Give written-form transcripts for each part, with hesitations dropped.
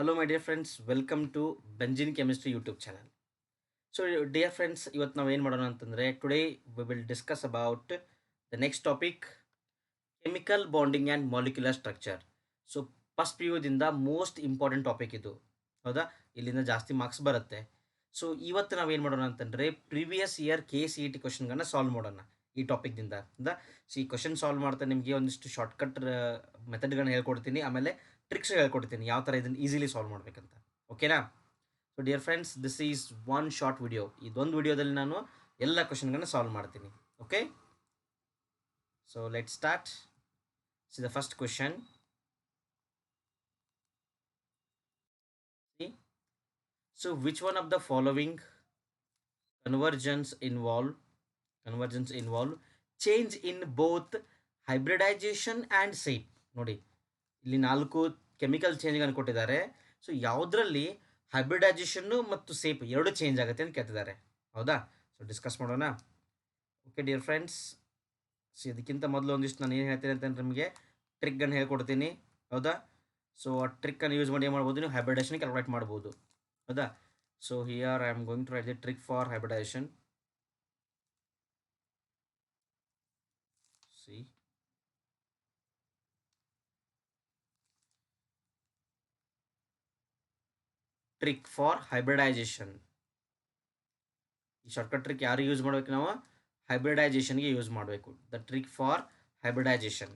Hello, my dear friends. Welcome to Benzene Chemistry YouTube channel. So, dear friends, ಇವತ್ತು ನಾವು ಏನು ಮಾಡೋಣ ಅಂತಂದರೆ today we will discuss about the next topic chemical bonding and molecular structure. So first P ಯುದಿಂದ most important topic ಇದು, ಹೌದಾ? ಇಲ್ಲಿಂದ ಜಾಸ್ತಿ ಮಾರ್ಕ್ಸ್ ಬರುತ್ತೆ. ಸೊ ಇವತ್ತು ನಾವೇನು ಮಾಡೋಣ ಅಂತಂದರೆ ಪ್ರೀವಿಯಸ್ ಇಯರ್ KCET ಕ್ವಶನ್ಗಳನ್ನ ಸಾಲ್ವ್ ಮಾಡೋಣ ಈ ಟಾಪಿಕ್ದಿಂದ. ಹೌದಾ? ಸೊ ಈ ಕ್ವಶನ್ ಸಾಲ್ವ್ ಮಾಡ್ತಾ ನಿಮಗೆ ಒಂದಿಷ್ಟು ಶಾರ್ಟ್ಕಟ್ ಮೆಥಡ್ಗಳನ್ನ ಹೇಳ್ಕೊಡ್ತೀನಿ, ಆಮೇಲೆ ಟ್ರಿಕ್ಸ್ ಹೇಳ್ಕೊಡ್ತೀನಿ ಯಾವ ಥರ ಇದನ್ನು ಈಸಿಲಿ ಸಾಲ್ವ್ ಮಾಡಬೇಕಂತ. ಓಕೆನಾ? So dear friends, this is one short video. ಇದೊಂದು ವಿಡಿಯೋದಲ್ಲಿ ನಾನು ಎಲ್ಲ ಕ್ವಶನ್ಗಳನ್ನ ಸಾಲ್ವ್ ಮಾಡ್ತೀನಿ. Okay, so let start. C the first question. So which one of the following convergence involve change in both hybridization and shape? ನೋಡಿ, ಇಲ್ಲಿ 4 chemical ಚೇಂಜ್ಗಳನ್ನು ಕೊಟ್ಟಿದ್ದಾರೆ. So ಯಾವುದರಲ್ಲಿ ಹೈಬ್ರಿಡೈಜೇಷನ್ನು ಮತ್ತು ಸೇಪ್ ಎರಡು ಚೇಂಜ್ ಆಗುತ್ತೆ ಅಂತ ಕೇಳ್ತಿದ್ದಾರೆ, ಹೌದಾ? ಸೊ ಡಿಸ್ಕಸ್ ಮಾಡೋಣ. ಓಕೆ ಡಿಯರ್ ಫ್ರೆಂಡ್ಸ್, ಸೊ ಇದಕ್ಕಿಂತ ಮೊದಲು ಒಂದಿಷ್ಟು ನಾನು ಏನು ಹೇಳ್ತೀನಿ ಅಂತ ನಿಮಗೆ ಟ್ರಿಕ್ಗನ್ನು ಹೇಳ್ಕೊಡ್ತೀನಿ, ಹೌದಾ? ಸೊ ಆ ಟ್ರಿಕ್ಕನ್ನು ಯೂಸ್ ಮಾಡಿ ಏನು ಮಾಡ್ಬೋದು, ನೀವು ಹೈಬ್ರಿಡೇಷನ್ ಕ್ಯಾಲ್ಕುಲೇಟ್ ಮಾಡ್ಬೋದು, ಹೌದಾ? So here I am going to write the trick for hybridisation. See trick for hybridisation. ಈ ಶಾರ್ಟ್ಕಟ್ ಟ್ರಿಕ್ ಯಾರು ಯೂಸ್ ಮಾಡಬೇಕು, ನಾವು ಹೈಬ್ರಿಡೈಜೇಷನ್ಗೆ ಯೂಸ್ ಮಾಡಬೇಕು. The trick for hybridisation.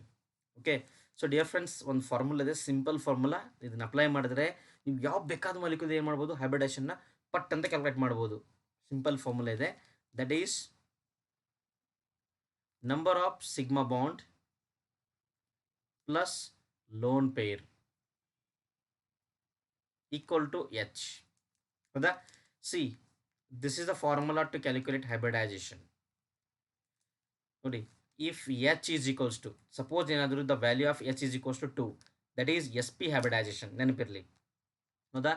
Okay, so dear friends, ಒಂದು ಫಾರ್ಮುಲಾ ಇದೆ, ಸಿಂಪಲ್ ಫಾರ್ಮುಲಾ. ಇದನ್ನ ಅಪ್ಲೈ ಮಾಡಿದ್ರೆ ನೀವು ಯಾವ ಬೇಕಾದ ಮಾಲಿಕ್ಯೂಲ್ ಏನು ಮಾಡ್ಬೋದು, ಹೈಬ್ರಿಡೇಷನ್ನ ಪಟ್ ಅಂತ ಕ್ಯಾಲ್ಕುಲೇಟ್ ಮಾಡ್ಬೋದು. ಸಿಂಪಲ್ ಫಾರ್ಮುಲಾ ಇದೆ, that is number of sigma bond plus lone pair equal to H. ಹೌದಾ? See this is the formula to calculate hybridisation. ನೋಡಿ, if H is equals to, suppose ಏನಾದರೂ the value of H is equals to 2, that is SP hybridization. ನೆನಪಿರಲಿ, ಹೌದಾ?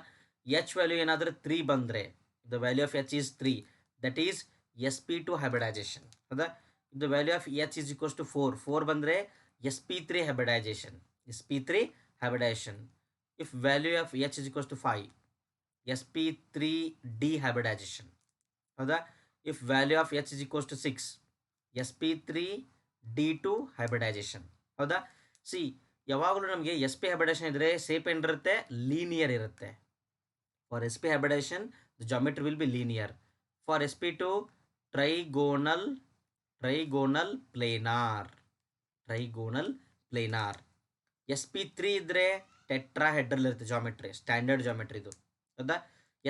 H value ಏನಾದರೂ 3 ಬಂದರೆ, the value of H is 3, that is SP2 hybridization. ಹೌದಾ? the value of H is equals to 4 ಬಂದರೆ SP3 hybridization. SP3 hybridization. if value of H is equals to 5, SP3D hybridization. ಹೌದಾ? if value of H is equals to 6, SP3D2 hybridization. ಹೌದಾ? C ಯಾವಾಗಲೂ ನಮಗೆ SP hybridization ಇದ್ದರೆ shape ಏನಿರುತ್ತೆ, linear ಇರುತ್ತೆ. For SP hybridization the geometry will be linear. for SP2 trigonal planar. SP3 ಇದ್ರೆ tetrahedral ಇರುತ್ತೆ geometry, standard geometry ಇದು, ಹೌದಾ?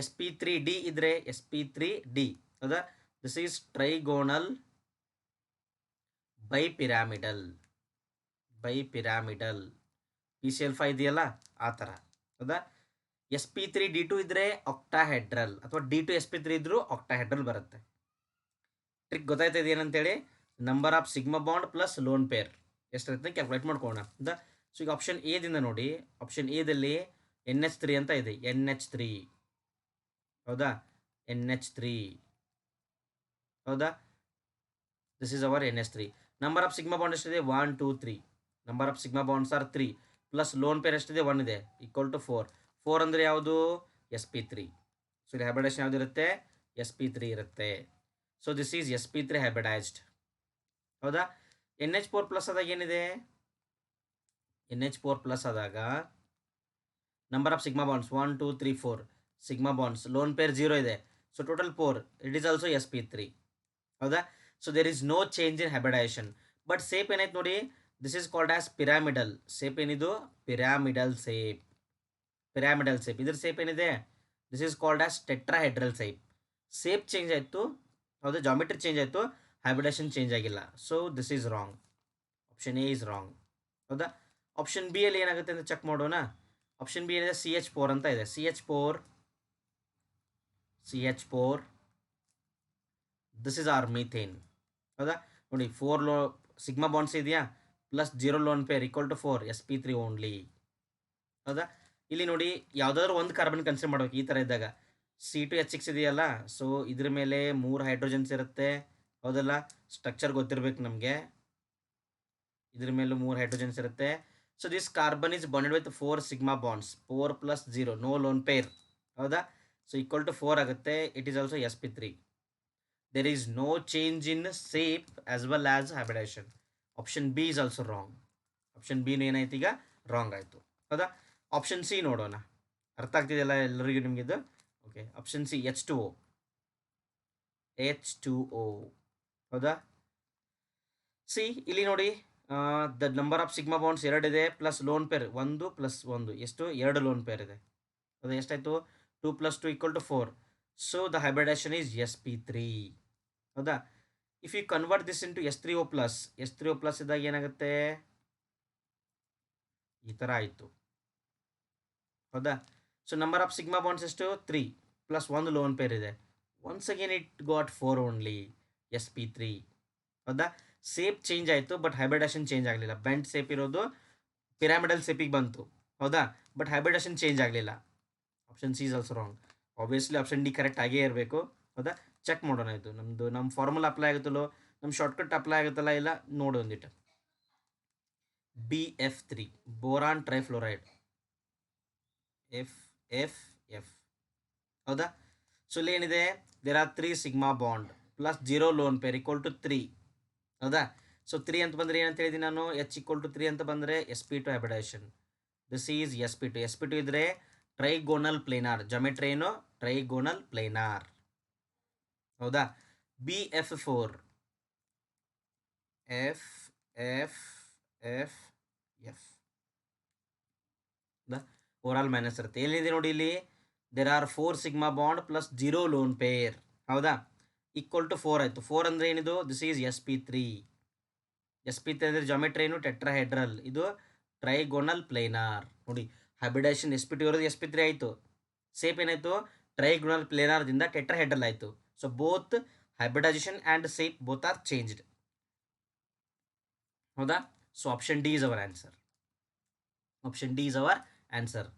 SP3D ಇದ್ರೆ SP3D, ಹೌದಾ? This is trigonal ಬೈಪಿರಾಮಿಡಲ್. PCl5 ಇದೆಯಲ್ಲ, ಆ ಥರ, ಹೌದಾ? SP3D2 ಇದ್ರೆ ಆಕ್ಟಾಹೆಡ್ರಲ್, ಅಥವಾ D2SP3 ಇದ್ರೂ ಆಕ್ಟಾಹೆಡ್ರಲ್ ಬರುತ್ತೆ. ಟ್ರಿಕ್ ಗೊತ್ತಾಯ್ತಾ ಇದೆ ಏನಂತೇಳಿ? Number of sigma bond plus lone pair ಎಷ್ಟಿರುತ್ತೆ ಕ್ಯಾಲ್ಕುಲೇಟ್ ಮಾಡ್ಕೋಣ, ಹೌದಾ? ಸೊ ಈಗ ಆಪ್ಷನ್ ಎದಿಂದ ನೋಡಿ, ಆಪ್ಷನ್ ಎದಲ್ಲಿ NH3 ಅಂತ ಇದೆ, NH3, ಹೌದಾ? NH3, ಹೌದಾ? This is our NH3. Number of sigma bond ಎಷ್ಟಿದೆ? 1 2 3. Number of sigma bonds are 3 plus lone pair ಎಷ್ಟಿದೆ? 1 ಇದೆ, ಈಕ್ವಲ್ ಟು 4 ಅಂದರೆ ಯಾವುದು? SP3. ಸೊ ಇಲ್ಲಿ ಹೈಬ್ರಿಡೇಷನ್ ಯಾವುದು ಇರುತ್ತೆ? SP3 ಇರುತ್ತೆ. So this is SP3 hybridised, ಹೌದಾ? NH4 ಪ್ಲಸ್ ಆದಾಗ ಏನಿದೆ? NH4 ಪ್ಲಸ್ ಆದಾಗ number of sigma bonds 1 2 3 4 sigma bonds, lone pair 0 ಇದೆ, so total 4, it is also SP3, ಹೌದಾ? So there is no change in hybridisation. But shape ಏನಾಯ್ತು ನೋಡಿ, this is called as pyramidal shape. ಏನಿದು? Pyramidal shape. ಇದ್ರ shape ಏನಿದೆ? This is called as tetrahedral shape. Shape change ಆಯಿತು, ಹೌದಾ? Geometry change ಆಯಿತು, hybridisation change ಆಗಿಲ್ಲ. So this is wrong. Option A is wrong, ಹೌದಾ? ಆಪ್ಷನ್ ಬಿ ಅಲ್ಲಿ ಏನಾಗುತ್ತೆ ಅಂತ ಚೆಕ್ ಮಾಡೋಣ. ಆಪ್ಷನ್ ಬಿ ಏನಿದೆ? CH4 ಅಂತ ಇದೆ. CH4 this is R methane, ಹೌದಾ? ನೋಡಿ, 4 ಸಿಗ್ಮಾ ಬಾಂಡ್ಸ್ ಇದೆಯಾ, plus 0 lone pair equal to 4 SP3 only, ಹೌದಾ? ಇಲ್ಲಿ ನೋಡಿ, ಯಾವುದಾದ್ರೂ ಒಂದು ಕಾರ್ಬನ್ ಕನ್ಸಿಡರ್ ಮಾಡಬೇಕು ಈ ಥರ ಇದ್ದಾಗ. C2H6 ಇದೆಯಲ್ಲ, ಸೊ ಇದ್ರ ಮೇಲೆ 3 ಹೈಡ್ರೋಜನ್ಸ್ ಇರುತ್ತೆ, ಹೌದಲ್ಲ? ಸ್ಟ್ರಕ್ಚರ್ ಗೊತ್ತಿರಬೇಕು ನಮಗೆ. ಇದ್ರ ಮೇಲೂ 3 ಹೈಡ್ರೋಜನ್ಸ್ ಇರುತ್ತೆ. So this carbon is bonded with 4 sigma bonds, 4 + 0, no lone pair, ಹೌದಾ? ಸೊ ಈಕ್ವಲ್ ಟು 4 ಆಗುತ್ತೆ. It is also sp3. There is no change in shape as well as hybridisation. Option B is also wrong. Option ಬಿನು ಏನಾಯ್ತು ಈಗ wrong ಆಯಿತು, ಹೌದಾ? Option C ನೋಡೋಣ. ಅರ್ಥ ಆಗ್ತಿದೆಯಲ್ಲ ಎಲ್ಲರಿಗೂ ನಿಮಗಿದು? Okay, option C H2O. H2O, ಹೌದಾ? ಸಿ ಇಲ್ಲಿ ನೋಡಿ, the number of sigma bonds 2 ಇದೆ, ಪ್ಲಸ್ ಲೋನ್ ಪೇರ್ 1 + 1 ಎಷ್ಟು 2 ಲೋನ್ ಪೇರ್ ಇದೆ. ಅದು ಎಷ್ಟಾಯಿತು? 2 + 2 = 4. So the hybridization is sp3, ಹೌದಾ? If you convert this into S3O+, ಇದ್ದಾಗ ಏನಾಗುತ್ತೆ? ಈ ಥರ ಆಯಿತು, ಹೌದಾ? So number of sigma bonds ಎಷ್ಟು? 3 + 1 ಲೋನ್ ಪೇರ್ ಇದೆ. Once again it got 4 only, sp3, ಹೌದಾ? ಸೇಪ್ ಚೇಂಜ್ ಆಯಿತು, ಬಟ್ ಹೈಬ್ರಿಡೇಷನ್ ಚೇಂಜ್ ಆಗಲಿಲ್ಲ. ಬೆಂಟ್ ಸೇಪ್ ಇರೋದು ಪಿರಾಮಿಡಲ್ ಸೇಪಿಗೆ ಬಂತು, ಹೌದಾ? ಬಟ್ ಹೈಬ್ರಿಡೇಷನ್ ಚೇಂಜ್ ಆಗಲಿಲ್ಲ. Option C is also wrong. Obviously option D correct ಆಗೇ ಇರಬೇಕು, ಹೌದಾ? ಚೆಕ್ ಮಾಡೋಣ. ಇದು ನಮ್ಮ ಫಾರ್ಮುಲಾ ಅಪ್ಲೈ ಆಗುತ್ತಲ್ಲೋ, ನಮ್ಮ ಶಾರ್ಟ್ಕಟ್ ಅಪ್ಲೈ ಆಗುತ್ತಲ್ಲ, ಇಲ್ಲ ನೋಡಿ ಒಂದಿಟ್ಟು. BF3, ಬೋರಾನ್ ಟ್ರೈಫ್ಲೋರೈಡ್, FF, ಹೌದಾ? ಸೊ ಇಲ್ಲಿ ಏನಿದೆ? There are 3 sigma bond plus 0 lone pair equal to 3, ಹೌದಾ? ಸೊ 3 ಅಂತ ಬಂದರೆ ಏನಂತ ಹೇಳಿದ್ದೀನಿ ನಾನು? H = 3 ಅಂತ ಬಂದರೆ sp2 hybridisation. This is sp2 ಇದ್ರೆ ಟ್ರೈಗೋನಲ್ ಪ್ಲೇನಾರ್. ಜಾಮೆಟ್ರಿ ಏನು? ಟ್ರೈಗೋನಲ್ ಪ್ಲೇನಾರ್, ಹೌದಾ? BF4, FF, ಓವರಾಲ್ ಮೈನಸ್ ಇರುತ್ತೆ. ಎಲ್ಲಿದೆ ನೋಡಿ ಇಲ್ಲಿ? There are 4 sigma bond plus 0 lone pair, ಹೌದಾ? ಈಕ್ವಲ್ ಟು 4 ಆಯಿತು. 4 ಅಂದರೆ ಏನಿದು? This is sp3. ಅಂದರೆ ಜಾಮೆಟ್ರಿ ಏನು? ಟೆಟ್ರಾಹೆಡ್ರಲ್. ಇದು ಟ್ರೈಗೋನಲ್ ಪ್ಲೇನಾರ್. ನೋಡಿ, ಹೈಬ್ರಿಡೇಷನ್ sp2 ಇರೋದು sp3 ಆಯಿತು. ಸೇಪ್ ಏನಾಯಿತು? ಟ್ರೈಗೋನಲ್ ಪ್ಲೇನಾರ್ದಿಂದ ಟೆಟ್ರಾಹೆಡ್ರಲ್ ಆಯಿತು. So both hybridisation and shape both are changed, ಹೌದಾ? So option D is our answer. Option D is our answer.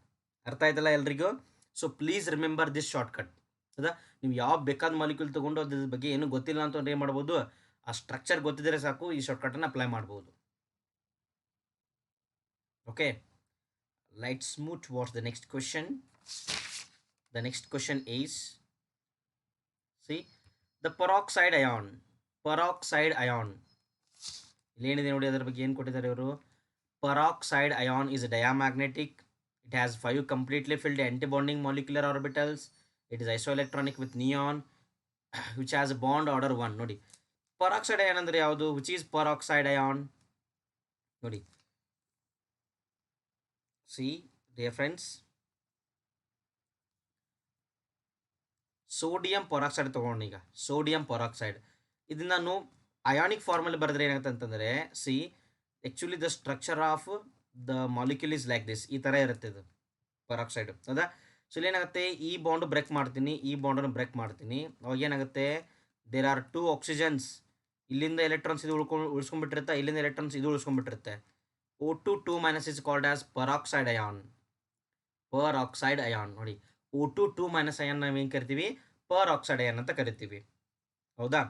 ಅರ್ಥ ಆಯ್ತಲ್ಲ ಎಲ್ರಿಗೂ? So please remember this shortcut, ಹೌದಾ? ನೀವು ಯಾವ ಬೇಕಾದ ಮಾಲಿಕ್ಯೂಲ್ ತೊಗೊಂಡು ಅದ್ರ ಬಗ್ಗೆ ಏನು ಗೊತ್ತಿಲ್ಲ ಅಂತ ಏನು ಮಾಡ್ಬೋದು? ಆ ಸ್ಟ್ರಕ್ಚರ್ ಗೊತ್ತಿದ್ರೆ ಸಾಕು, ಈ ಶಾರ್ಟ್ಕಟನ್ನು ಅಪ್ಲೈ ಮಾಡ್ಬೋದು. Okay, let's move towards the next question. The next question is, see, the peroxide ion. ಇಲ್ಲೇನಿದೆ ನೋಡಿ, ಅದರ ಬಗ್ಗೆ ಏನು ಕೊಟ್ಟಿದ್ದಾರೆ ಇವರು? Peroxide ion is diamagnetic. It has 5 completely filled antibonding molecular orbitals. It is isoelectronic with neon, which has bond order 1. ನೋಡಿ, peroxide ion ಅಂದರೆ ಯಾವುದು? Which is peroxide ion? ನೋಡಿ, see dear friends, sodium peroxide ತೊಗೊಂಡು, ಈಗ sodium peroxide ಇದನ್ನ ನಾನು ionic ಫಾರ್ಮಲ್ಲಿ ಬರೆದ್ರೆ ಏನಾಗುತ್ತೆ ಅಂತಂದರೆ, C actually the structure of the molecule is like this. ಈ ಥರ ಇರುತ್ತೆ ಇದು ಪರಾಕ್ಸೈಡ್, ಹೌದಾ? ಸೊ ಇಲ್ಲಿ ಏನಾಗುತ್ತೆ? ಈ ಬಾಂಡು ಬ್ರೇಕ್ ಮಾಡ್ತೀನಿ, ಈ ಬಾಂಡನ್ನು ಬ್ರೇಕ್ ಮಾಡ್ತೀನಿ. ಅವಾಗ ಏನಾಗುತ್ತೆ? There are 2 oxygens. ಇಲ್ಲಿಂದ ಎಲೆಕ್ಟ್ರಾನ್ಸ್ ಇದು ಉಳಿಸ್ಕೊಂಡ್ಬಿಟ್ಟಿರುತ್ತೆ, ಇಲ್ಲಿಂದ ಎಲೆಕ್ಟ್ರಾನ್ಸ್ ಇದು ಉಳಿಸ್ಕೊಂಡ್ಬಿಟ್ಟಿರುತ್ತೆ. O2 2- is called as peroxide ion. ನೋಡಿ, O2 2- ಅಯಾನ್ ನಾವೇನು ಕರಿತೀವಿ? ಪರಾಕ್ಸೈಡ್ ಅಯಾನ್ ಅಂತ ಕರಿತೀವಿ, ಹೌದಾ?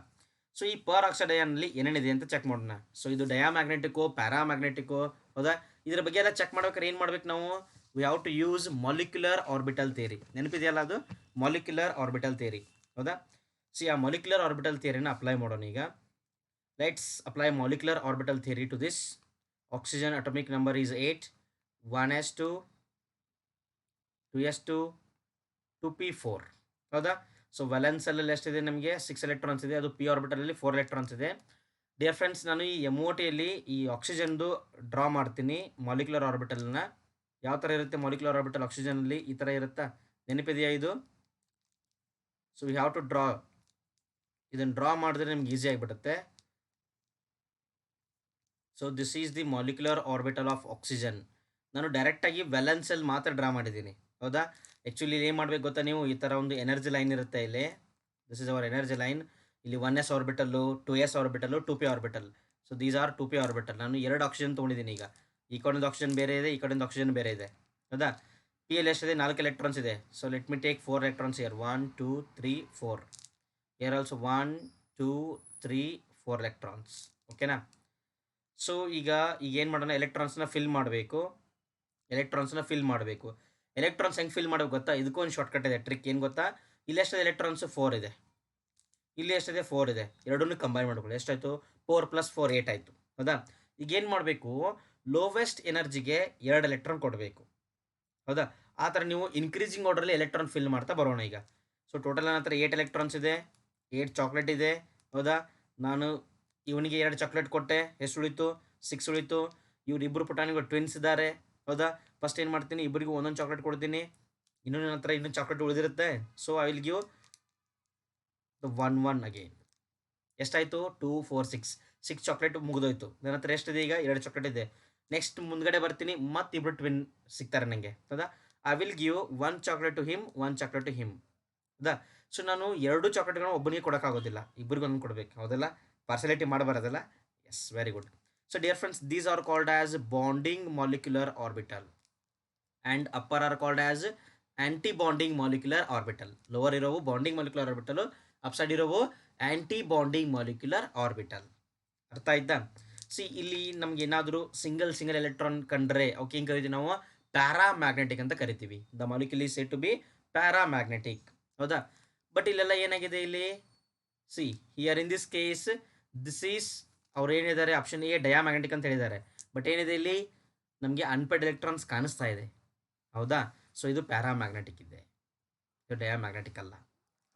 ಸೊ ಈ ಪರಾಕ್ಸೈಡ್ ಅಯಾನಲ್ಲಿ ಏನೇನಿದೆ ಅಂತ ಚೆಕ್ ಮಾಡೋಣ. ಸೊ ಇದು ಡಯಾಮ್ಯಾಗ್ನೆಟಿಕೋ, ಪ್ಯಾರಾಮ್ಯಾಗ್ನೆಟಿಕೋ, ಹೌದಾ? ಇದ್ರ ಬಗ್ಗೆ ಎಲ್ಲ ಚೆಕ್ ಮಾಡ್ಬೇಕಾದ್ರೆ ಏನು ಮಾಡ್ಬೇಕು ನಾವು? We have to use molecular orbital theory. ನೆನಪಿದೆಯಲ್ಲ ಅದು? ಮಾಲಿಕ್ಯುಲರ್ ಆರ್ಬಿಟಲ್ ಥಿಯರಿ, ಹೌದಾ? ಸೊ ಆ ಮಾಲಿಕ್ಯುಲರ್ ಆರ್ಬಿಟಲ್ ಥಿಯರಿನ ಅಪ್ಲೈ ಮಾಡೋಣ ಈಗ. Let's apply molecular orbital theory to this. Oxygen atomic number is 8, 1s2, 2s2, 2p4, ಹೌದಾ? ಸೊ ವ್ಯಾಲೆನ್ಸಲ್ಲಿ ಎಷ್ಟಿದೆ? ನಮಗೆ 6 ಎಲೆಕ್ಟ್ರಾನ್ಸ್ ಇದೆ. ಅದು ಪಿ ಆರ್ಬಿಟಲಲ್ಲಿ 4 ಎಲೆಕ್ಟ್ರಾನ್ಸ್ ಇದೆ. ಡಿಯರ್ ಫ್ರೆಂಡ್ಸ್, ನಾನು ಈ MOTಯಲ್ಲಿ ಈ ಆಕ್ಸಿಜನ್ದು ಡ್ರಾ ಮಾಡ್ತೀನಿ ಮಾಲಿಕ್ಯುಲರ್ ಆರ್ಬಿಟಲ್ನ. ಯಾವ ಥರ ಇರುತ್ತೆ ಮಾಲಿಕ್ಯುಲರ್ ಆರ್ಬಿಟಲ್ ಆಕ್ಸಿಜನಲ್ಲಿ? ಈ ಥರ ಇರುತ್ತಾ? ನೆನಪಿದೆಯಾ ಇದು? So we have to draw. ಇದನ್ನು ಡ್ರಾ ಮಾಡಿದ್ರೆ ನಿಮ್ಗೆ ಈಸಿ ಆಗಿಬಿಡುತ್ತೆ. So this is the molecular orbital of oxygen. ನಾನು ಡೈರೆಕ್ಟಾಗಿ ವ್ಯಾಲೆನ್ಸಲ್ಲಿ ಮಾತ್ರ ಡ್ರಾ ಮಾಡಿದ್ದೀನಿ, ಹೌದಾ? ಆ್ಯಕ್ಚುಲಿ ಏನು ಮಾಡಬೇಕು ಗೊತ್ತಾ ನೀವು? ಈ ಥರ ಒಂದು ಎನರ್ಜಿ ಲೈನ್ ಇರುತ್ತೆ ಇಲ್ಲಿ. This is hour energy line. ಇಲ್ಲಿ 1s orbital, 2s orbital, 2p orbital. So these are 2p orbital. ನಾನು 2 ಆಕ್ಸಿಜನ್ ತೊಗೊಂಡಿದ್ದೀನಿ ಈಗ. ಈ ಕಡೆಯಿಂದ ಆಕ್ಸಿಜನ್ ಬೇರೆ ಇದೆ, ಈ ಕಡೆಯಿಂದ ಆಕ್ಸಿಜನ್ ಬೇರೆ ಇದೆ, ಹೌದಾ? ಪಿ ಎಲ್ಲಿ ಎಷ್ಟಿದೆ? 4 ಎಲೆಕ್ಟ್ರಾನ್ಸ್ ಇದೆ. So let me take 4 electrons here. 1 2 3 4. Here also 1 2 3 4 electrons. ಓಕೆನಾ? ಸೊ ಈಗ ಏನು ಮಾಡೋಣ, ಎಲೆಕ್ಟ್ರಾನ್ಸ್ನ ಫಿಲ್ ಮಾಡಬೇಕು. ಎಲೆಕ್ಟ್ರಾನ್ಸ್ ಹೆಂಗೆ ಫಿಲ್ ಮಾಡಬೇಕು ಗೊತ್ತಾ? ಇದಕ್ಕೂ ಒಂದು ಶಾರ್ಟ್ಕಟ್ ಇದೆ, ಟ್ರಿಕ್. ಏನು ಗೊತ್ತಾ? ಇಲ್ಲಿ ಎಷ್ಟಿದೆ ಎಲೆಕ್ಟ್ರಾನ್ಸ್? 4 ಇದೆ. ಇಲ್ಲಿ ಎಷ್ಟಿದೆ? 4 ಇದೆ. ಎರಡನ್ನೂ ಕಂಬೈನ್ ಮಾಡ್ಕೊಳ್ಳಿ. ಎಷ್ಟಾಯಿತು? 4 + 4 8 ಆಯಿತು. ಹೌದಾ? ಈಗ ಏನು ಮಾಡಬೇಕು? ಲೋವೆಸ್ಟ್ ಎನರ್ಜಿಗೆ 2 ಎಲೆಕ್ಟ್ರಾನ್ ಕೊಡಬೇಕು. ಹೌದಾ? ಆ ಥರ ನೀವು ಇನ್ಕ್ರೀಸಿಂಗ್ ಆರ್ಡ್ರಲ್ಲಿ ಎಲೆಕ್ಟ್ರಾನ್ ಫಿಲ್ ಮಾಡ್ತಾ ಬರೋಣ ಈಗ. ಸೊ ಟೋಟಲ್ ನನ್ನ ಹತ್ರ 8 ಎಲೆಕ್ಟ್ರಾನ್ಸ್ ಇದೆ, 8 ಚಾಕ್ಲೇಟ್ ಇದೆ. ಹೌದಾ? ನಾನು ಇವನಿಗೆ 2 ಚಾಕ್ಲೇಟ್ ಕೊಟ್ಟೆ, ಎಷ್ಟು ಉಳಿತು? 6 ಉಳಿತು. ಇವರಿಬ್ಬರು ಪುಟಾಣಿಗಳು ಟ್ವಿನ್ಸ್ ಇದ್ದಾರೆ. ಹೌದಾ? ಫಸ್ಟ್ ಏನು ಮಾಡ್ತೀನಿ, ಇಬ್ಬರಿಗೂ ಒಂದೊಂದು ಚಾಕ್ಲೇಟ್ ಕೊಡ್ತೀನಿ. ಇನ್ನೂ ನನ್ನ ಹತ್ರ ಇನ್ನೊಂದು ಚಾಕ್ಲೇಟ್ ಉಳಿದಿರುತ್ತೆ. So I will give the 1 1 again. ಎಷ್ಟಾಯಿತು? 2 4 6 ಚಾಕ್ಲೇಟ್ ಮುಗಿದೋಯ್ತು. ನನ್ನ ಹತ್ರ ಎಷ್ಟಿದೆ ಈಗ? 2 ಚಾಕ್ಲೇಟ್ ಇದೆ. ನೆಕ್ಸ್ಟ್ ಮುಂದ್ಗಡೆ ಬರ್ತೀನಿ, ಮತ್ತೆ ಇಬ್ಬರು ಟ್ವಿನ್ ಸಿಗ್ತಾರೆ ನನಗೆ. ಹೌದಾ? I will give 1 chocolate to him, 1 chocolate to him. ಹೌದಾ? ಸೊ ನಾನು 2 ಚಾಕ್ಲೇಟ್ಗಳನ್ನ ಒಬ್ಬನಿಗೆ ಕೊಡೋಕ್ಕಾಗೋದಿಲ್ಲ, ಇಬ್ಬರಿಗೂ ಒಂದು ಕೊಡಬೇಕು. ಹೌದಲ್ಲ? ಪಾರ್ಸಲಿಟಿ ಮಾಡಬಾರದಲ್ಲ? Yes, very good. So dear friends, these are called as bonding molecular orbital and upper are called as anti bonding molecular orbital. Lower ಇರೋವು ಬಾಂಡಿಂಗ್ ಮಾಲಿಕ್ಯುಲರ್ ಆರ್ಬಿಟಲ್, ಅಪ್ಸೈಡ್ ಇರೋವು ಆ್ಯಂಟಿ ಬಾಂಡಿಂಗ್ ಮಾಲಿಕ್ಯುಲರ್ ಆರ್ಬಿಟಲ್. ಅರ್ಥ ಆಯ್ತಾ? ಇಲ್ಲಿ ನಮ್ಗೆ ಏನಾದರೂ single electron ಕಂಡ್ರೆ okay, ಏನು ಕರಿತೀವಿ ನಾವು? ಪ್ಯಾರಾಮ್ಯಾಗ್ನೆಟಿಕ್ ಅಂತ ಕರಿತೀವಿ. The molecule is said to be paramagnetic. ಹೌದಾ? ಬಟ್ ಇಲ್ಲೆಲ್ಲ ಏನಾಗಿದೆ ಇಲ್ಲಿ? Here in this case this is, ಅವ್ರು ಏನಿದ್ದಾರೆ ಆಪ್ಷನ್ ಎ ಡಯಾಮ್ಯಾಗ್ನೆಟಿಕ್ ಅಂತ ಹೇಳಿದ್ದಾರೆ. ಬಟ್ ಏನಿದೆ ಇಲ್ಲಿ? ನಮಗೆ ಅನ್ಪೇಡ್ ಎಲೆಕ್ಟ್ರಾನ್ಸ್ ಕಾಣಿಸ್ತಾ ಇದೆ. ಹೌದಾ? ಸೊ ಇದು ಪ್ಯಾರಾಮ್ಯಾಗ್ನೆಟಿಕ್ ಇದೆ, ಇದು ಡಯಾಮ್ಯಾಗ್ನೆಟಿಕ್ ಅಲ್ಲ.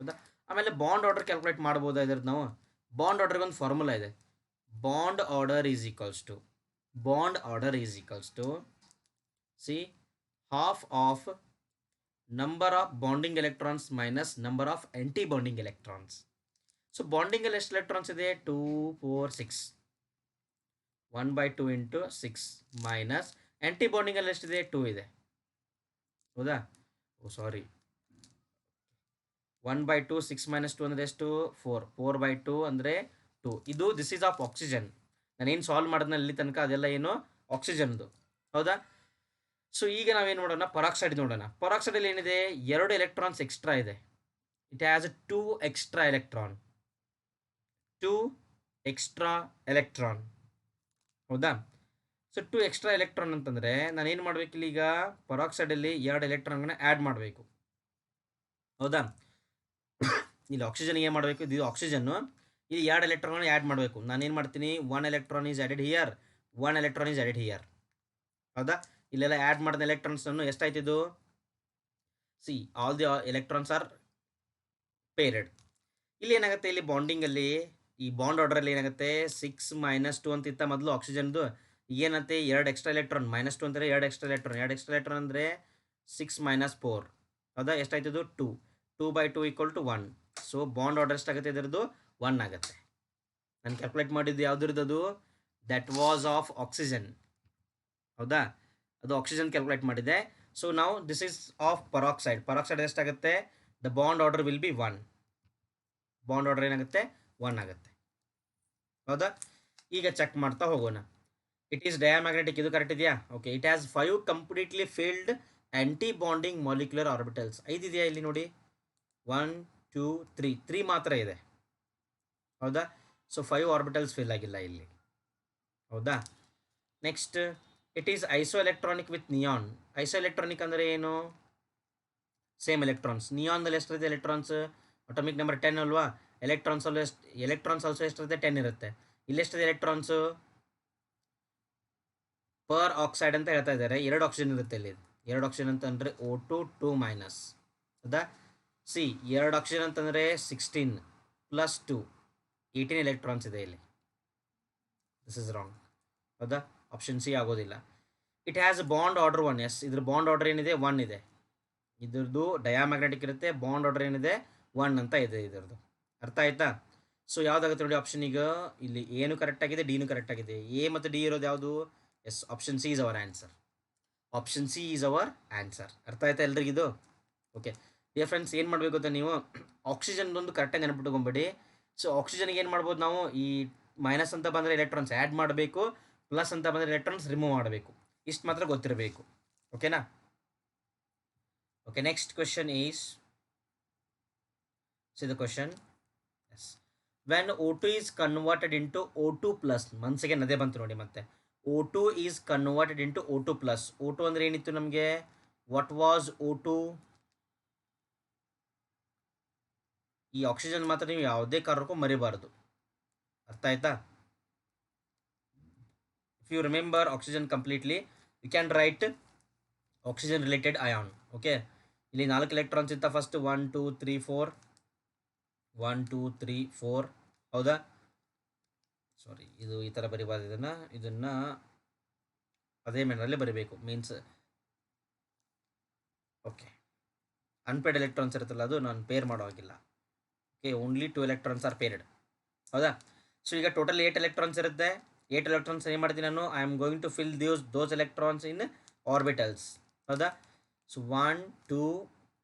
ಹೌದಾ? ಆಮೇಲೆ ಬಾಂಡ್ ಆರ್ಡರ್ ಕ್ಯಾಲ್ಕುಲೇಟ್ ಮಾಡ್ಬೋದಾ ಇದ್ರದ್ದು ನಾವು? ಬಾಂಡ್ ಆರ್ಡರ್ಗೆ ಒಂದು ಫಾರ್ಮುಲಾ ಇದೆ. Bond order is equals to half of number of bonding electrons minus number of anti-bonding electrons. So bonding electrons ಇದೆ 2 4 6, 1/2 into 6 minus anti-bonding ಎಷ್ಟಿದೆ? 2 ಇದೆ. ಹೌದಾ? ಸಾರಿ, 1/2 6 - 2 ಅಂದರೆ ಎಷ್ಟು? 4. 4/2 ಅಂದರೆ 2. ಇದು ದಿಸ್ ಈಸ್ ಆಫ್ ಆಕ್ಸಿಜನ್. ನಾನೇನು ಸಾಲ್ವ್ ಮಾಡಿದ್ನ ಇಲ್ಲಿ ತನಕ ಅದೆಲ್ಲ ಏನು? ಆಕ್ಸಿಜನ್ದು. ಹೌದಾ? ಸೊ ಈಗ ನಾವೇನು ನೋಡೋಣ, ಪರಾಕ್ಸೈಡ್ ನೋಡೋಣ. ಪರಾಕ್ಸೈಡಲ್ಲಿ ಏನಿದೆ? 2 ಎಲೆಕ್ಟ್ರಾನ್ಸ್ ಎಕ್ಸ್ಟ್ರಾ ಇದೆ. It has 2 extra electron. ಹೌದಾ? ಸೊ 2 ಎಕ್ಸ್ಟ್ರಾ ಎಲೆಕ್ಟ್ರಾನ್ ಅಂತಂದರೆ ನಾನೇನು ಮಾಡಬೇಕಿಲ್ಲ, ಈಗ ಪರಾಕ್ಸೈಡಲ್ಲಿ 2 ಎಲೆಕ್ಟ್ರಾನ್ಗಳನ್ನ ಆ್ಯಡ್ ಮಾಡಬೇಕು. ಹೌದಾ? ಇಲ್ಲಿ ಆಕ್ಸಿಜನ್ ಏನು ಮಾಡಬೇಕು? ಇದು ಆಕ್ಸಿಜನ್ನು, ಇಲ್ಲಿ 2 ಎಲೆಕ್ಟ್ರಾನ್ ಆ್ಯಡ್ ಮಾಡಬೇಕು. ನಾನೇನು ಮಾಡ್ತೀನಿ? 1 electron is added here, 1 electron is added here. ಹೌದಾ? ಇಲ್ಲೆಲ್ಲ ಆ್ಯಡ್ ಮಾಡಿದ ಎಲೆಕ್ಟ್ರಾನ್ಸ್ ಅನ್ನು ಎಷ್ಟಾಯ್ತಿದ್ದು? All the electrons are paired. ಇಲ್ಲಿ ಏನಾಗುತ್ತೆ? ಇಲ್ಲಿ ಬಾಂಡಿಂಗಲ್ಲಿ, ಈ ಬಾಂಡ್ ಆರ್ಡರಲ್ಲಿ ಏನಾಗುತ್ತೆ? 6 - 2 ಅಂತ ಇತ್ತ ಮೊದಲು ಆಕ್ಸಿಜನ್ದು. ಏನಂತೆ? 2 ಎಕ್ಸ್ಟ್ರಾ ಎಲೆಕ್ಟ್ರಾನ್, -2 ಅಂತಾರೆ 2 ಎಕ್ಸ್ಟ್ರಾ ಎಲೆಕ್ಟ್ರಾನ್ ಅಂದರೆ 6 - 4. ಹೌದಾ? ಎಷ್ಟಾಯ್ತದು? 2. 2/2 = 1. ಸೊ ಬಾಂಡ್ ಆರ್ಡರ್ ಎಷ್ಟಾಗುತ್ತೆ ಇದರದ್ದು? 1 ಆಗುತ್ತೆ. ನಾನು ಕ್ಯಾಲ್ಕುಲೇಟ್ ಮಾಡಿದ್ದು ಯಾವುದ್ರದ್ದು? That was of oxygen. ಹೌದಾ? ಅದು ಆಕ್ಸಿಜನ್ ಕ್ಯಾಲ್ಕುಲೇಟ್ ಮಾಡಿದೆ. ಸೊ ನಾವು ದಿಸ್ ಈಸ್ ಆಫ್ ಪರಾಕ್ಸೈಡ್ ಎಷ್ಟಾಗುತ್ತೆ? The bond order will be 1. Bond order ಏನಾಗುತ್ತೆ? 1 ಆಗುತ್ತೆ. ಹೌದಾ? ಈಗ ಚೆಕ್ ಮಾಡ್ತಾ ಹೋಗೋಣ. ಇಟ್ ಈಸ್ ಡಯಾಮ್ಯಾಗ್ನೆಟಿಕ್, ಇದು ಕರೆಕ್ಟ್ ಇದೆಯಾ? Okay. It has 5 completely filled anti bonding molecular orbitals. 5 ಇದೆಯಾ ಇಲ್ಲಿ ನೋಡಿ? 1 2 3 ಮಾತ್ರ ಇದೆ. ಹೌದಾ? ಸೊ 5 ಆರ್ಬಿಟಲ್ಸ್ ಫಿಲ್ ಆಗಿಲ್ಲ ಇಲ್ಲಿ. ಹೌದಾ? Next, it is iso electronic with neon. Iso electronic ಅಂದರೆ ಏನು? Same electrons. ನಿಯಾನ್ದಲ್ಲಿ ಎಷ್ಟಿದೆ ಎಲೆಕ್ಟ್ರಾನ್ಸ್? ಅಟಾಮಿಕ್ ನಂಬರ್ 10 ಅಲ್ವಾ? ಎಲೆಕ್ಟ್ರಾನ್ಸ್ ಆಲ್ಸೋ ಎಷ್ಟಿರುತ್ತೆ? 10 ಇರುತ್ತೆ. ಇಲ್ಲಿ ಎಷ್ಟಿದೆ ಎಲೆಕ್ಟ್ರಾನ್ಸು? ಪರ್ ಆಕ್ಸೈಡ್ ಅಂತ ಹೇಳ್ತಾ ಇದ್ದಾರೆ. 2 ಆಕ್ಸಿಜನ್ ಇರುತ್ತೆ ಇಲ್ಲಿ. 2 ಆಕ್ಸಿಜನ್ ಅಂತಂದರೆ O2 2-. ಹೌದಾ? 2 ಆಕ್ಸಿಜನ್ ಅಂತಂದರೆ 16 + 2 18 ಎಲೆಕ್ಟ್ರಾನ್ಸ್ ಇದೆ ಇಲ್ಲಿ. This is wrong. ಹೌದಾ? ಆಪ್ಷನ್ ಸಿ ಆಗೋದಿಲ್ಲ. It has bond order 1. Yes, ಇದ್ರ ಬಾಂಡ್ ಆರ್ಡರ್ ಏನಿದೆ? 1 ಇದೆ. ಇದ್ರದ್ದು ಡಯಾಮ್ಯಾಗ್ನೆಟಿಕ್ ಇರುತ್ತೆ, ಬಾಂಡ್ ಆರ್ಡರ್ ಏನಿದೆ? 1 ಅಂತ ಇದೆ ಇದ್ರದ್ದು. ಅರ್ಥ ಆಯ್ತಾ? ಸೊ ಯಾವುದಾಗುತ್ತೆ ನೋಡಿ ಆಪ್ಷನ್? ಈಗ ಇಲ್ಲಿ ಏನು ಕರೆಕ್ಟ್ ಆಗಿದೆ, ಡಿನೂ ಕರೆಕ್ಟ್ ಆಗಿದೆ. ಎ ಮತ್ತು ಡಿ ಇರೋದು ಯಾವುದು? Yes, option C is our answer. ಅರ್ಥ ಆಯ್ತಾ ಎಲ್ರಿಗಿದು? ಓಕೆ ಡಿಯರ್ ಫ್ರೆಂಡ್ಸ್, ಏನು ಮಾಡಬೇಕು ಅಂತ ನೀವು ಆಕ್ಸಿಜನ್ದೊಂದು ಕರೆಕ್ಟಾಗಿ ನೆನಪಿಟ್ಕೊಂಬೇಡಿ. ಸೊ ಆಕ್ಸಿಜನ್ಗೆ ಏನು ಮಾಡ್ಬೋದು ನಾವು? ಈ ಮೈನಸ್ ಅಂತ ಬಂದರೆ ಎಲೆಕ್ಟ್ರಾನ್ಸ್ ಆ್ಯಡ್ ಮಾಡಬೇಕು, ಪ್ಲಸ್ ಅಂತ ಬಂದರೆ ಎಲೆಕ್ಟ್ರಾನ್ಸ್ ರಿಮೂವ್ ಮಾಡಬೇಕು. ಇಷ್ಟು ಮಾತ್ರ ಗೊತ್ತಿರಬೇಕು. ಓಕೆನಾ? Okay, next question is, see the question. Yes. When O2 is converted into O2 plus, ಮನ್ಸಿಗೆ ನದೇ ಬಂತು ನೋಡಿ ಮತ್ತೆ. O2 is converted into O2 plus. O2 ಅಂದರೆ ಏನಿತ್ತು ನಮಗೆ? What was O2? ಈ ಆಕ್ಸಿಜನ್ ಮಾತ್ರ ನೀವು ಯಾವುದೇ ಕಾರಣಕ್ಕೂ ಮರಿಬಾರ್ದು, ಅರ್ಥ ಆಯ್ತಾ? If you remember oxygen completely, you can write oxygen related ion. Okay, ಇಲ್ಲಿ 4 ಎಲೆಕ್ಟ್ರಾನ್ಸ್ ಇತ್ತ ಫಸ್ಟ್ 1 2 3 4 1 2 3 4. ಹೌದಾ? ಸಾರಿ, ಇದು ಈ ಥರ ಬರಿಬಾರ್ದು, ಇದನ್ನು ಅದೇ ಮ್ಯಾನರಲ್ಲಿ ಬರಿಬೇಕು. ಮೀನ್ಸ್ ಓಕೆ, ಅನ್ಪೇರ್ಡ್ ಎಲೆಕ್ಟ್ರಾನ್ಸ್ ಇರುತ್ತಲ್ಲ, ಅದು ನಾನು ಪೇರ್ ಮಾಡೋ ಹಾಗಿಲ್ಲ. Okay, only 2 electrons are paired. ಹೌದಾ? ಸೊ ಈಗ ಟೋಟಲ್ 8 ಎಲೆಕ್ಟ್ರಾನ್ಸ್ ಇರುತ್ತೆ. 8 ಎಲೆಕ್ಟ್ರಾನ್ಸ್ ಏನು ಮಾಡ್ತೀನಿ ನಾನು? I am going to fill those electrons in orbitals. ಹೌದಾ? So 1 2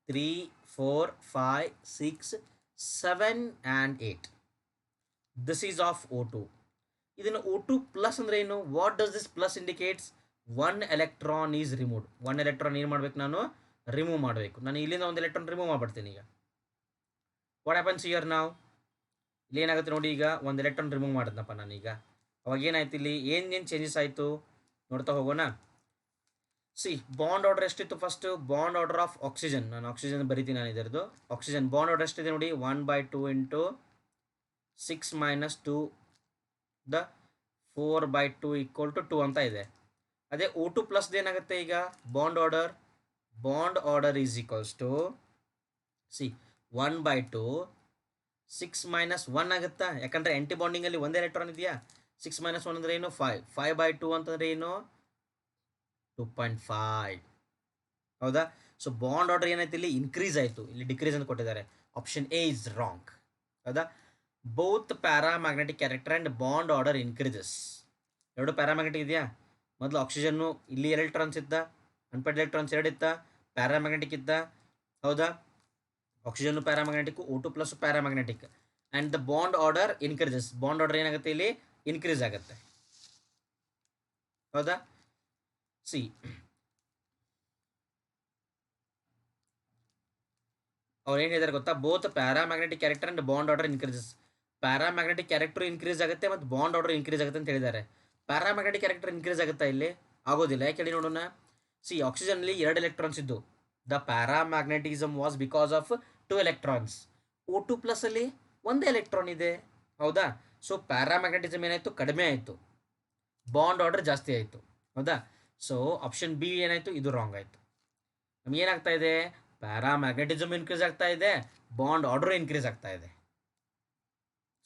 3 4 5 6 7 and 8. This is of O2. ಇದನ್ನು O2 ಪ್ಲಸ್ ಅಂದರೆ ಏನು? What does this plus indicates? 1 electron is removed. 1 electron ಏನು ಮಾಡಬೇಕು? ನಾನು ರಿಮೂವ್ ಮಾಡಬೇಕು. ನಾನು ಇಲ್ಲಿಂದ 1 ಎಲೆಕ್ಟ್ರಾನ್ ರಿಮೂವ್ ಮಾಡ್ಬಿಡ್ತೀನಿ. ಈಗ ವಾಟ್ ಹ್ಯಾಪನ್ಸ್ ಹಿಯರ್ ನಾವು? ಇಲ್ಲಿ ಏನಾಗುತ್ತೆ ನೋಡಿ, ಈಗ 1 ಎಲೆಕ್ಟ್ರಾನ್ ರಿಮೂವ್ ಮಾಡಿದ್ನಪ್ಪ ನಾನೀಗ. ಅವಾಗ ಏನಾಯ್ತು? ಇಲ್ಲಿ ಏನೇನು ಚೇಂಜಸ್ ಆಯಿತು ನೋಡ್ತಾ ಹೋಗೋಣ. ಸಿ, ಬಾಂಡ್ ಆರ್ಡರ್ ಎಷ್ಟಿತ್ತು? First bond order of oxygen, ನಾನು ಆಕ್ಸಿಜನ್ ಬರಿತೀನಿ ನಾನು ಇದರದ್ದು. ಆಕ್ಸಿಜನ್ ಬಾಂಡ್ ಆರ್ಡರ್ ಎಷ್ಟಿದೆ ನೋಡಿ? 1/2 ಇಂಟು 6 - 2 ದ 4/2 = 2 ಅಂತ ಇದೆ. ಅದೇ O2 ಪ್ಲಸ್ ಏನಾಗುತ್ತೆ ಈಗ? Bond order is equals to see 1/2 6 - 1 ಆಗುತ್ತಾ? ಯಾಕಂದರೆ ಆ್ಯಂಟಿ ಬಾಂಡಿಂಗಲ್ಲಿ ಒಂದೇ ಎಲೆಕ್ಟ್ರಾನ್ ಇದೆಯಾ. 6 - 1 ಅಂದರೆ ಏನು? 5. 5/2 ಅಂತಂದರೆ ಏನು? 2.5. ಹೌದಾ? ಸೊ ಬಾಂಡ್ ಆರ್ಡರ್ ಏನಾಯ್ತು? ಇಲ್ಲಿ ಇನ್ಕ್ರೀಸ್ ಆಯಿತು, ಇಲ್ಲಿ ಡಿಕ್ರೀಸ್ ಅಂತ ಕೊಟ್ಟಿದ್ದಾರೆ. Option A is wrong. ಹೌದಾ? Both paramagnetic character and bond order increases. ಎರಡು ಪ್ಯಾರಾಮ್ಯಾಗ್ನೆಟಿಕ್ ಇದೆಯಾ? ಮೊದಲು ಆಕ್ಸಿಜನ್ನು ಇಲ್ಲಿ ಎಲೆಕ್ಟ್ರಾನ್ಸ್ ಇದ್ದ, ಅನ್ಪೇರ್ಡ್ ಎಲೆಕ್ಟ್ರಾನ್ಸ್ 2 ಇತ್ತ, ಪ್ಯಾರಾಮ್ಯಾಗ್ನೆಟಿಕ್ ಇದ್ದ. ಹೌದಾ? Oxygen paramagnetic, O2 plus paramagnetic, and the bond order increases. Bond order ಏನಾಗುತ್ತೆ? ಇಲ್ಲಿ ಇನ್ಕ್ರೀಸ್ ಆಗುತ್ತೆ. ಹೌದಾ? ಸಿ, ಅವ್ರು ಏನು ಹೇಳಿದಾರೆ ಗೊತ್ತಾ? Both paramagnetic character and bond order increases. Paramagnetic character increase ಆಗುತ್ತೆ ಮತ್ತು ಬಾಂಡ್ ಆರ್ಡರ್ ಇನ್ಕ್ರೀಸ್ ಆಗುತ್ತೆ ಅಂತ ಹೇಳಿದ್ದಾರೆ. ಪ್ಯಾರಾಮ್ಯಾಗ್ನೆಟಿಕ್ ಕ್ಯಾರೆಕ್ಟರ್ ಇನ್ಕ್ರೀಸ್ ಆಗುತ್ತಾ? ಇಲ್ಲಿ ಆಗೋದಿಲ್ಲ. ಯಾಕೆ ಹೇಳಿ ನೋಡೋಣ. ಸಿ, ಆಕ್ಸಿಜನ್ಲಿ 2 ಎಲೆಕ್ಟ್ರಾನ್ಸ್ ಇದ್ದು. The paramagnetism was because of 2 electrons. O2 plus ಅಲ್ಲಿ 1 ಎಲೆಕ್ಟ್ರಾನ್ ಇದೆ. ಹೌದಾ? ಸೊ ಪ್ಯಾರಾಮ್ಯಾಗ್ನೆಟಿಸಮ್ ಏನಾಯಿತು? ಕಡಿಮೆ ಆಯಿತು. ಬಾಂಡ್ ಆರ್ಡರ್ ಜಾಸ್ತಿ ಆಯಿತು. ಹೌದಾ? ಸೊ ಆಪ್ಷನ್ ಬಿ ಏನಾಯಿತು? ಇದು ರಾಂಗ್ ಆಯಿತು. ನಮ್ಗೆ ಏನಾಗ್ತಾ ಇದೆ? ಪ್ಯಾರಾಮ್ಯಾಗ್ನೆಟಿಸಮ್ ಇನ್ಕ್ರೀಸ್ ಆಗ್ತಾ ಇದೆ, ಬಾಂಡ್ ಆರ್ಡರ್ ಇನ್ಕ್ರೀಸ್ ಆಗ್ತಾ ಇದೆ.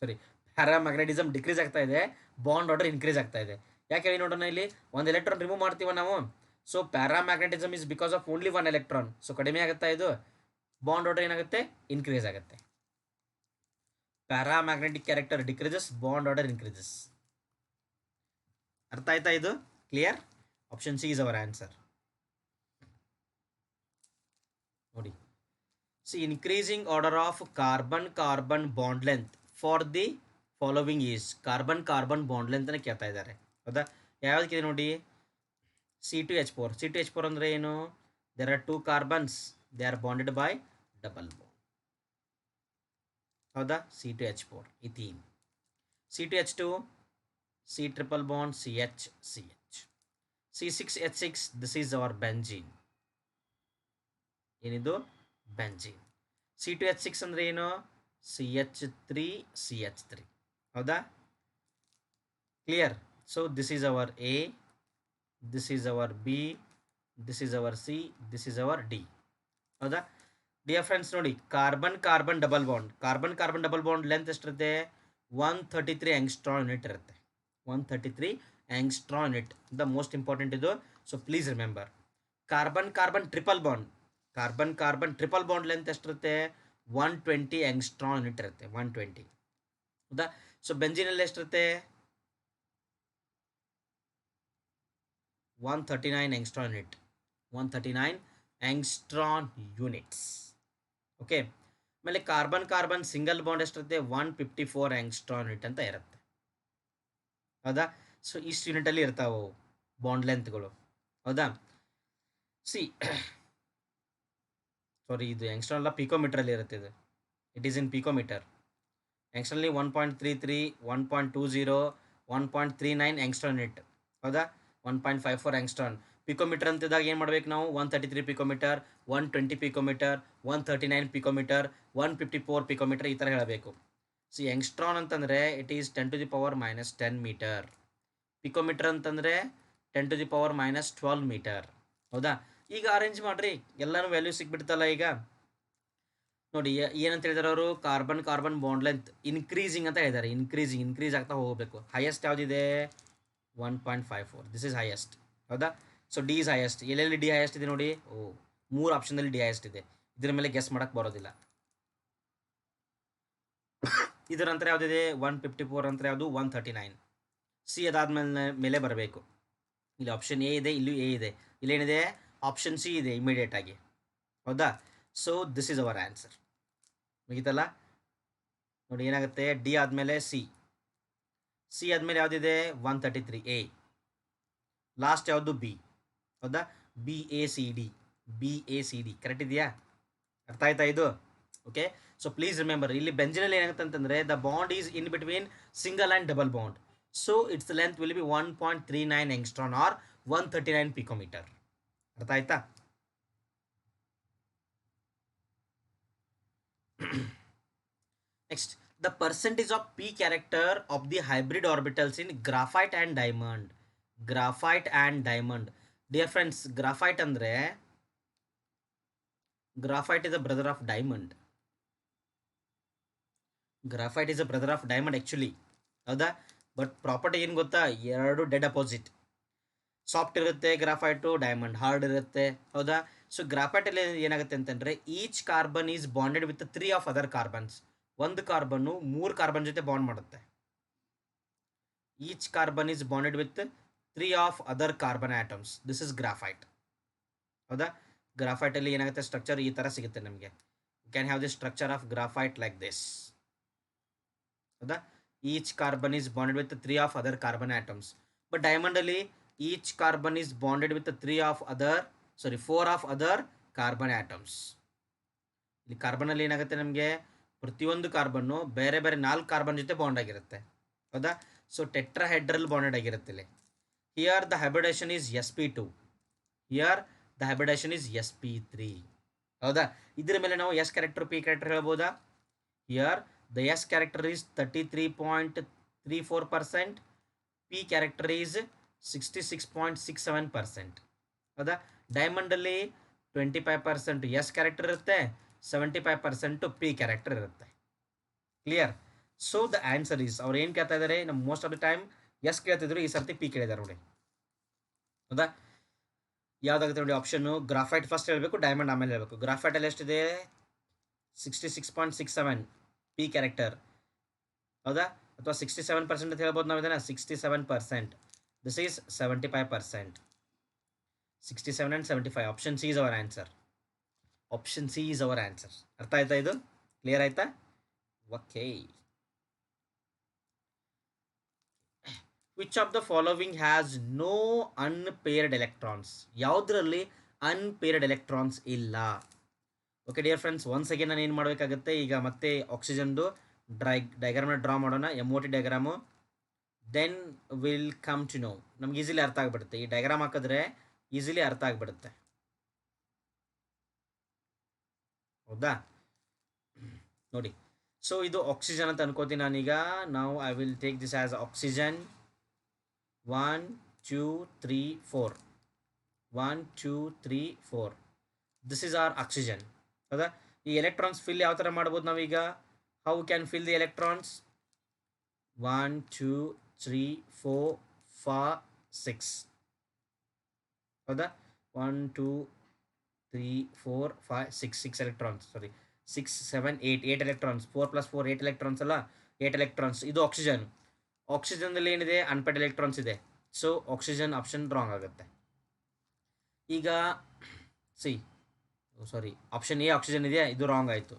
ಸಾರಿ, ಪ್ಯಾರಾಮ್ಯಾಗ್ನೆಟಿಸಮ್ ಡಿಕ್ರೀಸ್ ಆಗ್ತಾ ಇದೆ, ಬಾಂಡ್ ಆರ್ಡರ್ ಇನ್ಕ್ರೀಸ್ ಆಗ್ತಾ ಇದೆ. ಯಾಕೆ ಹೇಳಿ ನೋಡೋಣ. ಇಲ್ಲಿ 1 ಎಲೆಕ್ಟ್ರಾನ್ ರಿಮೂವ್ ಮಾಡ್ತೀವ ನಾವು. So paramagnetism is because of only 1 electron. So ಕಡಿಮೆ ಆಗುತ್ತಾ ಇದು. ಬಾಂಡ್ ಆರ್ಡರ್ ಏನಾಗುತ್ತೆ? ಇನ್ಕ್ರೀಸ್ ಆಗುತ್ತೆ. Paramagnetic character decreases, bond order increases. ಅರ್ಥ ಆಯ್ತಾ? ಇದು clear? Option C is our answer. ನೋಡಿ, C, increasing order of carbon bond length for the following is. Carbon bond length ಅನ್ನು ಕೇಳ್ತಾ ಇದ್ದಾರೆ. ಹೌದಾ? ಯಾವ್ದಕ್ಕಿದೆ ನೋಡಿ? C2H4. C2H4 ಅಂದರೆ ಏನು? There are 2 carbons, they are bonded by double bond. ಹೌದಾ? C2H4 ethene. C2H2 C triple bond CH. C6H6 this is our benzene. ಏನಿದು? Benzene. C2H6 ಅಂದರೆ ಏನು? CH3. ಹೌದಾ? Clear? So this is our A, this is our B, this is our C, this is our D. ಹೌದಾ? Dear friends, ನೋಡಿ, carbon double bond length ಎಷ್ಟಿರುತ್ತೆ? 133 angstrom unit ಇರುತ್ತೆ. 133 angstrom unit. The most important ಇದು. So please remember. Carbon triple bond length ಎಷ್ಟಿರುತ್ತೆ? 120 angstrom unit ಇರುತ್ತೆ. 120. ಹೌದಾ? So ಬೆಂಜಿನಲ್ಲಿ ಎಷ್ಟಿರುತ್ತೆ? 139 angstrom unit. 139 angstrom units. Okay. ಆಮೇಲೆ ಕಾರ್ಬನ್ ಸಿಂಗಲ್ ಬಾಂಡ್ ಎಷ್ಟಿರುತ್ತೆ? 154 ಆಂಗ್ಸ್ಟ್ರಾಮ್ ಯೂನಿಟ್ ಅಂತ ಇರುತ್ತೆ. ಹೌದಾ? ಸೊ ಇಷ್ಟು ಯೂನಿಟಲ್ಲಿ ಇರ್ತಾವೆ ಬಾಂಡ್ ಲೆಂತ್ಗಳು. ಹೌದಾ? ಸಿ, ಸಾರಿ, ಇದು ಆಂಗ್ಸ್ಟ್ರಾಮ್ ಅಲ್ಲ, ಪಿಕೋಮೀಟ್ರಲ್ಲಿ ಇರುತ್ತೆ ಇದು. It is in picometer. ಯಂಗ್ಸ್ಟ್ರಲ್ಲಿ 1.33, 1.20, 1.39 ಯಂಗ್ಸ್ಟ್ರಾನ್ ಇಟ್, ಹೌದಾ, 1.54 ಯಂಗ್ಸ್ಟ್ರಾನ್. ಪಿಕೋಮೀಟರ್ ಅಂತಿದ್ದಾಗ ಏನು ಮಾಡ್ಬೇಕು ನಾವು? 133 ಪಿಕೋಮೀಟರ್, 120 ಪಿಕೋಮೀಟರ್, 139 ಪಿಕೋಮೀಟರ್, 154 ಪಿಕೋಮೀಟರ್ ಈ ಥರ ಹೇಳಬೇಕು. ಸೊ ಯಂಗ್ಸ್ಟ್ರಾನ್ ಅಂತಂದರೆ ಇಟ್ ಈಸ್ 10⁻⁻10 ಮೀಟರ್. ಪಿಕೋಮೀಟರ್ ಅಂತಂದರೆ 10⁻⁻12 ಮೀಟರ್, ಹೌದಾ. ಈಗ ಅರೇಂಜ್ ಮಾಡಿರಿ, ಎಲ್ಲನೂ ವ್ಯಾಲ್ಯೂ ಸಿಕ್ಬಿಡ್ತಲ್ಲ. ಈಗ ನೋಡಿ ಏನಂತ ಹೇಳಿದಾರೆ ಅವರು? ಕಾರ್ಬನ್ ಬಾಂಡ್ ಲೆಂತ್ ಇನ್ಕ್ರೀಸಿಂಗ್ ಅಂತ ಹೇಳಿದ್ದಾರೆ. ಇನ್ಕ್ರೀಸ್ ಆಗ್ತಾ ಹೋಗಬೇಕು. ಹೈಯೆಸ್ಟ್ ಯಾವುದಿದೆ? 1.54. ದಿಸ್ ಇಸ್ ಹೈಯೆಸ್ಟ್, ಹೌದಾ. So D is highest. ಎಲ್ಲೆಲ್ಲಿ ಡಿ ಹೈಯೆಸ್ಟ್ ಇದೆ ನೋಡಿ? ಓ, 3 ಆಪ್ಷನಲ್ಲಿ ಡಿ ಹೈಯೆಸ್ಟ್ ಇದೆ. ಇದ್ರ ಮೇಲೆ ಗೆಸ್ ಮಾಡೋಕ್ಕೆ ಬರೋದಿಲ್ಲ. ಇದರ ನಂತರ ಯಾವುದಿದೆ? 154 ನಂತರ ಯಾವುದು? 139. ಸಿ ಅದಾದ್ಮೇಲೆ ಮೇಲೆ ಬರಬೇಕು. ಇಲ್ಲಿ ಆಪ್ಷನ್ ಎ ಇದೆ, ಇಲ್ಲಿ ಎ ಇದೆ, ಇಲ್ಲೇನಿದೆ? ಆಪ್ಷನ್ ಸಿ ಇದೆ ಇಮಿಡಿಯೇಟ್ ಆಗಿ, ಹೌದಾ. So this is our answer. ಮುಗೀತಲ್ಲ ನೋಡಿ. ಏನಾಗುತ್ತೆ? ಡಿ ಆದಮೇಲೆ ಸಿ ಆದಮೇಲೆ ಯಾವುದಿದೆ? 133 ಎ. ಲಾಸ್ಟ್ ಯಾವುದು? ಬಿ, ಹೌದಾ. BACD ಕರೆಕ್ಟ್ ಇದೆಯಾ? ಅರ್ಥ ಆಯ್ತಾ ಇದು? ಓಕೆ. ಸೊ ಪ್ಲೀಸ್ ರಿಮೆಂಬರ್, ಇಲ್ಲಿ ಬೆಂಜಿನಲ್ಲಿ ಏನಾಗುತ್ತೆ ಅಂತಂದರೆ the bond is in between single and double bond. So it's length will be 1.39 angstrom or 139 picometer. ಅರ್ಥ ಆಯ್ತಾ? Next, the percentage of p character of the hybrid orbitals in graphite and diamond. Graphite and diamond. Dear friends, graphite andre, graphite is a brother of diamond. Graphite is a brother of diamond actually, ಹೌದಾ. But property ಏನು ಗೊತ್ತಾ? ಎರಡು dead opposite. Soft ಇರುತ್ತೆ graphite, diamond hard ಇರುತ್ತೆ, ಹೌದಾ. So ಗ್ರಾಫೈಟಲ್ಲಿ ಏನಾಗುತ್ತೆ ಅಂತಂದರೆ each carbon is bonded with 3 of other carbons. ಒಂದು ಕಾರ್ಬನ್ನು 3 ಕಾರ್ಬನ್ ಜೊತೆ ಬಾಂಡ್ ಮಾಡುತ್ತೆ. Each carbon is bonded with 3 of other carbon atoms. This is graphite, ಹೌದಾ. ಗ್ರಾಫೈಟಲ್ಲಿ ಏನಾಗುತ್ತೆ? ಸ್ಟ್ರಕ್ಚರ್ ಈ ಥರ ಸಿಗುತ್ತೆ ನಮಗೆ. You can have the structure of graphite like this, ಹೌದಾ. Each carbon is bonded with 3 of other carbon atoms. But ಡೈಮಂಡಲ್ಲಿ each carbon is bonded with 4 of other carbon atoms. ಇಲ್ಲಿ ಕಾರ್ಬನಲ್ಲಿ ಏನಾಗುತ್ತೆ? ನಮಗೆ ಪ್ರತಿಯೊಂದು ಕಾರ್ಬನ್ನು ಬೇರೆ ಬೇರೆ 4 ಕಾರ್ಬನ್ ಜೊತೆ ಬಾಂಡ್ ಆಗಿರುತ್ತೆ, ಹೌದಾ. ಸೊ ಟೆಟ್ರಾಹೆಡ್ರಲ್ ಬಾಂಡೆಡ್ ಆಗಿರುತ್ತೆ ಇಲ್ಲಿ. Here the hybridization is sp2, here the hybridization is sp3, ಹೌದಾ. ಇದ್ರ ಮೇಲೆ ನಾವು ಎಸ್ ಕ್ಯಾರೆಕ್ಟರ್ ಪಿ ಕ್ಯಾರೆಕ್ಟರ್ ಹೇಳ್ಬೋದಾ? Here the S character is 33.34%, P character is 66.67%, ಹೌದಾ. ಡೈಮಂಡಲ್ಲಿ 25% ಎಸ್ ಕ್ಯಾರೆಕ್ಟರ್ ಇರುತ್ತೆ, 75% ಪಿ ಕ್ಯಾರೆಕ್ಟರ್ ಇರುತ್ತೆ. Clear? So the answer is, ಅವ್ರು ಏನು ಕೇಳ್ತಾ ಇದ್ದಾರೆ? ನಮ್ಮ most of the time S ಕೇಳ್ತಿದ್ರು, ಈ ಸರ್ತಿ ಪಿ ಕೇಳಿದ್ದಾರೆ ನೋಡಿ, ಹೌದಾ. ಯಾವುದಾಗುತ್ತೆ ನೋಡಿ ಆಪ್ಷನ್ನು? ಗ್ರಾಫೈಟ್ ಫಸ್ಟ್ ಹೇಳಬೇಕು, ಡೈಮಂಡ್ ಆಮೇಲೆ ಹೇಳಬೇಕು. ಗ್ರಾಫೈಟಲ್ಲಿ ಎಷ್ಟಿದೆ? 66.67 ಪಿ ಕ್ಯಾರೆಕ್ಟರ್, ಹೌದಾ. ಅಥವಾ 67% ಅಂತ ಹೇಳ್ಬೋದು ನಾವು ಇದನ್ನು. 67%. This is 75%. 67 and 75. Option C is our answer. Option C is our answer. ಅರ್ಥ ಆಯ್ತಾ? ಇದು ಕ್ಲಿಯರ್ ಆಯ್ತಾ? Okay. Which of the following has no unpaired electrons? ಯಾವುದರಲ್ಲಿ ಅನ್ಪೇರ್ಡ್ ಎಲೆಕ್ಟ್ರಾನ್ಸ್ ಇಲ್ಲ? Okay dear friends, once again ನಾನು ಏನು ಮಾಡಬೇಕಾಗುತ್ತೆ? ಈಗ ಮತ್ತೆ ಆಕ್ಸಿಜನ್ದು ಡಯಾಗ್ರಾಮ್ನ ಡ್ರಾ ಮಾಡೋಣ, MOT diagram. Then will come to know. ನಮ್ಗೆ ಈಸಿಲಿ ಅರ್ಥ ಆಗಿಬಿಡುತ್ತೆ. ಈ ಡಯಾಗ್ರಾಮ್ ಹಾಕಿದ್ರೆ ಈಸಿಲಿ ಅರ್ಥ ಆಗಿಬಿಡುತ್ತೆ, ಹೌದಾ. ನೋಡಿ, ಸೊ ಇದು ಆಕ್ಸಿಜನ್ ಅಂತ ಅನ್ಕೋತೀನಿ ನಾನೀಗ. ನಾವು I will take this as oxygen. 1 2 3 4, 1 2 3 4. This is our oxygen, ಹೌದಾ. ಈ ಎಲೆಕ್ಟ್ರಾನ್ಸ್ ಫಿಲ್ ಯಾವ ಥರ ಮಾಡ್ಬೋದು ನಾವೀಗ? How can fill the electrons? 1 2 3 4 5 6, ಹೌದಾ. 1 2 3 4 5 6 ಎಲೆಕ್ಟ್ರಾನ್ಸ್, ಸಾರಿ 6 7 8 ಎಲೆಕ್ಟ್ರಾನ್ಸ್. 4 + 4 8 ಎಲೆಕ್ಟ್ರಾನ್ಸ್ ಅಲ್ಲ, 8 ಎಲೆಕ್ಟ್ರಾನ್ಸ್. ಇದು ಆಕ್ಸಿಜನ್. ಆಕ್ಸಿಜನ್ದಲ್ಲಿ ಏನಿದೆ? ಅನ್ಪೇರ್ಡ್ ಎಲೆಕ್ಟ್ರಾನ್ಸ್ ಇದೆ. ಸೊ ಆಕ್ಸಿಜನ್ ಆಪ್ಷನ್ ರಾಂಗ್ ಆಗುತ್ತೆ. ಈಗ ಸಾರಿ ಆಪ್ಷನ್ ಎ ಆಕ್ಸಿಜನ್ ಇದೆಯಾ? ಇದು ರಾಂಗ್ ಆಯಿತು,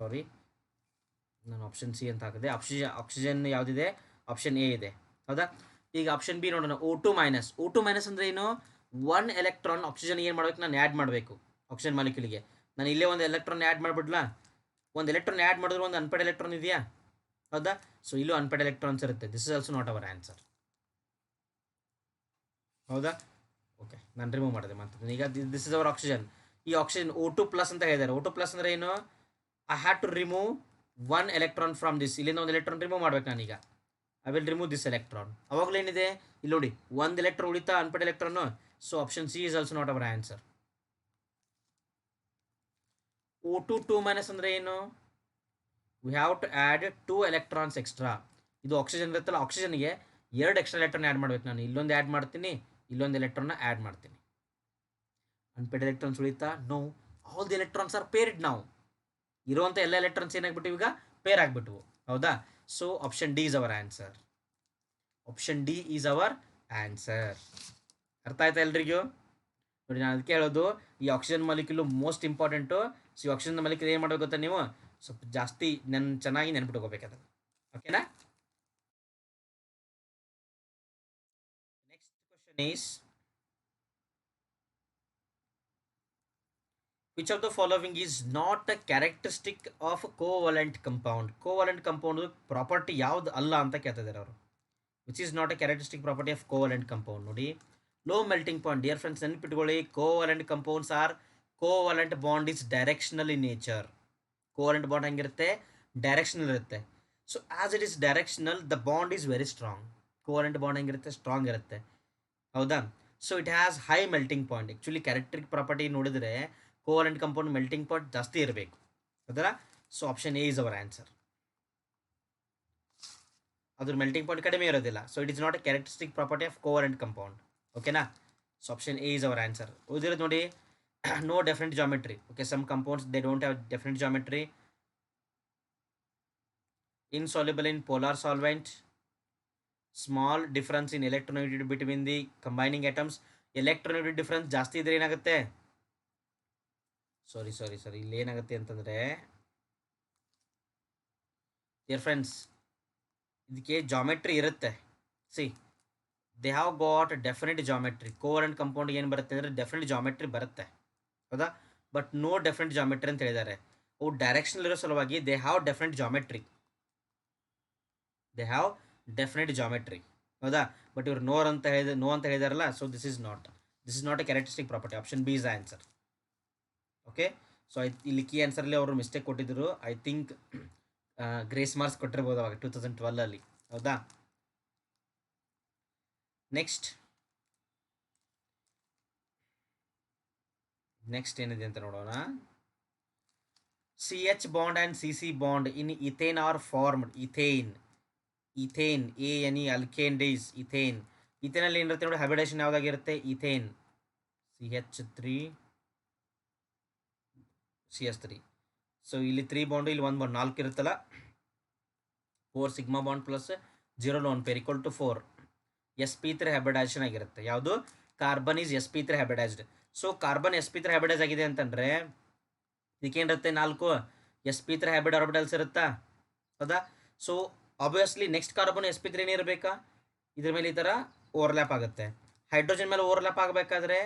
ಸಾರಿ. ನಾನು ಆಪ್ಷನ್ ಸಿ ಅಂತ ಹಾಕಿದೆ. ಆಕ್ಸಿಜನ್ ಯಾವುದಿದೆ? ಆಪ್ಷನ್ ಎ ಇದೆ, ಹೌದಾ. ಈಗ ಆಪ್ಷನ್ ಬಿ ನೋಡೋಣ. O2 minus. O2 ಮೈನಸ್ ಅಂದರೆ ಏನು? 1 ಎಲೆಕ್ಟ್ರಾನ್ ಆಕ್ಸಿಜನ್ ಏನು ಮಾಡಬೇಕು? ನಾನು ಆ್ಯಡ್ ಮಾಡಬೇಕು ಆಕ್ಸಿಜನ್ ಮಾಲಿಕ್ಯೂಲಿಗೆ. ನಾನು ಇಲ್ಲೇ ಒಂದು ಎಲೆಕ್ಟ್ರಾನ್ ಆ್ಯಡ್ ಮಾಡಿಬಿಡ್ಲಾ? ಒಂದು ಎಲೆಕ್ಟ್ರಾನ್ ಆ್ಯಡ್ ಮಾಡಿದ್ರೆ ಒಂದು ಅನ್ಪೇರ್ಡ್ ಎಲೆಕ್ಟ್ರಾನ್ ಇದೆಯಾ? ಹೌದಾ? ಸೊ ಇಲ್ಲೂ ಅನ್ಪೇಡ್ ಎಲೆಕ್ಟ್ರಾನ್ಸ್ ಇರುತ್ತೆ. This is also not our answer. ಹೌದಾ? ಓಕೆ, ನಾನು ರಿಮೂವ್ ಮಾಡಿದೆ ಮಾತ್ರ. ಈಗ ದಿಸ್ ಇಸ್ ಅವರ್ ಆಕ್ಸಿಜನ್. ಈ ಆಕ್ಸಿಜನ್ O2+ ಅಂತ ಹೇಳಿದ್ದಾರೆ. O2+ ಅಂದರೆ ಏನು? I had to remove one electron from this. ಇಲ್ಲಿಂದ ಒಂದು ಎಲೆಕ್ಟ್ರಾನ್ ರಿಮೂವ್ ಮಾಡ್ಬೇಕು ನಾನೀಗ. I will remove this electron. ಅವಾಗಲೂ ಏನಿದೆ ಇಲ್ಲಿ ನೋಡಿ, ಒಂದು ಎಲೆಕ್ಟ್ರಾನ್ ಉಳಿತಾ unpaired electron. So option C is also not our answer. O2 - ಅಂದರೆ ಏನು? We have to add 2 electrons extra. ಇದು ಆಕ್ಸಿಜನ್ ಇರುತ್ತಲ್ಲ, ಆಕ್ಸಿಜನ್ಗೆ 2 ಎಕ್ಸ್ಟ್ರಾ ಎಲೆಕ್ಟ್ರಾನ್ ಆ್ಯಡ್ ಮಾಡ್ಬೇಕು ನಾನು. ಇಲ್ಲೊಂದು ಆ್ಯಡ್ ಮಾಡ್ತೀನಿ, ಇಲ್ಲೊಂದು ಎಲೆಕ್ಟ್ರಾನ್ನ ಆ್ಯಡ್ ಮಾಡ್ತೀನಿ. ಅನ್ಪೇಡ್ ಎಲೆಕ್ಟ್ರಾನ್ಸ್ ಉಳಿತಾ? No, all the electrons are paired ನಾವು. ಇರುವಂಥ ಎಲ್ಲ ಎಲೆಕ್ಟ್ರಾನ್ಸ್ ಏನಾಗ್ಬಿಟ್ಟು ಈಗ ಪೇರ್ ಆಗಿಬಿಟ್ವು. ಹೌದಾ? So option D is our answer. Option D is our answer. ಅರ್ಥ ಆಯ್ತಾ ಎಲ್ರಿಗೂ? ನೋಡಿ, ನಾನು ಅದಕ್ಕೆ ಹೇಳೋದು, ಈ ಆಕ್ಸಿಜನ್ ಮಾಲಿಕ್ಯೂಲ್ ಮೋಸ್ಟ್ ಇಂಪಾರ್ಟೆಂಟು. ಸೊ ಈ ಆಕ್ಸಿಜನ್ ಮಾಲಿಕ್ಯೂಲ್ ಏನು ಮಾಡಬೇಕು ಗೊತ್ತಾ ನೀವು? ಸ್ವಲ್ಪ ಜಾಸ್ತಿ ಚೆನ್ನಾಗಿ ನೆನ್ಪಿಟ್ಕೋಬೇಕಾದ್ರೆ. ಓಕೆನಾ? Next question is, which of the following is not a characteristic of covalent compound? Covalent compound property ಯಾವ್ದು ಅಲ್ಲ ಅಂತ ಕೇಳ್ತಿದ್ದಾರೆ ಅವರು. Which is not a characteristic property of covalent compound. ನೋಡಿ, low melting point. Dear friends, ನೆನ್ಪಿಟ್ಕೊಳ್ಳಿ, covalent compounds are covalent bond is directional in nature. Covalent bond ಹೆಂಗಿರುತ್ತೆ? Directional ಇರುತ್ತೆ. So as it is directional, the bond is very strong. Covalent bond ಹೆಂಗಿರುತ್ತೆ? Strong ಇರುತ್ತೆ. ಹೌದಾ? So it has high melting point. Actually characteristic property ನೋಡಿದರೆ covalent compound melting point ಜಾಸ್ತಿ ಇರಬೇಕು. ಹೌದಾ? So option A is our answer. ಅದ್ರ melting point ಕಡಿಮೆ ಇರೋದಿಲ್ಲ. So it is not a characteristic property of covalent compound. ಓಕೆನಾ? So option A is our answer. ಉಳಿದಿರೋದು ನೋಡಿ, no definite geometry. Okay, some compounds they don't have definite geometry. Insoluble in polar solvent. Small difference in electronegativity between the combining atoms. Electronegative difference ಜಾಸ್ತಿ ಇದ್ರೆ ಏನಾಗುತ್ತೆ? ಸಾರಿ, ಇಲ್ಲಿ ಏನಾಗುತ್ತೆ ಅಂತಂದರೆ, dear friends, ಇದಕ್ಕೆ geometry ಇರುತ್ತೆ. C, they have got definite geometry. Covalent compound ಏನು ಬರುತ್ತೆ ಅಂದರೆ ಡೆಫಿನೆಟ್ ಜಾಮೆಟ್ರಿ ಬರುತ್ತೆ. ಹೌದಾ? ಬಟ್ ನೋ ಡೆಫಿನೆಟ್ ಜಾಮೆಟ್ರಿ ಅಂತ ಹೇಳಿದ್ದಾರೆ. ಅವು ಡೈರೆಕ್ಷನಲ್ ಇರೋ ಸಲುವಾಗಿ they have definite geometry. They have definite geometry. ಹೌದಾ? ಬಟ್ ಇವ್ರು ನೋ ಅಂತ ಹೇಳಿದಾರಲ್ಲ. So this is not a characteristic property. Option B is answer. Okay, so ಇಲ್ಲಿ ಕೀ ಆನ್ಸರಲ್ಲಿ ಅವರು ಮಿಸ್ಟೇಕ್ ಕೊಟ್ಟಿದ್ದರು. ಐ ಥಿಂಕ್ ಗ್ರೇಸ್ ಮಾರ್ಕ್ಸ್ ಕೊಟ್ಟಿರ್ಬೋದು ಅವಾಗ 2012ಅಲ್ಲಿ. ಹೌದಾ? ನೆಕ್ಸ್ಟ್ ಏನಿದೆ ಅಂತ ನೋಡೋಣ. CH bond and CC bond in ethane are formed. Ethane ANE alkane ಡೇಸ್. ಇಥೇನಲ್ಲಿ ಏನಿರುತ್ತೆ ನೋಡಿ, hybridisation ಯಾವುದಾಗಿರುತ್ತೆ? Ethane CH3 CH3. So ಇಲ್ಲಿ 3 ಬಾಂಡು, ಇಲ್ಲಿ 1 ಬಾಂಡ್, 4 ಇರುತ್ತಲ್ಲ. 4 sigma bond plus 0 lone pair equal to 4 sp3 hybridisation ಆಗಿರುತ್ತೆ. ಯಾವುದು? Carbon is sp3 hybridised. So carbon sp3 hybridise ಆಗಿದೆ ಅಂತಂದರೆ ಇದಕ್ಕೇನಿರುತ್ತೆ? 4 sp3 ಹೈಬ್ರಿಡ್ ಆರ್ಬಿಟಲ್ಸ್ ಇರುತ್ತಾ? ಹೌದಾ? So obviously next carbon sp3 ಇರಬೇಕಾ? ಇದ್ರ ಮೇಲೆ ಈ ಥರ ಓವರ್ಲ್ಯಾಪ್ ಆಗುತ್ತೆ. ಹೈಡ್ರೋಜನ್ ಮೇಲೆ ಓವರ್ಲ್ಯಾಪ್ ಆಗಬೇಕಾದ್ರೆ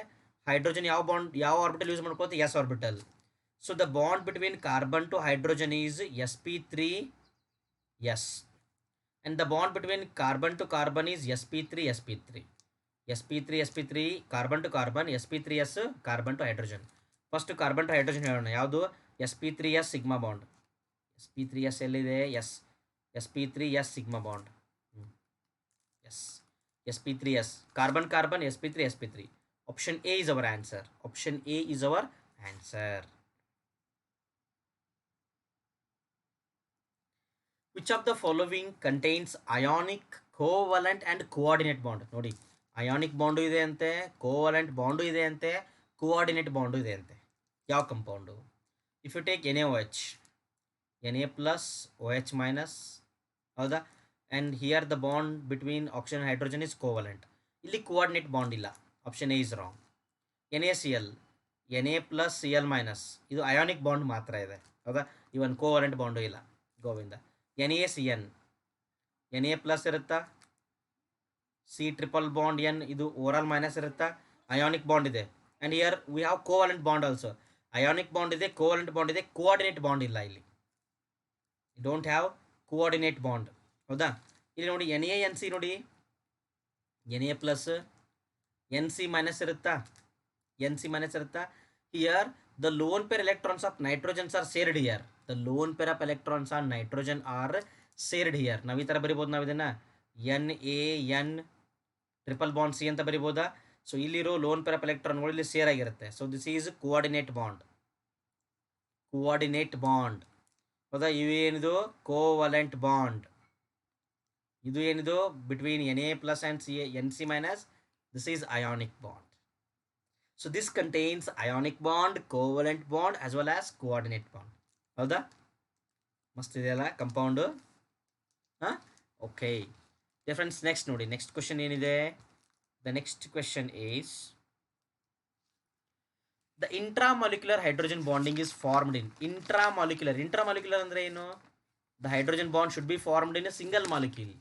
ಹೈಡ್ರೋಜನ್ ಯಾವ ಆರ್ಬಿಟಲ್ ಯೂಸ್ ಮಾಡ್ಕೋತ್ತೆ? S orbital. So the bond between carbon to hydrogen is sp3s, and the bond between carbon to carbon is sp3 carbon to carbon, sp3s carbon to hydrogen. First carbon to hydrogen ಹೇಳೋಣ. ಯಾವುದು? sp3s sigma bond. sp3s ಎಲ್ಲಿದೆ? sp3s sigma bond. Yes, sp3s carbon sp3. Option A is our answer. Which of the following contains ionic, covalent and coordinate bond? ನೋಡಿ, ionic bond ಇದೆ ಅಂತೆ, covalent bond ಇದೆ ಅಂತೆ, coordinate bond ಇದೆ ಅಂತೆ. ಯಾವ compound? If you take NaOH, Na+OH-, ಹೌದಾ? And here the bond between oxygen hydrogen is covalent. ಇಲ್ಲಿ ಕೋಆರ್ಡಿನೇಟ್ ಬಾಂಡ್ ಇಲ್ಲ. Option A is wrong. NaCl, Na+Cl-, ಇದು ಅಯಾನಿಕ್ ಬಾಂಡ್ ಮಾತ್ರ ಇದೆ. ಹೌದಾ? ಇವನ್ ಕೋವಲೆಂಟ್ ಬಾಂಡು ಇಲ್ಲ. ಗೋವಿಂದ. NaCN, Na+ ಇರುತ್ತಾ? C ಟ್ರಿಪಲ್ ಬಾಂಡ್ N, ಇದು ಓವರಾಲ್ ಮೈನಸ್ ಇರುತ್ತಾ? ಅಯಾನಿಕ್ ಬಾಂಡ್ ಇದೆ. And here we have covalent bond also. Ionic bond ಇದೆ, ಕೋವಲೆಂಟ್ ಬಾಂಡ್ ಇದೆ, ಕೋಆರ್ಡಿನೇಟ್ ಬಾಂಡ್ ಇಲ್ಲ. ಇಲ್ಲಿ ಡೋಂಟ್ ಹ್ಯಾವ್ ಕೋಆರ್ಡಿನೇಟ್ ಬಾಂಡ್. ಹೌದಾ? ಇಲ್ಲಿ ನೋಡಿ ಎನ್ ಎ ಎನ್ ಸಿ ನೋಡಿ, N A plus N C minus ಇರುತ್ತಾ, ಎನ್ ಸಿ ಮೈನಸ್ ಇರುತ್ತಾ. Here the lone pair electrons of nitrogens are shared here. The lone pair of electrons on nitrogen are shared here. ನಾವು ಈ ಥರ ಬರಿಬೋದು ನಾವು ಇದನ್ನು N A N triple bond C ಅಂತ ಬರಿಬೋದಾ. ಸೊ ಇಲ್ಲಿರೋ ಲೋನ್ ಪೇರ್ ಆಫ್ ಎಲೆಕ್ಟ್ರಾನ್ಗಳು ಇಲ್ಲಿ ಸೇರ್ ಆಗಿರುತ್ತೆ. So this is coordinate bond. Coordinate bond. ಹೌದಾ? ಇವೇನಿದು ಕೋವಲೆಂಟ್ ಬಾಂಡ್. ಇದು ಏನಿದು between N A plus and C N C minus. This is ionic bond. So this contains ionic bond, covalent bond as well as coordinate bond. ಹೌದಾ? ಮಸ್ತ್ ಇದೆಯಲ್ಲ compound. ಹಾಂ, okay friends. Next ನೋಡಿ, next question ಏನಿದೆ. The next question is the intramolecular hydrogen bonding is formed in. Intramolecular ಅಂದರೆ ಏನು? The hydrogen bond should be formed in a single molecule.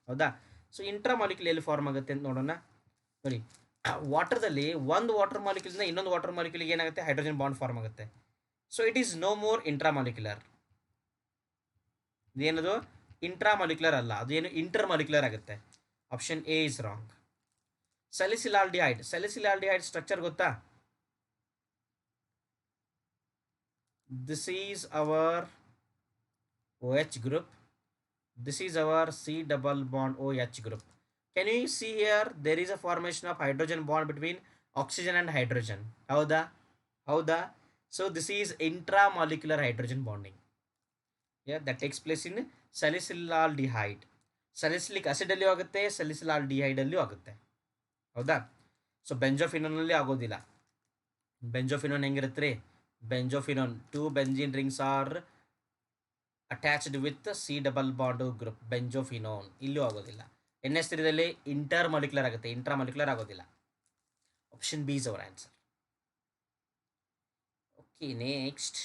ಹೌದಾ? So ಇಂಟ್ರಾಮಾಲಿಕ್ಯುಲ್ ಎಲ್ಲಿ ಫಾರ್ಮ್ ಆಗುತ್ತೆ ಅಂತ ನೋಡೋಣ. ನೋಡಿ, ವಾಟರ್ದಲ್ಲಿ ಒಂದು ವಾಟರ್ ಮಾಲಿಕ್ಯೂಲ್ನ ಇನ್ನೊಂದು ವಾಟರ್ ಮಾಲಿಕ್ಯೂಲ್ಗೆ ಏನಾಗುತ್ತೆ? ಹೈಡ್ರೋಜನ್ ಬಾಂಡ್ ಫಾರ್ಮ್ ಆಗುತ್ತೆ. So it is no more intramolecular. ಇದೇನದು? ಇಂಟ್ರಾಮಾಲಿಕ್ಯುಲರ್ ಅಲ್ಲ, ಅದೇನು ಇಂಟರ್ ಮಾಲಿಕ್ಯುಲರ್ ಆಗುತ್ತೆ. Option A is wrong. Salicylaldehyde. Salicylaldehyde structure ಗೊತ್ತಾ? This is our OH group. This is our C double bond OH group. Can you see here? There is a formation of hydrogen bond between oxygen and hydrogen. Howda? Howda? So this is intramolecular hydrogen bonding. Yeah, that takes place in salicylaldehyde. Salicylic acid alli agutte, salicylaldehyde alli agutte. ಹೌದಾ? So ಬೆಂಜೋಫಿನೋನಲ್ಲಿ ಆಗೋದಿಲ್ಲ. Benzophenone ಹೆಂಗಿರುತ್ತೆ? Benzophenone 2 benzene rings are attached with C double bond group. Benzophenone ಇಲ್ಲೂ ಆಗೋದಿಲ್ಲ. NH3ದಲ್ಲಿ intermolecular ಆಗುತ್ತೆ, intramolecular ಆಗೋದಿಲ್ಲ. Option B is our answer. Okay, next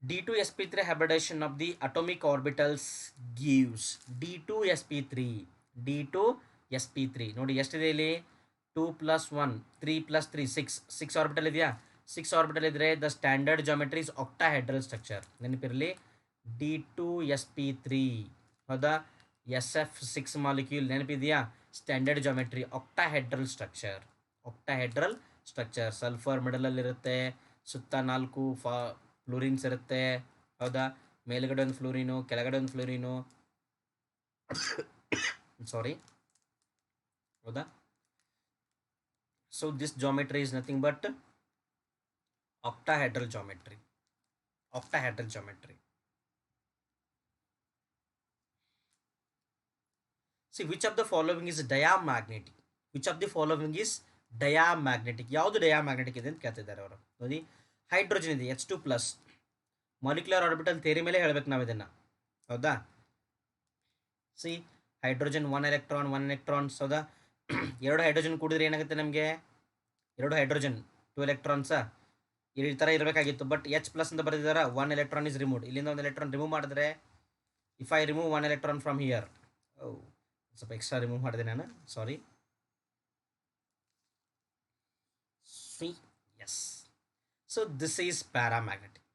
D2sp3 hybridization of the atomic orbitals gives D2sp3. D2sp3 ನೋಡಿ ಎಷ್ಟಿದೆ ಇಲ್ಲಿ? 2 + 1 3 + 3 6 orbital ಇದೆಯಾ? 6 orbital ಇದ್ರೆ the standard geometry is octahedral structure. ನೆನಪಿರಲಿ, D2sp3. ಹೌದಾ? SF6 ಮಾಲಿಕ್ಯೂಲ್ ನೆನಪಿದೆಯಾ? Standard geometry octahedral structure. Octahedral structure. Sulphur ಮಿಡಲಲ್ಲಿರುತ್ತೆ, ಸುತ್ತ 4 ಫ್ಲೋರಿನ್ಸ್ ಇರುತ್ತೆ. ಹೌದಾ? ಮೇಲ್ಗಡೆ ಒಂದು ಫ್ಲೋರಿನು, ಕೆಳಗಡೆ ಒಂದು ಫ್ಲೋರಿನು. ಸಾರಿ. ಹೌದಾ? So this geometry is nothing but octahedral geometry. Octahedral geometry. See, which of the following is diamagnetic? Which of the following is diamagnetic? ಯಾವುದು diamagnetic ಇದೆ ಅಂತ ಕೇಳ್ತಿದ್ದಾರೆ ಅವರು. ನೋಡಿ, ಹೈಡ್ರೋಜನ್ ಇದೆ H2+. ಮಾಲಿಕ್ಯುಲರ್ ಆರ್ಬಿಟಲ್ ಥಿಯರಿ ಮೇಲೆ ಹೇಳ್ಬೇಕು ನಾವು ಇದನ್ನು. ಹೌದಾ? C, hydrogen 1 electrons. ಹೌದಾ? 2 ಹೈಡ್ರೋಜನ್ ಕೂಡಿದ್ರೆ ಏನಾಗುತ್ತೆ ನಮಗೆ? 2 ಹೈಡ್ರೋಜನ್ 2 ಎಲೆಕ್ಟ್ರಾನ್ಸಾ? ಈ ಥರ ಇರಬೇಕಾಗಿತ್ತು. ಬಟ್ H+ ಅಂತ ಬರೆದಿದ್ದಾರೆ. 1 ಎಲೆಕ್ಟ್ರಾನ್ ಇಸ್ ರಿಮೂವ್ಡ್. ಇಲ್ಲಿಂದ ಒಂದು ಎಲೆಕ್ಟ್ರಾನ್ ರಿಮೂವ್ ಮಾಡಿದ್ರೆ, if I remove 1 electron from here, ಸ್ವಲ್ಪ ಎಕ್ಸ್ಟ್ರಾ ರಿಮೂವ್ ಮಾಡಿದೆ ನಾನು, sorry. Yes. So this is paramagnetic.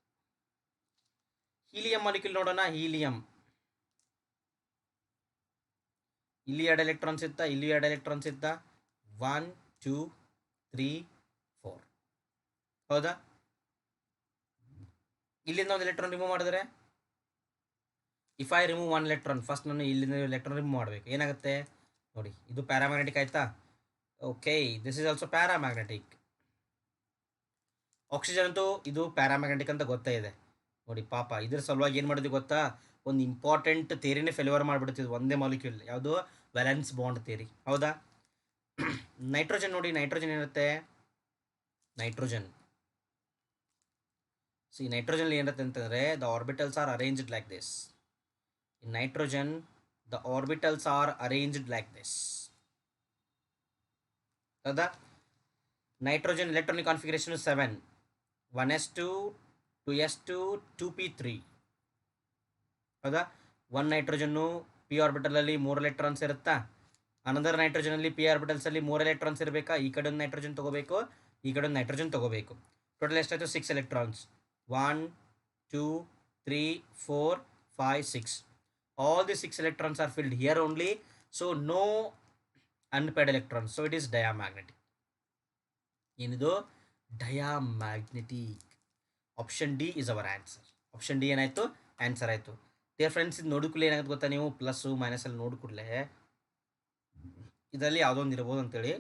Helium molecule ನೋಡೋಣ. ಹೀಲಿಯಂ, ಇಲ್ಲಿ 2 ಎಲೆಕ್ಟ್ರಾನ್ಸ್ ಇತ್ತಾ, ಇಲ್ಲಿ 2 ಎಲೆಕ್ಟ್ರಾನ್ಸ್ ಇತ್ತಾ? 1 2 3 4. ಹೌದಾ? ಇಲ್ಲಿಂದ ಒಂದು ಎಲೆಕ್ಟ್ರಾನ್ ರಿಮೂವ್ ಮಾಡಿದ್ರೆ, if I remove 1 electron, first ನಾನು ಇಲ್ಲಿಂದ ಎಲೆಕ್ಟ್ರಾನ್ ರಿಮೂವ್ ಮಾಡಬೇಕು. ಏನಾಗುತ್ತೆ ನೋಡಿ, ಇದು ಪ್ಯಾರಾಮ್ಯಾಗ್ನೆಟಿಕ್ ಆಯ್ತಾ? Okay, this is also paramagnetic. Oxygen ಅಂತೂ ಇದು ಪ್ಯಾರಾಮ್ಯಾಗ್ನೆಟಿಕ್ ಅಂತ ಗೊತ್ತೇ ಇದೆ. ನೋಡಿ ಪಾಪ, ಇದ್ರ ಸಲುವಾಗಿ ಏನು ಮಾಡಿದ್ವಿ ಗೊತ್ತಾ? ಒಂದು ಇಂಪಾರ್ಟೆಂಟ್ ಥಿಯರಿನೇ ಫೇಲ್ಯೂರ್ ಮಾಡಿಬಿಡ್ತಿದ್ವಿ, ಒಂದೇ ಮಾಲಿಕ್ಯೂಲ್. ಯಾವುದು? Valence bond theory. ಹೌದಾ? ನೈಟ್ರೋಜನ್ ನೋಡಿ, ನೈಟ್ರೋಜನ್ ಏನಿರುತ್ತೆ? ನೈಟ್ರೋಜನ್, ಸಿ, ನೈಟ್ರೋಜನ್ ಏನಿರುತ್ತೆ ಅಂತಂದರೆ, the orbitals are arranged like this. In nitrogen the orbitals are arranged like this. ಹೌದಾ? Nitrogen electronic configuration 7, 1s2 2s2 2p3. ಹೌದಾ? 1 nitrogen P ಆರ್ಬಿಟಲಲ್ಲಿ 3 electrons ಇರುತ್ತಾ? Another ನೈಟ್ರೋಜನಲ್ಲಿ ಪಿ ಆರ್ಬಿಟಲ್ಸಲ್ಲಿ 3 ಎಲೆಕ್ಟ್ರಾನ್ಸ್ ಇರಬೇಕಾ? ಈ ಕಡೆ ಒಂದು ನೈಟ್ರೋಜನ್ ತೊಗೋಬೇಕು, ಈ ಕಡೆ ಒಂದು ನೈಟ್ರೋಜನ್ ತೊಗೋಬೇಕು. ಟೋಟಲ್ ಎಷ್ಟಾಯಿತು? 6 electrons. 1 2 3 4 5, 6. All the 6 electrons are filled here only, so no unpaired electrons, so it is diamagnetic. ಏನಿದು diamagnetic. Option D is our answer. Option D ಏನಾಯಿತು, ಆನ್ಸರ್ ಆಯಿತು. ಡಿಯರ್ ಫ್ರೆಂಡ್ಸ್, ಇದು ನೋಡಿಕೊಳ್ಳಿ ಏನಾಗುತ್ತೆ ಗೊತ್ತಾ, ನೀವು ಪ್ಲಸ್ಸು ಮೈನಸ್ ಅಲ್ಲಿ ನೋಡಿಕೊಡ್ಲೆ ಇದರಲ್ಲಿ ಯಾವುದೋ ಒಂದು ಇರ್ಬೋದು ಅಂತೇಳಿ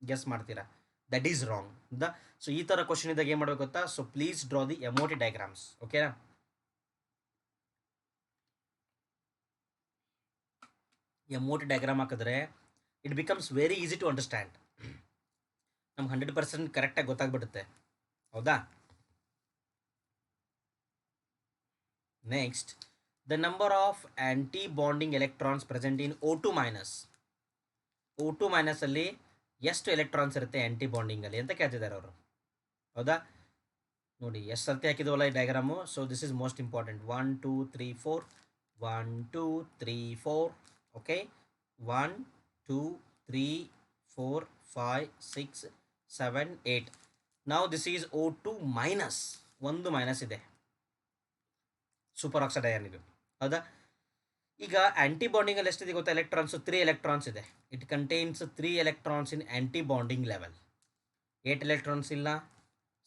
ಗೆಸ್ ಮಾಡ್ತೀರಾ. That is wrong. ಹೌದಾ? ಸೊ ಈ ಥರ ಕ್ವಶನ್ ಇದ್ದಾಗ ಏನು ಮಾಡಬೇಕು ಗೊತ್ತಾ, so please draw the MOT diagrams. ಓಕೆನಾ? ಎಮೋಟಿ ಡಯಾಗ್ರಾಮ್ ಹಾಕಿದ್ರೆ it becomes very easy to understand. ನಮ್ಗೆ 100% ಕರೆಕ್ಟಾಗಿ ಗೊತ್ತಾಗ್ಬಿಡುತ್ತೆ. ಹೌದಾ? Next, the number of anti bonding electrons present in O2 minus. O2 minus ಅಲ್ಲಿ ಎಷ್ಟು ಎಲೆಕ್ಟ್ರಾನ್ಸ್ ಇರುತ್ತೆ ಆ್ಯಂಟಿ ಬಾಂಡಿಂಗಲ್ಲಿ ಅಂತ ಕೇಳ್ತಿದ್ದಾರೆ ಅವರು. ಹೌದಾ? ನೋಡಿ ಎಷ್ಟು ಸರ್ತಿ ಹಾಕಿದ್ವಲ್ಲ ಈ diagram. So this is most important. 1 2 3 4 1 2 3 4. Okay, 1 2 3 4 5 6 7 8. Now this is O2 minus. ಒಂದು ಮೈನಸ್ ಇದೆ, ಸೂಪರ್ ಆಕ್ಸೈಡ್ ಅಯಾನ್ ಇದು. ಹೌದಾ? ಈಗ ಆ್ಯಂಟಿ ಬಾಂಡಿಂಗಲ್ಲಿ ಎಷ್ಟಿದೆ ಗೊತ್ತಾ ಎಲೆಕ್ಟ್ರಾನ್ಸು? 3 ಎಲೆಕ್ಟ್ರಾನ್ಸ್ ಇದೆ. It contains 3 electrons in anti bonding level. 8 electrons ಇಲ್ಲ,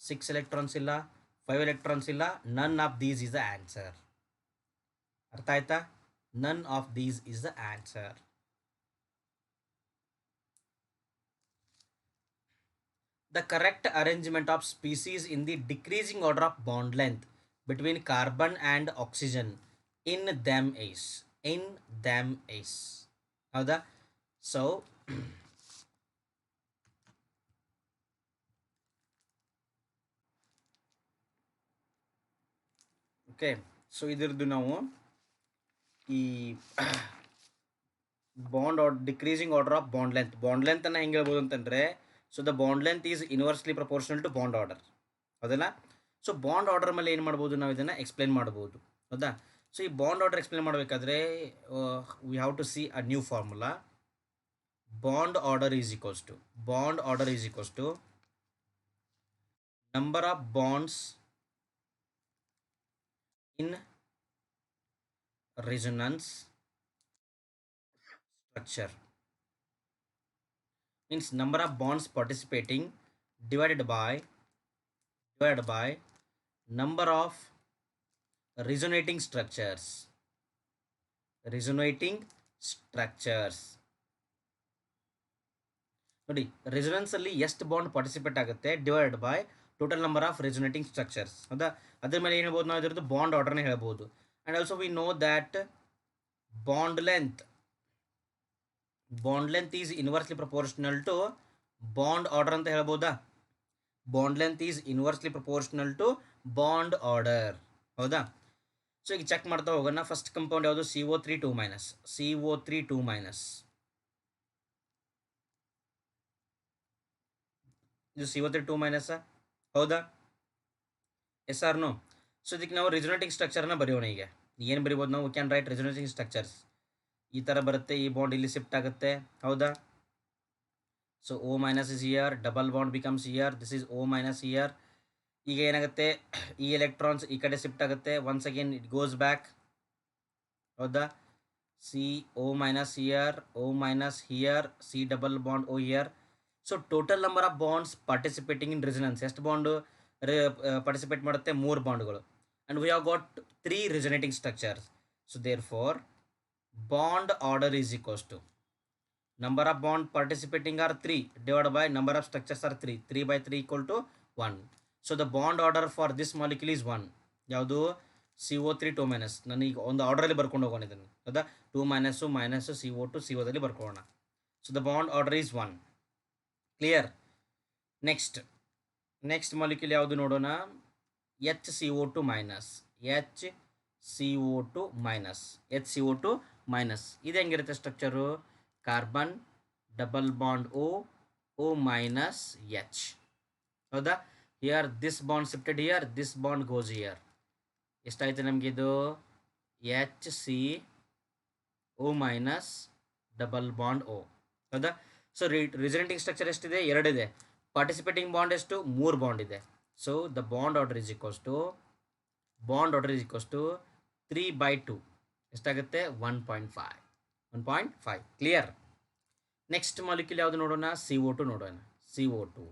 6 ಎಲೆಕ್ಟ್ರಾನ್ಸ್ ಇಲ್ಲ, 5 ಎಲೆಕ್ಟ್ರಾನ್ಸ್ ಇಲ್ಲ. None of these is the answer. ಅರ್ಥ ಆಯ್ತಾ? None of these is the answer. The correct arrangement of species in the decreasing order of bond length between carbon and oxygen in them is. ಹೌದಾ? So okay, so ಇದ್ರದ್ದು ನಾವು ಈ bond decreasing order of bond length ಅನ್ನು ಹೆಂಗೆ ಹೇಳ್ಬೋದು ಅಂತಂದರೆ, so the bond length is inversely proportional to bond order. ಹೌದಲ್ಲ? So bond order ಮೇಲೆ ಏನು ಮಾಡ್ಬೋದು, ನಾವು ಇದನ್ನು ಎಕ್ಸ್ಪ್ಲೇನ್ ಮಾಡ್ಬೋದು. ಹೌದಾ? ಸೊ ಈ ಬಾಂಡ್ ಆರ್ಡರ್ ಎಕ್ಸ್ಪ್ಲೇನ್ ಮಾಡಬೇಕಾದ್ರೆ we have to see a new formula. Bond order is equals to number of bonds in resonance structure, means number of bonds participating divided by number of resonating structures. ನೋಡಿ, resonance ಅಲ್ಲಿ ಎಷ್ಟು bond participate ಆಗುತ್ತೆ divided by total number of resonating structures. ಹೌದಾ? ಅದ್ರ ಮೇಲೆ ಏನು ಹೇಳ್ಬೋದು ನಾವು, ಇದರದ್ದು ಬಾಂಡ್ ಆರ್ಡರ್ನೇ ಹೇಳ್ಬೋದು. And also we know that bond length is inversely proportional to bond order ಅಂತ ಹೇಳ್ಬೋದಾ? Bond length is inversely proportional to bond order. ಹೌದಾ? ಸೊ ಈಗ ಚೆಕ್ ಮಾಡ್ತಾ ಹೋಗೋಣ. ಫಸ್ಟ್ ಕಂಪೌಂಡ್ ಯಾವುದು? CO3 2 minus. ಇದು CO3 2 ಮೈನಸ್. ಹೌದಾ? S R no? ಸೊ ಇದಕ್ಕೆ ನಾವು ರೆಸೊನೇಟಿಂಗ್ ಸ್ಟ್ರಕ್ಚರ್ನ ಬರೆಯೋಣ. ಈಗ ಏನು ಬರಿಬೋದು ನಾವು? Can write resonating structures. ಈ ಥರ ಬರುತ್ತೆ. ಈ ಬಾಂಡ್ ಇಲ್ಲಿ ಶಿಫ್ಟ್ ಆಗುತ್ತೆ. ಹೌದಾ? So O minus is here, double bond becomes here, this is O minus here. ಈಗ ಏನಾಗುತ್ತೆ, ಈ ಎಲೆಕ್ಟ್ರಾನ್ಸ್ ಈ ಕಡೆ ಶಿಫ್ಟ್ ಆಗುತ್ತೆ. Once again it goes back. ಹೌದಾ? CO minus here, O minus here, C double bond O here. So total number of bonds participating in resonance ಎಷ್ಟು bond participate ಮಾಡುತ್ತೆ? 3 ಬಾಂಡ್ಗಳು. And we have got 3 resonating structures. So therefore bond order is equals to number of bond participating are 3 divide by number of structures are 3. 3 by 3 equal to 1. So the bond order for this molecule is 1. ಯಾವುದು? CO3 2 minus. ನನಗೆ ಒಂದು ಆರ್ಡರಲ್ಲಿ ಬರ್ಕೊಂಡು ಹೋಗೋಣ ಇದನ್ನು. ಹೌದಾ? 2 minus CO2 CO ದಲ್ಲಿ ಬರ್ಕೊಳ್ಳೋಣ. So the bond order is 1. Clear? Next molecule ಯಾವುದು ನೋಡೋಣ? HCO2 minus. ಇದು ಹೆಂಗಿರುತ್ತೆ structure? Carbon double bond O minus H. ಹೌದಾ? Here this bond shifted here, this bond goes here. ಎಷ್ಟಾಯ್ತು ನಮಗಿದು? HCO minus double bond O. ಹೌದಾ? So resonating structure ಎಷ್ಟಿದೆ? 2 ಇದೆ. ಪಾರ್ಟಿಸಿಪೇಟಿಂಗ್ ಬಾಂಡ್ ಎಷ್ಟು? 3 ಬಾಂಡ್ ಇದೆ. So the bond order is equals to 3/2 ಎಷ್ಟಾಗುತ್ತೆ 1.5 clear. Next molecule ಯಾವುದು ನೋಡೋಣ, CO2 ನೋಡೋಣ. CO2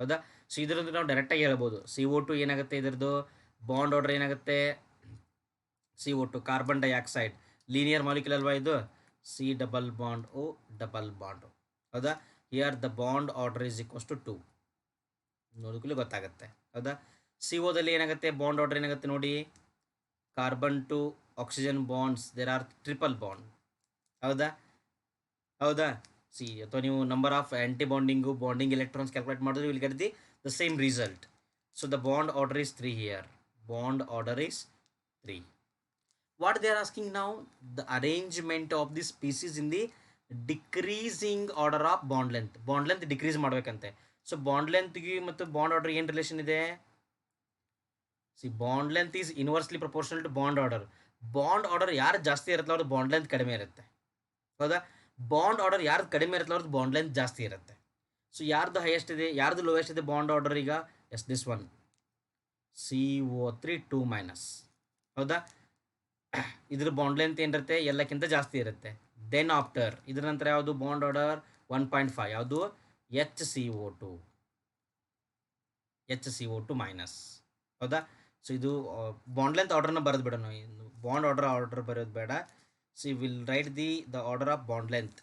ಹೌದಾ. ಸೊ ಇದರದ್ದು ನಾವು ಡೈರೆಕ್ಟಾಗಿ ಹೇಳ್ಬೋದು. CO2 ಏನಾಗುತ್ತೆ, ಇದರದ್ದು ಬಾಂಡ್ ಆರ್ಡರ್ ಏನಾಗುತ್ತೆ, CO2 carbon dioxide linear molecule ಅಲ್ವಾ ಇದು, C⋯O ಹೌದಾ. Here the bond order is equals to 2 ನೋಡಿಕೊಳ್ಳಿ ಗೊತ್ತಾಗುತ್ತೆ ಹೌದಾ. CO ಏನಾಗುತ್ತೆ, ಬಾಂಡ್ ಆರ್ಡರ್ ಏನಾಗುತ್ತೆ ನೋಡಿ, carbon to oxygen bonds, there are triple bond ಹೌದಾ. ಹೌದಾ. ಸಿ ಅಥವಾ ನೀವು number of anti bonding electrons calculate ಮಾಡಿದ್ರೆ will get the same result. So the bond order is 3 here, bond order is 3. What they are asking now, the arrangement of the species in the decreasing order of bond length decrease ಮಾಡಬೇಕಂತೆ. So bond ಲೆಂತ್ಗೆ ಮತ್ತು bond order ಏನು relation ಇದೆ, see bond length is inversely proportional to bond order. Bond order ಯಾರು ಜಾಸ್ತಿ ಇರುತ್ತೆ ಅವ್ರದ್ದು bond length ಕಡಿಮೆ ಇರುತ್ತೆ ಹೌದಾ. ಬಾಂಡ್ ಆರ್ಡರ್ ಯಾರ್ದು ಕಡಿಮೆ ಇರುತ್ತೆ ಅವ್ರದ್ದು ಬಾಂಡ್ ಲೆಂತ್ ಜಾಸ್ತಿ ಇರುತ್ತೆ. ಸೊ ಯಾರ್ದು ಹೈಯೆಸ್ಟ್ ಇದೆ, ಯಾರ್ದು ಲೋಯೆಸ್ಟ್ ಇದೆ ಬಾಂಡ್ ಆರ್ಡರ್, ಈಗ ದಿಸ್ ಒನ್ CO3 2- ಹೌದಾ. ಇದ್ರ ಬಾಂಡ್ ಲೆಂತ್ ಏನಿರುತ್ತೆ ಎಲ್ಲಕ್ಕಿಂತ ಜಾಸ್ತಿ ಇರುತ್ತೆ. ದೆನ್ ಆಫ್ಟರ್ ಇದ್ರ ನಂತರ ಯಾವುದು ಬಾಂಡ್ ಆರ್ಡರ್ 1.5 ಯಾವುದು HCO2 ಹೌದಾ. ಸೊ ಇದು ಬಾಂಡ್ ಲೆಂತ್ ಆರ್ಡರ್ನ ಬರೆದು ಬಿಡೋಣ, ಬಾಂಡ್ ಆರ್ಡರ್ ಬರೋದು ಬೇಡ. C will write the order of bond length,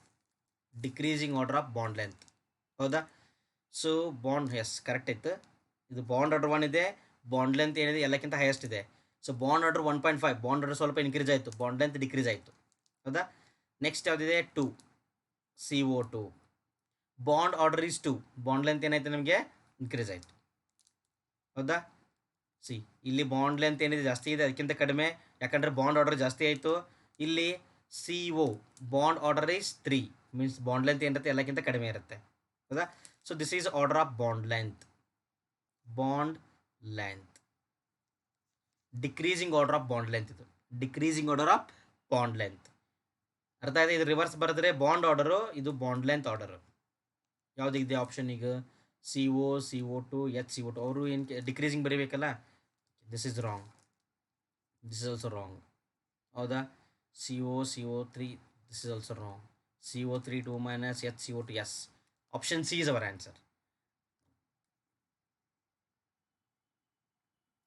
decreasing order of bond length ಹೌದಾ. ಸೊ ಬಾಂಡ್ ಕರೆಕ್ಟ್ ಇತ್ತು. ಇದು ಬಾಂಡ್ ಆರ್ಡರ್ 1 ಇದೆ, ಬಾಂಡ್ ಲೆಂತ್ ಏನಿದೆ ಎಲ್ಲಕ್ಕಿಂತ ಹೈಯೆಸ್ಟ್ ಇದೆ. So bond order 1.5, bond order ಸ್ವಲ್ಪ ಇನ್ಕ್ರೀಸ್ ಆಯಿತು, ಬಾಂಡ್ ಲೆಂತ್ ಡಿಕ್ರೀಸ್ ಆಯಿತು ಹೌದಾ. ನೆಕ್ಸ್ಟ್ ಯಾವುದಿದೆ 2 CO2, bond order is 2, bond length ಏನಾಯ್ತು ನಮಗೆ ಇನ್ಕ್ರೀಸ್ ಆಯಿತು ಹೌದಾ. ಸಿ ಇಲ್ಲಿ ಬಾಂಡ್ ಲೆಂತ್ ಏನಿದೆ ಜಾಸ್ತಿ ಇದೆ, ಅದಕ್ಕಿಂತ ಕಡಿಮೆ, ಯಾಕಂದರೆ ಬಾಂಡ್ ಆರ್ಡರ್ ಜಾಸ್ತಿ ಆಯಿತು. ಇಲ್ಲಿ CO bond order is 3 means bond length ಏನಿರುತ್ತೆ ಎಲ್ಲಕ್ಕಿಂತ ಕಡಿಮೆ ಇರುತ್ತೆ ಹೌದಾ. So this is order of bond length decreasing order of bond length, ಇದು decreasing order of bond length ಅರ್ಥ ಆಯ್ತು. ಇದು ರಿವರ್ಸ್ ಬರೆದ್ರೆ ಬಾಂಡ್ ಆರ್ಡರು, ಇದು ಬಾಂಡ್ ಲೆಂತ್ ಆರ್ಡರು. ಯಾವುದಿದೆ ಆಪ್ಷನ್ ಈಗ CO2 HCO2 ಅವರು ಏನು ಡಿಕ್ರೀಸಿಂಗ್ ಬರೀಬೇಕಲ್ಲ, this is wrong, this is also wrong ಹೌದಾ. CO3 this is also wrong, CO3 2- HCO2 S. Option C is our answer.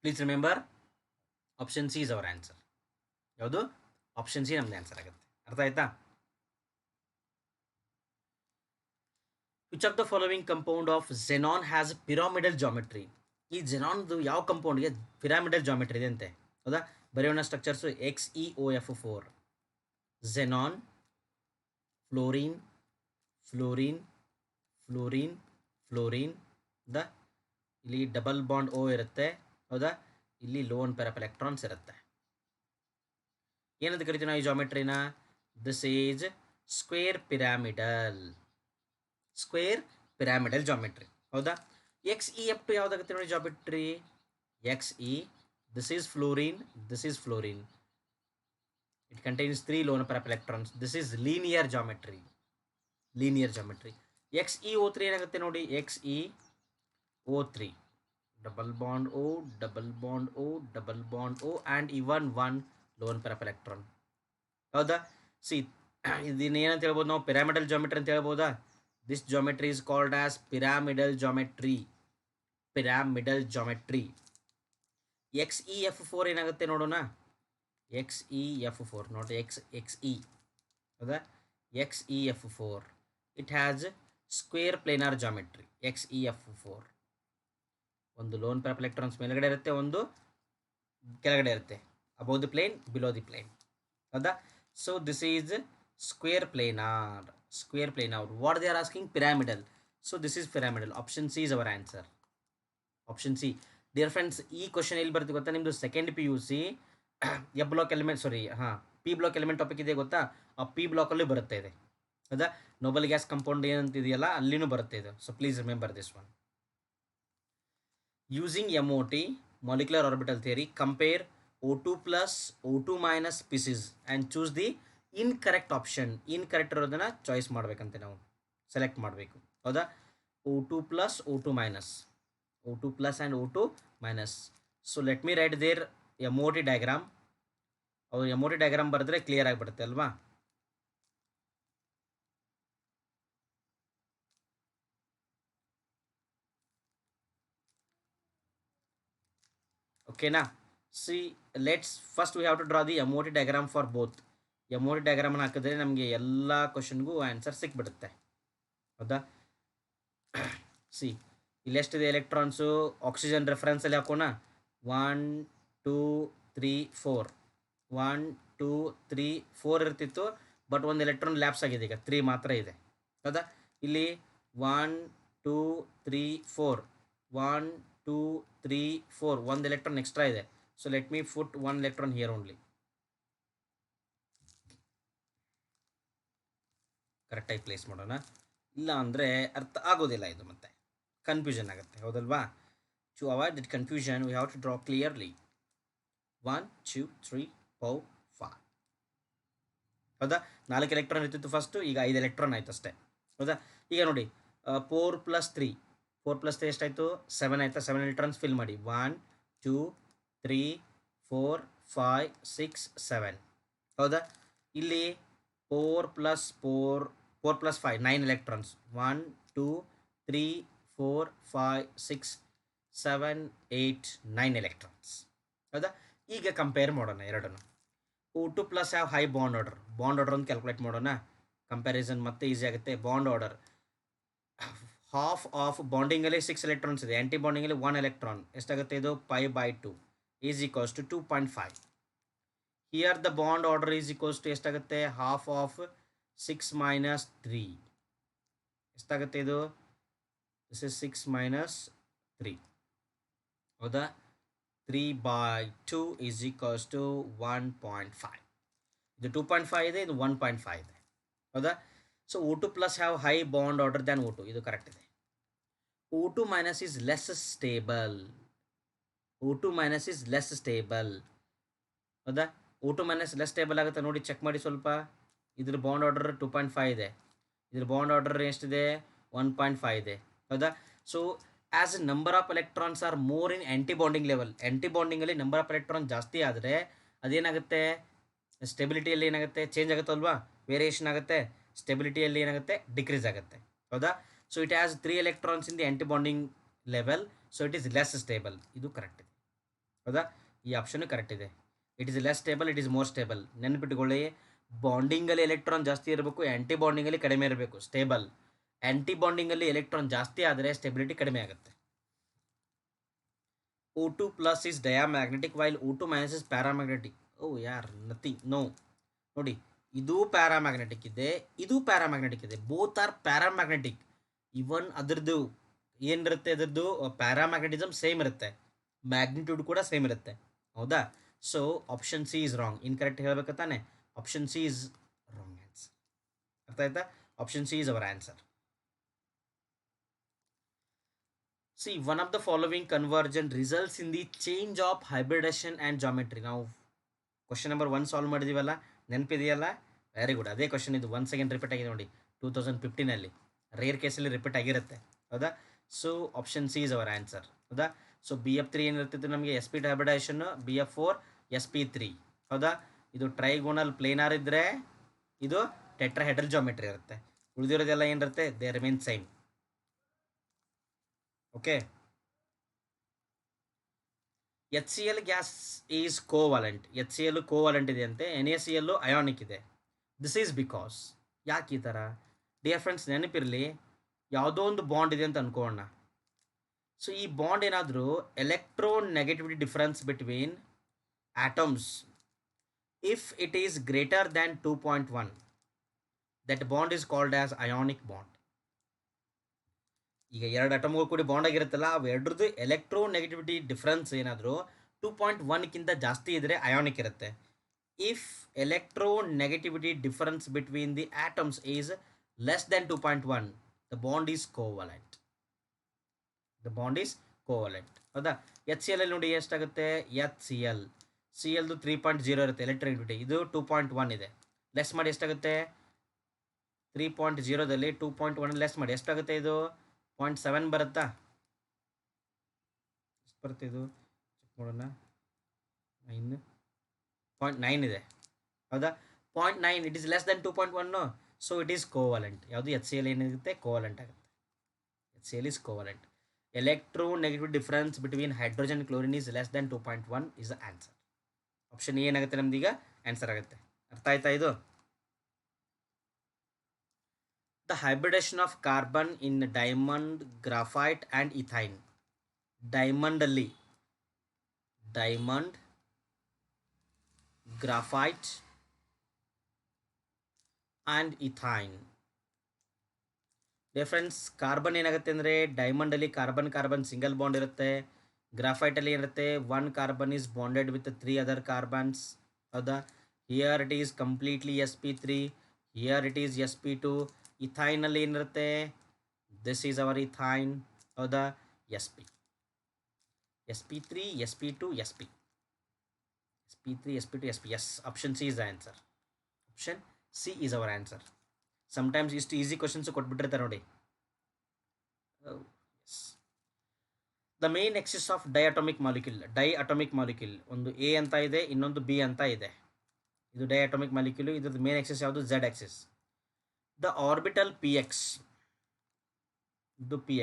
Please remember, option C is our answer. ಯಾವುದು option C ನಮ್ದು answer ಆಗುತ್ತೆ. ಅರ್ಥ ಆಯ್ತಾ. Which of the following compound of xenon has pyramidal geometry. ಈ ಝೆನಾನ್ದು ಯಾವ ಕಂಪೌಂಡ್ಗೆ ಪಿರಾಮಿಡಲ್ geometry ಇದೆ ಅಂತೆ ಹೌದಾ. ಬರೆಯೋಣ ಸ್ಟ್ರಕ್ಚರ್ಸು XeOF4, ಝೆನಾನ್, ಫ್ಲೋರಿನ್, ಇಲ್ಲಿ ಡಬಲ್ ಬಾಂಡ್ O ಇರುತ್ತೆ ಹೌದಾ. ಇಲ್ಲಿ ಲೋನ್ ಪೇರ್ ಆಫ್ ಎಲೆಕ್ಟ್ರಾನ್ಸ್ ಇರುತ್ತೆ. ಏನಂತ ಕರಿತೀವಿ ನಾವು ಈ ಜಾಮೆಟ್ರಿನ, this is square pyramidal geometry ಹೌದಾ. XeF2 ಯಾವುದಾಗುತ್ತೆ ನೋಡಿ geometry, Xe this is fluorine, it contains 3 lone pair of electrons, this is linear geometry. XeO3 ಏನಾಗುತ್ತೆ ನೋಡಿ, XeO3 double bond O and even 1 lone pair of electron ಹೌದಾ. See ಇದನ್ನ ಏನಂತ ಹೇಳ್ಬೋದು ನಾವು, ಪಿರಾಮಿಡಲ್ ಜಾಮೆಟ್ರಿ ಅಂತ ಹೇಳ್ಬೋದಾ. This geometry is called as pyramidal geometry. XeF4 ಏನಾಗುತ್ತೆ ನೋಡೋಣ, XeF4 ನೋಟ್ XE ಹೌದಾ. XeF4 it has square planar geometry. XeF4 ಒಂದು ಲೋನ್ ಪೇರ್ ಆಫ್ ಎಲೆಕ್ಟ್ರಾನ್ಸ್ ಮೇಲ್ಗಡೆ ಇರುತ್ತೆ, ಒಂದು ಕೆಳಗಡೆ ಇರುತ್ತೆ, above the plane, below the plane ಹೌದಾ. So this is square planar. What they are asking, pyramidal. So this is pyramidal. Option C is our answer. Option C. Dear friends, ಈ question ಎಲ್ಲಿ ಬರುತ್ತೆ ಗೊತ್ತಾ, ನಿಮ್ಮದು second PUC P block element topic ಇದೆ ಗೊತ್ತಾ, ಆ P ಬ್ಲಾಕಲ್ಲಿ ಬರುತ್ತೆ ಇದೆ ಹೌದಾ. ನೋಬಲ್ ಗ್ಯಾಸ್ ಕಂಪೌಂಡ್ ಏನಂತಿದೆಯಲ್ಲ ಅಲ್ಲಿನೂ ಬರುತ್ತೆ ಇದು. So please remember this one. Using MOT molecular orbital theory, compare O2 + O2- species and choose the incorrect option. Incorrect ಇರೋದನ್ನು ಚಾಯ್ಸ್ ಮಾಡಬೇಕಂತೆ, ನಾವು ಸೆಲೆಕ್ಟ್ ಮಾಡಬೇಕು ಹೌದಾ. O2 + O2-, O2 + and O2-. So let me write there MOT diagram ಅವ್ರು MOT diagram ಬರೆದ್ರೆ clear ಆಗಿಬಿಡುತ್ತೆ ಅಲ್ವಾ. ಓಕೆನಾ. See let's first we have to draw the MOT diagram for both. MOT ಡಯಾಗ್ರಾಮನ್ನು ಹಾಕಿದ್ರೆ ನಮಗೆ ಎಲ್ಲ ಕ್ವಶನ್ಗೂ ಆನ್ಸರ್ ಸಿಕ್ಬಿಡುತ್ತೆ, ಹೌದಾ. ಸಿ ಇಲ್ಲೆಷ್ಟಿದೆ ಎಲೆಕ್ಟ್ರಾನ್ಸು, ಆಕ್ಸಿಜನ್ ರೆಫರೆನ್ಸಲ್ಲಿ ಹಾಕೋಣ. 1 2 3 4 1 2 3 4 ಇರ್ತಿತ್ತು, ಬಟ್ ಒಂದು ಎಲೆಕ್ಟ್ರಾನ್ ಲ್ಯಾಪ್ಸ್ ಆಗಿದೆ, ಈಗ 3 ಮಾತ್ರ ಇದೆ, ಹೌದಾ. ಇಲ್ಲಿ 1 2 3 4 1 2 3 4 ಒಂದು ಎಲೆಕ್ಟ್ರಾನ್ ಎಕ್ಸ್ಟ್ರಾ ಇದೆ. So let me foot 1 electron here only. ಕರೆಕ್ಟಾಗಿ ಪ್ಲೇಸ್ ಮಾಡೋಣ, ಇಲ್ಲ ಅಂದರೆ ಅರ್ಥ ಆಗೋದಿಲ್ಲ, ಇದು ಮತ್ತೆ ಕನ್ಫ್ಯೂಷನ್ ಆಗುತ್ತೆ, ಹೌದಲ್ವಾ. To avoid that confusion we have to draw clearly. 1 2 3 4 5, ಹೌದಾ. 4 ಎಲೆಕ್ಟ್ರಾನ್ ಇರ್ತಿತ್ತು ಫಸ್ಟು, ಈಗ 5 ಎಲೆಕ್ಟ್ರಾನ್ ಆಯ್ತು ಅಷ್ಟೇ, ಹೌದಾ. ಈಗ ನೋಡಿ 4 + 3 4 + 3 ಎಷ್ಟಾಯಿತು, 7 ಆಯಿತಾ. 7 ಎಲೆಕ್ಟ್ರಾನ್ಸ್ ಫಿಲ್ ಮಾಡಿ. 1 2 3 4 5 6 7, ಹೌದಾ. ಇಲ್ಲಿ 4 + 4 4 + 5 9 ಎಲೆಕ್ಟ್ರಾನ್ಸ್. 1 2 3 4 5 6 7 8 9 ಎಲೆಕ್ಟ್ರಾನ್ಸ್, ಹೌದಾ. ಈಗ ಕಂಪೇರ್ ಮಾಡೋಣ ಎರಡನ್ನು. O2 plus have high bond order. Bond order ಅಂತ ಕ್ಯಾಲ್ಕುಲೇಟ್ ಮಾಡೋಣ, ಕಂಪ್ಯಾರಿಸನ್ ಮತ್ತೆ ಈಸಿ ಆಗುತ್ತೆ. ಬಾಂಡ್ ಆರ್ಡರ್ ಹಾಫ್ ಆಫ್ ಬಾಂಡಿಂಗಲ್ಲಿ 6 ಎಲೆಕ್ಟ್ರಾನ್ಸ್ ಇದೆ, ಆ್ಯಂಟಿ ಬಾಂಡಿಂಗಲ್ಲಿ 1 ಎಲೆಕ್ಟ್ರಾನ್, ಎಷ್ಟಾಗುತ್ತೆ ಇದು, π/2 is equals to 2.5. Here the bond order is equals to ಎಷ್ಟಾಗುತ್ತೆ, ಹಾಫ್ ಆಫ್ 6 - 3 ಎಷ್ಟಾಗುತ್ತೆ ಇದು, ದಿಸ್ ಇಸ್ 6 - 3, ಹೌದಾ. 3/2 ಈಸ್ ಈಕ್ವಲ್ಸ್ ಟು 1.5. ಇದು 2.5 ಇದೆ, ಇದು 1.5 ಇದೆ, ಹೌದಾ. So O2 plus have high bond order than O2, ಇದು ಕರೆಕ್ಟ್ ಇದೆ. O2 minus is less stable. O2 minus is less stable, ಹೌದಾ. O2 ಮೈನಸ್ ಲೆಸ್ ಸ್ಟೇಬಲ್ ಆಗುತ್ತೆ ನೋಡಿ, ಚೆಕ್ ಮಾಡಿ ಸ್ವಲ್ಪ. ಇದ್ರ ಬಾಂಡ್ ಆರ್ಡರ್ 2.5 ಇದೆ, ಇದ್ರ ಬಾಂಡ್ ಆರ್ಡರ್ ಎಷ್ಟಿದೆ, 1.5 ಇದೆ, ಹೌದಾ. So as number of electrons are more in anti bonding level, anti ಬಾಂಡಿಂಗಲ್ಲಿ ನಂಬರ್ ಆಫ್ ಎಲೆಕ್ಟ್ರಾನ್ ಜಾಸ್ತಿ ಆದರೆ ಅದೇನಾಗುತ್ತೆ, ಸ್ಟೆಬಿಲಿಟಿಯಲ್ಲಿ ಏನಾಗುತ್ತೆ, ಚೇಂಜ್ ಆಗುತ್ತಲ್ವಾ, ವೇರಿಯೇಷನ್ ಆಗುತ್ತೆ. ಸ್ಟೆಬಿಲಿಟಿಯಲ್ಲಿ ಏನಾಗುತ್ತೆ, ಡಿಕ್ರೀಸ್ ಆಗುತ್ತೆ, ಹೌದಾ. So it has 3 electrons in the anti bonding level, so it is less stable, ಇದು ಕರೆಕ್ಟ್ ಇದೆ, ಹೌದಾ. ಈ ಆಪ್ಷನ್ ಕರೆಕ್ಟ್ ಇದೆ. It is less stable, it is more stable. ನೆನ್ಪಿಟ್ಕೊಳ್ಳಿ, ಬಾಂಡಿಂಗಲ್ಲಿ ಎಲೆಕ್ಟ್ರಾನ್ ಜಾಸ್ತಿ ಇರಬೇಕು, ಆ್ಯಂಟಿ ಬಾಂಡಿಂಗಲ್ಲಿ ಕಡಿಮೆ ಇರಬೇಕು, ಸ್ಟೇಬಲ್. ಆ್ಯಂಟಿ ಬಾಂಡಿಂಗಲ್ಲಿ ಎಲೆಕ್ಟ್ರಾನ್ ಜಾಸ್ತಿ ಆದರೆ ಸ್ಟೆಬಿಲಿಟಿ ಕಡಿಮೆ ಆಗುತ್ತೆ. O2 plus is diamagnetic while O2 minus is paramagnetic. ಓ ಯಾರ್ ನಥಿಂಗ್, ನೋ. ನೋಡಿ, ಇದು ಪ್ಯಾರಾಮ್ಯಾಗ್ನೆಟಿಕ್ ಇದೆ, ಇದು ಪ್ಯಾರಾಮ್ಯಾಗ್ನೆಟಿಕ್ ಇದೆ, ಬೋತ್ ಆರ್ ಪ್ಯಾರಾಮ್ಯಾಗ್ನೆಟಿಕ್. ಇವನ್ ಅದರದ್ದು ಏನಿರುತ್ತೆ, ಅದರದ್ದು ಪ್ಯಾರಾಮ್ಯಾಗ್ನೆಟಿಸಮ್ ಸೇಮ್ ಇರುತ್ತೆ, ಮ್ಯಾಗ್ನಿಟ್ಯೂಡ್ ಕೂಡ ಸೇಮ್ ಇರುತ್ತೆ, ಹೌದಾ. So option C is wrong, incorrect ಹೇಳಬೇಕು ತಾನೆ. Option C is wrong answer, ಅರ್ಥ ಆಯ್ತಾ. Option C is our answer. See, one of the following conversion results in the change of hybridization and geometry. ನಾವು question number 1 solve ಮಾಡಿದೀವಲ್ಲ, ನೆನಪಿದೆಯಲ್ಲ, very good. ಅದೇ question ಇದು 1 second repeat ಆಗಿದೆ ನೋಡಿ, 2015 rare ಕೇಸಲ್ಲಿ ರಿಪೀಟ್ ಆಗಿರುತ್ತೆ, ಹೌದಾ. So option C is our answer, ಹೌದಾ. ಸೊ BF3 ಏನಿರ್ತಿತ್ತು ನಮಗೆ, SP ಹೈಬ್ರಿಡೈಸೇಷನ್, BF4 SP3, ಹೌದಾ. ಇದು ಟ್ರೈಗೋನಲ್ ಪ್ಲೇನಾರ್ ಇದ್ದರೆ ಇದು ಟೆಟ್ರಾಹೆಡ್ರಲ್ ಜಾಮೆಟ್ರಿ ಇರುತ್ತೆ, ಉಳಿದಿರೋದೆಲ್ಲ ಏನಿರುತ್ತೆ, they remain same, okay. HCl gas is covalent. HCl covalent ಇದೆ ಅಂತೆ, NaCl ಅಯಾನಿಕ್ ಇದೆ. ದಿಸ್ ಈಸ್ ಬಿಕಾಸ್, ಯಾಕೆ ಈ ಥರ, ಡಿಯರ್ ಫ್ರೆಂಡ್ಸ್ ನೆನಪಿರಲಿ, ಯಾವುದೋ ಒಂದು ಬಾಂಡ್ ಇದೆ ಅಂತ ಅನ್ಕೋಣ. ಸೊ ಈ ಬಾಂಡ್ ಏನಾದರೂ electro negativity difference between atoms, if it is greater than 2.1, that bond is called as ionic bond. ಈಗ 2 ಅಟಮ್ಗಳು ಕೂಡಿ ಬಾಂಡ್ ಆಗಿರುತ್ತಲ್ಲ, ಅವೆರಡ್ರದ್ದು ಎಲೆಕ್ಟ್ರೋ ನೆಗೆಟಿವಿಟಿ ಡಿಫ್ರೆನ್ಸ್ ಏನಾದರೂ 2.1ಕ್ಕಿಂತ ಜಾಸ್ತಿ ಇದ್ದರೆ ಅಯಾನಿಕ್ ಇರುತ್ತೆ. If electro negativity difference between the atoms is less than 2.1, the bond is covalent, the bond is covalent, ಹೌದಾ. HCl ಅಲ್ಲಿ ನೋಡಿ ಎಷ್ಟಾಗುತ್ತೆ, CLದು 3.0 ಇರುತ್ತೆ ಎಲೆಕ್ಟ್ರೋನೆಗೆಟಿವಿಟಿ, ಇದು 2.1 ಇದೆ, ಲೆಸ್ ಮಾಡಿ ಎಷ್ಟಾಗುತ್ತೆ, 3.0ದಲ್ಲಿ 2.1 ಲೆಸ್ ಮಾಡಿ ಎಷ್ಟಾಗುತ್ತೆ, ಇದು 0.7 ಬರುತ್ತಾ, ಎಷ್ಟು ಬರುತ್ತೆ ಇದು, ಚೆಕ್ ಮಾಡೋಣ. 9 0.9 ಇದೆ ಹೌದಾ. 0.9 it is less than 2.1, so it is covalent. ಯಾವುದು ಎಚ್ ಸಿ ಎಲ್ ಏನಿರುತ್ತೆ ಕೋವಲೆಂಟ್ ಆಗುತ್ತೆ. H C L is covalent. Electronegative difference between hydrogen chlorine is less than 2.1 is the answer. Option ಏನಾಗುತ್ತೆ ನಮ್ದೀಗ ಆನ್ಸರ್ ಆಗುತ್ತೆ. ಅರ್ಥ ಆಯ್ತಾ ಇದು? The hybridization of carbon in diamond, graphite and ethyne. ಡೈಮಂಡಲ್ಲಿ diamond, graphite and ethyne difference. Carbon ಏನಾಗುತ್ತೆ ಅಂದರೆ ಡೈಮಂಡಲ್ಲಿ ಕಾರ್ಬನ್ ಕಾರ್ಬನ್ ಸಿಂಗಲ್ ಬಾಂಡ್ ಇರುತ್ತೆ. ಗ್ರಾಫೈಟಲ್ಲಿ ಏನಿರುತ್ತೆ one carbon is bonded with 3 other carbons ಹೌದಾ. Here it is completely sp3, here it is sp2. ಇಥೈನಲ್ಲಿ ಏನಿರುತ್ತೆ this is hour ಇಥೈನ್ ಹೌದಾ. sp, sp3, sp2, sp, sp3, sp2, sp. Yes, option C is the answer. Option C is our answer. Sometimes ಇಷ್ಟು easy questions ಕೊಟ್ಬಿಟ್ಟಿರ್ತಾರೆ ನೋಡಿ. The main axis of diatomic molecule. Diatomic molecule ಒಂದು A ಅಂತ ಇದೆ, ಇನ್ನೊಂದು B ಅಂತ ಇದೆ. ಇದು ಡೈಅಟೋಮಿಕ್ ಮಾಲಿಕ್ಯೂಲ್. ಇದ್ರದ್ದು ಮೇನ್ ಎಕ್ಸಿಸ್ ಯಾವುದು? Z axis. The orbital P X, ಇದು P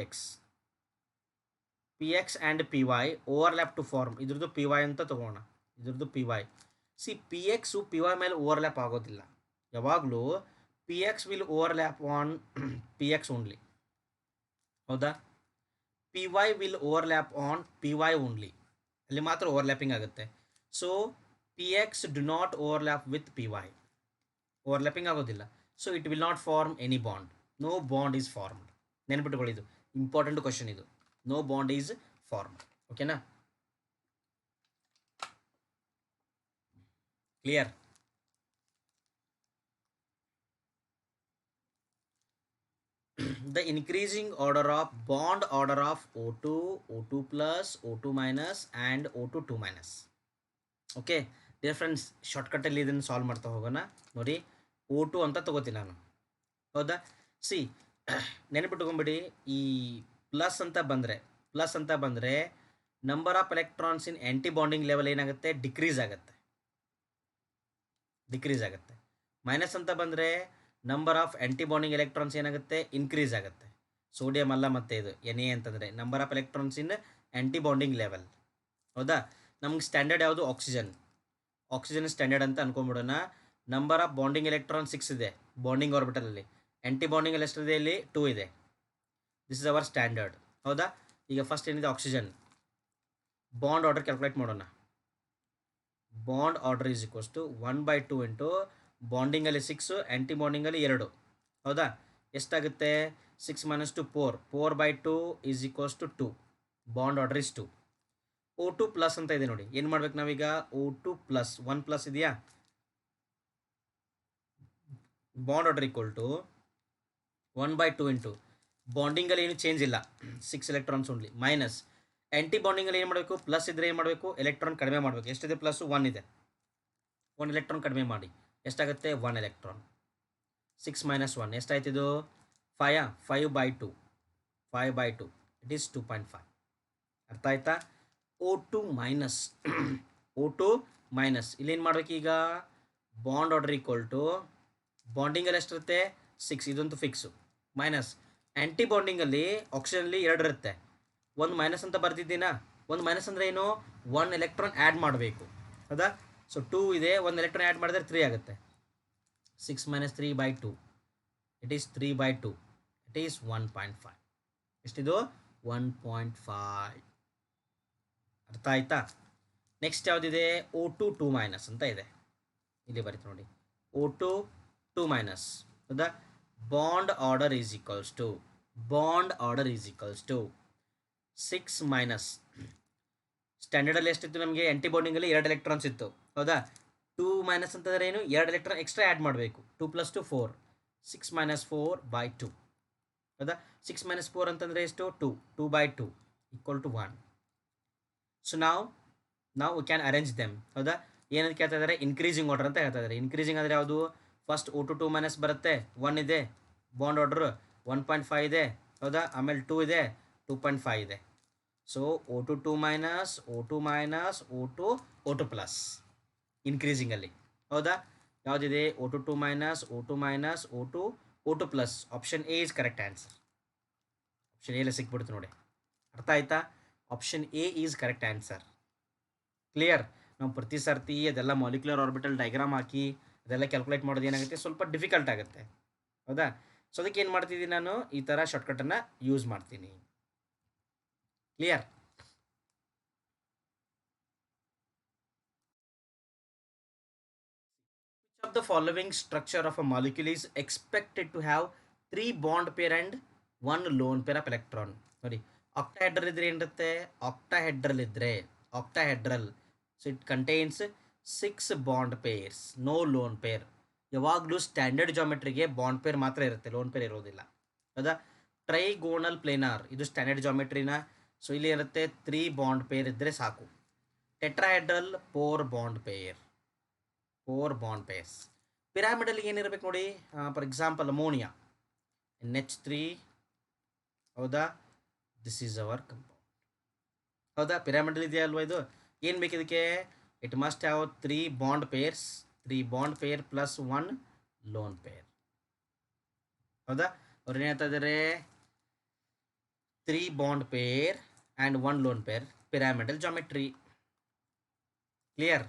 X and P Y overlap to form. ಇದ್ರದ್ದು ಪಿ ವೈ ಅಂತ ತಗೋಣ. ಇದ್ರದ್ದು P Y. See P x P Y ಮೇಲೆ ಓವರ್ಲ್ಯಾಪ್ ಆಗೋದಿಲ್ಲ. ಯಾವಾಗಲೂ P X will overlap on P X only ಹೌದಾ. P Y will overlap on P Y only, ಅಲ್ಲಿ ಮಾತ್ರ ಓವರ್ಲ್ಯಾಪಿಂಗ್ ಆಗುತ್ತೆ. So P X do not overlap with P Y, overlapping ಆಗೋದಿಲ್ಲ. So it will not form any bond. No bond is formed. ನೆನ್ಪಿಟ್ಕೊಳ್ಳಿ, ಇದು important question ಇದು. No bond is formed. ಓಕೆನಾ? Clear? The increasing order of bond order of O2, O2 plus, O2 minus and O2 2 minus. Okay dear friends, ಶಾರ್ಟ್ಕಟ್ಟಲ್ಲಿ ಇದನ್ನು solve ಮಾಡ್ತಾ ಹೋಗೋಣ. ನೋಡಿ, O2 ಅಂತ ತಗೋತೀನಿ ನಾನು ಹೌದಾ. ಸಿ ನೆನಪಿಟ್ಕೊಂಬಿಡಿ, ಈ ಪ್ಲಸ್ ಅಂತ ಬಂದರೆ number of electrons in anti bonding level ಏನಾಗುತ್ತೆ? ಡಿಕ್ರೀಸ್ ಆಗುತ್ತೆ. ಮೈನಸ್ ಅಂತ ಬಂದರೆ number of anti bonding electrons ಏನಾಗುತ್ತೆ? ಇನ್ಕ್ರೀಸ್ ಆಗುತ್ತೆ. ಸೋಡಿಯಂ ಅಲ್ಲ ಮತ್ತೆ ಇದು ಎನ್ ಎ ಅಂತಂದರೆ number of electrons in anti bonding level ಹೌದಾ. ನಮ್ಗೆ ಸ್ಟ್ಯಾಂಡರ್ಡ್ ಯಾವುದು? ಆಕ್ಸಿಜನ್ ಸ್ಟ್ಯಾಂಡರ್ಡ್ ಅಂತ ಅನ್ಕೊಂಬಿಡೋಣ. ನಂಬರ್ ಆಫ್ ಬಾಂಡಿಂಗ್ ಎಲೆಕ್ಟ್ರಾನ್ 6 ಇದೆ ಬಾಂಡಿಂಗ್ ಆರ್ಬಿಟಲಲ್ಲಿ. ಆ್ಯಂಟಿ ಬಾಂಡಿಂಗ್ ಅಲ್ಲಿ ಎಷ್ಟಿದೆ? ಇಲ್ಲಿ 2 ಇದೆ. ದಿಸ್ ಇಸ್ ಅವರ್ ಸ್ಟ್ಯಾಂಡರ್ಡ್ ಹೌದಾ. ಈಗ ಫಸ್ಟ್ ಏನಿದೆ? ಆಕ್ಸಿಜನ್. ಬಾಂಡ್ ಆರ್ಡರ್ ಕ್ಯಾಲ್ಕುಲೇಟ್ ಮಾಡೋಣ. Bond order is equals to 1/2 into ಬಾಂಡಿಂಗಲ್ಲಿ 6, ಆ್ಯಂಟಿ ಬಾಂಡಿಂಗಲ್ಲಿ 2 ಹೌದಾ. ಎಷ್ಟಾಗುತ್ತೆ? 6 - 2 4, 4/2 is equals to 2. Bond order is 2. O2 plus ಅಂತ ಇದೆ ನೋಡಿ. ಏನು ಮಾಡ್ಬೇಕು ನಾವೀಗ? O2 ಪ್ಲಸ್ 1 ಪ್ಲಸ್ ಇದೆಯಾ? Bond order equal to 1/2 into ಬಾಂಡಿಂಗಲ್ಲಿ ಏನು ಚೇಂಜ್ ಇಲ್ಲ, 6 ಎಲೆಕ್ಟ್ರಾನ್ಸ್ ಓನ್ಲಿ. ಮೈನಸ್ ಆ್ಯಂಟಿ ಬಾಂಡಿಂಗಲ್ಲಿ ಏನು ಮಾಡಬೇಕು? ಪ್ಲಸ್ ಇದ್ದರೆ ಏನು ಮಾಡಬೇಕು? ಎಲೆಕ್ಟ್ರಾನ್ ಕಡಿಮೆ ಮಾಡಬೇಕು. ಎಷ್ಟಿದೆ? ಪ್ಲಸ್ 1 ಇದೆ. 1 ಎಲೆಕ್ಟ್ರಾನ್ ಕಡಿಮೆ ಮಾಡಿ. ಎಷ್ಟಾಗುತ್ತೆ? 1 ಎಲೆಕ್ಟ್ರಾನ್. 6 - 1 ಎಷ್ಟಾಯ್ತಿದು? 5. 5/2 it is 2.5. ಅರ್ಥ ಆಯ್ತಾ? O2 ಮೈನಸ್ O2 ಮೈನಸ್ ಇಲ್ಲೇನು ಮಾಡ್ಬೇಕು ಈಗ? ಬಾಂಡ್ ಆರ್ಡರ್ ಈಕ್ವಲ್ ಟು ಬಾಂಡಿಂಗಲ್ಲಿ ಎಷ್ಟಿರುತ್ತೆ? 6, ಇದಂತೂ ಫಿಕ್ಸು. ಮೈನಸ್ ಆ್ಯಂಟಿ ಬಾಂಡಿಂಗಲ್ಲಿ ಆಕ್ಸಿಜನಲ್ಲಿ 2 ಇರುತ್ತೆ. ಒಂದು ಮೈನಸ್ ಅಂತ ಬರ್ತಿದ್ದೀನಾ? ಒಂದು ಮೈನಸ್ ಅಂದರೆ ಏನು? 1 ಎಲೆಕ್ಟ್ರಾನ್ ಆ್ಯಡ್ ಮಾಡಬೇಕು ಹೌದಾ. ಸೊ 2 ಇದೆ, 1 ಎಲೆಕ್ಟ್ರಾನ್ ಆ್ಯಡ್ ಮಾಡಿದ್ರೆ 3 ಆಗುತ್ತೆ. 6 - 3/2 ಇಟ್ ಈಸ್ 3/2 ಇಟ್ ಈಸ್ 1.5. ಎಷ್ಟಿದು? 1.5. ಅರ್ಥ ಆಯ್ತಾ? ನೆಕ್ಸ್ಟ್ ಯಾವುದಿದೆ? O2 2 ಮೈನಸ್ ಅಂತ ಇದೆ. ಇಲ್ಲಿ ಬರೀತು ನೋಡಿ, O2 2 ಮೈನಸ್ ಹೌದಾ. Bond order is equals to 6 minus ಸ್ಟ್ಯಾಂಡರ್ಡಲ್ಲಿ ಎಷ್ಟಿತ್ತು ನಮಗೆ? ಆ್ಯಂಟಿ ಬಾಂಡಿಂಗಲ್ಲಿ 2 ಎಲೆಕ್ಟ್ರಾನ್ಸ್ ಇತ್ತು ಹೌದಾ. 2 ಮೈನಸ್ ಅಂತಂದರೆ ಏನು? 2 ಎಲೆಕ್ಟ್ರಾನ್ ಎಕ್ಸ್ಟ್ರಾ ಆ್ಯಡ್ ಮಾಡಬೇಕು. 2 + 2 4, 6 - 4/2 ಹೌದಾ. 6 - 4 ಅಂತಂದರೆ ಎಷ್ಟು? 2. 2/2 = 1. ಸೊ ನಾವು ವಿ ಕ್ಯಾನ್ ಅರೇಂಜ್ ದೆಮ್ ಹೌದಾ. ಏನಂತ ಕೇಳ್ತಾ ಇದ್ದಾರೆ? ಇನ್ಕ್ರೀಸಿಂಗ್ ಆರ್ಡರ್ ಅಂತ ಹೇಳ್ತಾ ಇದ್ದಾರೆ. ಇನ್ಕ್ರೀಸಿಂಗ್ ಅಂದರೆ ಯಾವುದು? ಫಸ್ಟ್ O2 2 ಮೈನಸ್ ಬರುತ್ತೆ, 1 ಇದೆ. ಬಾಂಡ್ ಆರ್ಡರ್ 1.5 ಇದೆ ಹೌದಾ. ಆಮೇಲೆ 2 ಇದೆ, 2.5 ಇದೆ. So O2 2 minus O2 plus ಇನ್ಕ್ರೀಸಿಂಗಲ್ಲಿ. ಹೌದಾ? ಯಾವುದಿದೆ? O2 minus O2 plus. Option A is correct answer. Option ಎಲ್ಲಿ ಸಿಕ್ಬಿಡ್ತು ನೋಡಿ. ಅರ್ಥ ಆಯ್ತಾ? Option A is correct answer. Clear? ನಾವು ಪ್ರತಿ ಸರ್ತಿ ಅದೆಲ್ಲ ಮಾಲಿಕ್ಯುಲರ್ ಆರ್ಬಿಟಲ್ ಡೈಗ್ರಾಮ್ ಹಾಕಿ ಅದೆಲ್ಲ ಕ್ಯಾಲ್ಕುಲೇಟ್ ಮಾಡೋದು ಏನಾಗುತ್ತೆ, ಸ್ವಲ್ಪ ಡಿಫಿಕಲ್ಟ್ ಆಗುತ್ತೆ. ಹೌದಾ? ಸೊ ಅದಕ್ಕೆ ಏನು ಮಾಡ್ತಿದ್ದೀನಿ ನಾನು, ಈ ಥರ ಶಾರ್ಟ್ಕಟನ್ನು ಯೂಸ್ ಮಾಡ್ತೀನಿ. Clear? Which of the following structure of a molecule is expected to have 3 bond pair and 1 lone pair of electron? ನೋಡಿ, ಆಕ್ಟಾಹೆಡ್ರಲ್ ಇದ್ರೆ ಏನಿರುತ್ತೆ? Octahedral so it contains 6 bond pairs, no lone pair. ಯಾವಾಗಲೂ standard ಜಾಮೆಟ್ರಿಗೆ bond pair ಮಾತ್ರ ಇರುತ್ತೆ, lone pair ಇರೋದಿಲ್ಲ. ಹೌದಾ? Trigonal planar ಇದು ಸ್ಟ್ಯಾಂಡರ್ಡ್ ಜಾಮೆಟ್ರಿನ. ಸೊ ಇಲ್ಲಿ ಇರುತ್ತೆ 3 ಬಾಂಡ್ ಪೇರ್ ಇದ್ದರೆ ಸಾಕು. Tetrahedral 4 bond peer. ಪಿರಾಮಿಡಲ್ ಏನಿರಬೇಕು ನೋಡಿ, ಫಾರ್ ಎಕ್ಸಾಂಪಲ್ ಅಮೋನಿಯಾ NH3. ಹೌದಾ? This is our compound. ಹೌದಾ? ಪಿರಾಮಿಡಲ್ ಇದೆಯಾ ಅಲ್ವಾ ಇದು? ಏನು ಬೇಕು ಇದಕ್ಕೆ? It must have 3 bond pair plus 1 lone pair. ಹೌದಾ? ಅವ್ರು ಏನು ಹೇಳ್ತಾ ಇದ್ದಾರೆ? 3 bond pair and 1 lone pair, pyramidal geometry. Clear?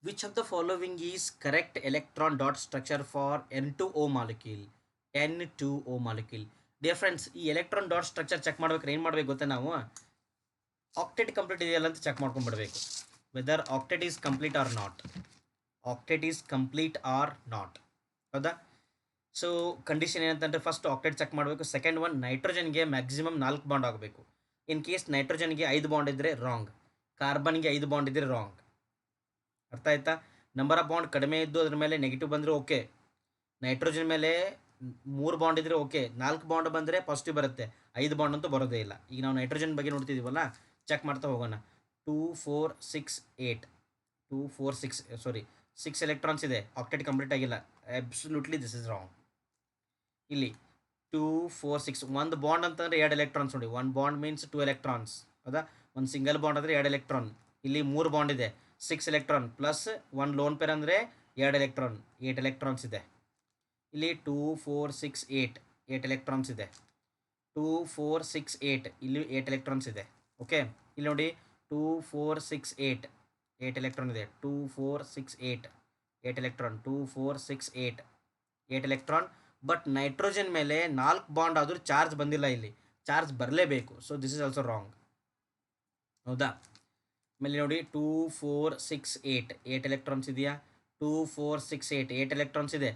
Which of the following is correct electron dot structure for N2O molecule? Dear friends, ಈ ಎಲೆಕ್ಟ್ರಾನ್ ಡಾಟ್ ಸ್ಟ್ರಕ್ಚರ್ ಚೆಕ್ ಮಾಡ್ಬೇಕಾದ್ರೆ ಏನು ಮಾಡ್ಬೇಕು ಗೊತ್ತಾ? ನಾವು ಆಕ್ಟೆಟ್ ಕಂಪ್ಲೀಟ್ ಇದೆಯಲ್ಲ ಅಂತ ಚೆಕ್ ಮಾಡ್ಕೊಂಡ್ಬಿಡ್ಬೇಕು. Whether octet is complete or not. ಹೌದಾ? ಸೊ ಕಂಡೀಷನ್ ಏನಂತಂದರೆ, ಫಸ್ಟ್ ಆಕ್ಟೆಟ್ ಚೆಕ್ ಮಾಡಬೇಕು. ಸೆಕೆಂಡ್ ಒನ್, ನೈಟ್ರೋಜನ್ಗೆ ಮ್ಯಾಕ್ಸಿಮಮ್ 4 ಬಾಂಡ್ ಆಗಬೇಕು. ಇನ್ ಕೇಸ್ ನೈಟ್ರೋಜನ್ಗೆ 5 ಬಾಂಡ್ ಇದ್ದರೆ ರಾಂಗ್, ಕಾರ್ಬನ್ಗೆ 5 ಬಾಂಡ್ ಇದ್ದರೆ ರಾಂಗ್. ಅರ್ಥ ಆಯ್ತಾ? ನಂಬರ್ ಆಫ್ ಬಾಂಡ್ ಕಡಿಮೆ ಇದ್ದು ಅದ್ರ ಮೇಲೆ ನೆಗೆಟಿವ್ ಬಂದರೆ ಓಕೆ. ನೈಟ್ರೋಜನ್ ಮೇಲೆ 3 ಬಾಂಡ್ ಇದ್ದರೆ ಓಕೆ, 4 ಬಾಂಡ್ ಬಂದರೆ ಪಾಸಿಟಿವ್ ಬರುತ್ತೆ, 5 ಬಾಂಡ್ ಅಂತೂ ಬರೋದೇ ಇಲ್ಲ. ಈಗ ನಾವು ನೈಟ್ರೋಜನ್ ಬಗ್ಗೆ ನೋಡ್ತಿದ್ದೀವಲ್ಲ, ಚೆಕ್ ಮಾಡ್ತಾ ಹೋಗೋಣ. 2 4 6 8 2 4 6 ಸಾರಿ 6 ಎಲೆಕ್ಟ್ರಾನ್ಸ್ ಇದೆ, ಆಕ್ಟೆಟ್ ಕಂಪ್ಲೀಟ್ ಆಗಿಲ್ಲ. Absolutely this is wrong. ಇಲ್ಲಿ 2 4 6 ಒಂದು ಬಾಂಡ್ ಅಂತಂದರೆ 2 ಎಲೆಕ್ಟ್ರಾನ್ಸ್ ನೋಡಿ. 1 ಬಾಂಡ್ ಮೀನ್ಸ್ 2 ಎಲೆಕ್ಟ್ರಾನ್ಸ್. ಹೌದಾ? ಒಂದು ಸಿಂಗಲ್ ಬಾಂಡ್ ಅಂದರೆ 2 ಎಲೆಕ್ಟ್ರಾನ್. ಇಲ್ಲಿ 3 ಬಾಂಡ್ ಇದೆ, 6 ಎಲೆಕ್ಟ್ರಾನ್ ಪ್ಲಸ್ 1 ಲೋನ್ ಪೇರ್ ಅಂದರೆ 2 ಎಲೆಕ್ಟ್ರಾನ್, 8 ಎಲೆಕ್ಟ್ರಾನ್ಸ್ ಇದೆ. ಇಲ್ಲಿ 2 4 6 8 ಎಲೆಕ್ಟ್ರಾನ್ಸ್ ಇದೆ. 2 4 6 8 ಇಲ್ಲಿ 8 ಎಲೆಕ್ಟ್ರಾನ್ಸ್ ಇದೆ. ಓಕೆ, ಇಲ್ಲಿ ನೋಡಿ 2 4 6 8 ಎಲೆಕ್ಟ್ರಾನ್ ಇದೆ. 2 4 6 8 ಎಲೆಕ್ಟ್ರಾನ್. 2 4 6 8 ಎಲೆಕ್ಟ್ರಾನ್. ಬಟ್ ನೈಟ್ರೋಜನ್ ಮೇಲೆ 4 ಬಾಂಡ್ ಆದರೂ ಚಾರ್ಜ್ ಬಂದಿಲ್ಲ, ಇಲ್ಲಿ ಚಾರ್ಜ್ ಬರಲೇಬೇಕು. So this is also wrong. ಹೌದಾ? ಆಮೇಲೆ ನೋಡಿ 2 4 6 8 ಎಲೆಕ್ಟ್ರಾನ್ಸ್ ಇದೆಯಾ? 2 4 6 8 ಎಲೆಕ್ಟ್ರಾನ್ಸ್ ಇದೆ.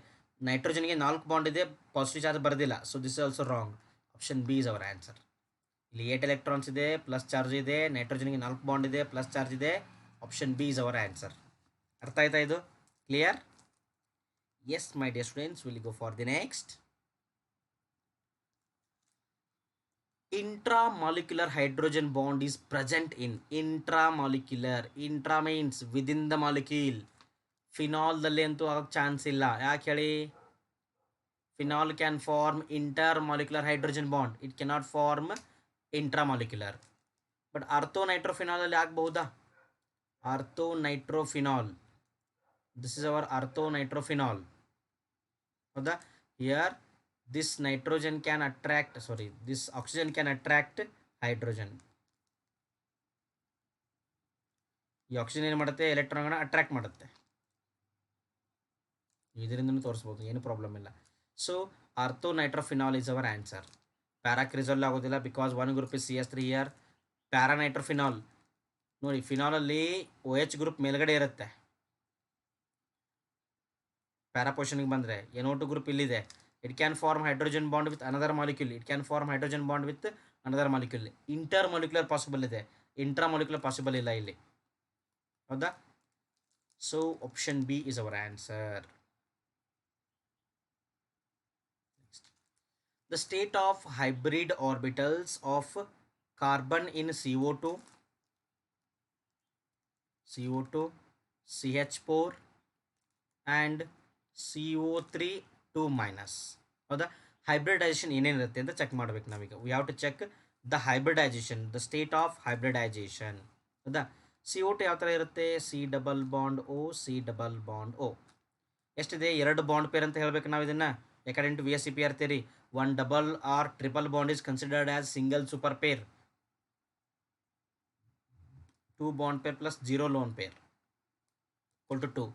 ನೈಟ್ರೋಜನ್ಗೆ 4 ಬಾಂಡ್ ಇದೆ, ಪಾಸಿಟಿವ್ ಚಾರ್ಜ್ ಬರೋದಿಲ್ಲ. So this is also wrong. Option B is our answer. ಇಲ್ಲಿ 8 ಎಲೆಕ್ಟ್ರಾನ್ಸ್ ಇದೆ, ಪ್ಲಸ್ ಚಾರ್ಜ್ ಇದೆ. ನೈಟ್ರೋಜನ್ಗೆ 4 ಬಾಂಡ್ ಇದೆ, ಪ್ಲಸ್ ಚಾರ್ಜ್ ಇದೆ. Option B is our answer. ಅರ್ಥ ಆಯ್ತಾ ಇದು? Clear? Yes my dear students, will go for the next. Intramolecular hydrogen bond is present in intramolecular. Intra means within the molecule. ಫಿನಾಲ್ದಲ್ಲಿ ಅಂತೂ ಆಗೋಕ್ಕೆ ಚಾನ್ಸ್ ಇಲ್ಲ. ಯಾಕೆ ಹೇಳಿ? Phenol can form intermolecular hydrogen bond, it cannot form intramolecular. But ಅರ್ಥೋನೈಟ್ರೋಫಿನಾಲಲ್ಲಿ ಆಗಬಹುದಾ? Orthonitrophenol, this is our orthonitrophenol. ಹೌದಾ? Here this nitrogen can attract, this oxygen can attract hydrogen. ಈ ಆಕ್ಸಿಜನ್ ಏನು ಮಾಡುತ್ತೆ? ಎಲೆಕ್ಟ್ರಾನ್ಗಳನ್ನ ಅಟ್ರಾಕ್ಟ್ ಮಾಡುತ್ತೆ. ಇದರಿಂದನೂ ತೋರಿಸ್ಬೋದು, ಏನು ಪ್ರಾಬ್ಲಮ್ ಇಲ್ಲ. So orthonitrophenol is our answer. Paracresol ಆಗೋದಿಲ್ಲ, because 1 group is CH3 here. Paranitrophenol ನೋಡಿ, ಫಿನಾಲಲ್ಲಿ OH ಗ್ರೂಪ್ ಮೇಲ್ಗಡೆ ಇರುತ್ತೆ. ಪ್ಯಾರಾ ಪೊಸಿಷನ್ಗೆ ಬಂದರೆ NO2 ಗ್ರೂಪ್ ಇಲ್ಲಿದೆ. It can form hydrogen bond with another molecule. Intermolecular possible ಇದೆ, intramolecular possible ಇಲ್ಲ ಇಲ್ಲಿ. ಹೌದಾ? So option B is our answer. The state of hybrid orbitals of carbon in CO2, CH4 and CO3 2 minus. ಹೌದಾ? Hybridisation ಏನೇನಿರುತ್ತೆ ಅಂತ check ಮಾಡಬೇಕು ನಾವೀಗ. We have to check the hybridisation, the state of hybridisation. ಹೌದಾ? CO2 ಯಾವ ಥರ ಇರುತ್ತೆ? C double bond O, C double bond O. ಎಷ್ಟಿದೆ? 2 ಬಾಂಡ್ ಪೇರ್ ಅಂತ ಹೇಳ್ಬೇಕು ನಾವು ಇದನ್ನು. According to VSEPR theory, 1 double or triple bond is considered as single super pair. 2 bond pair plus 0 lone pair equal to 2.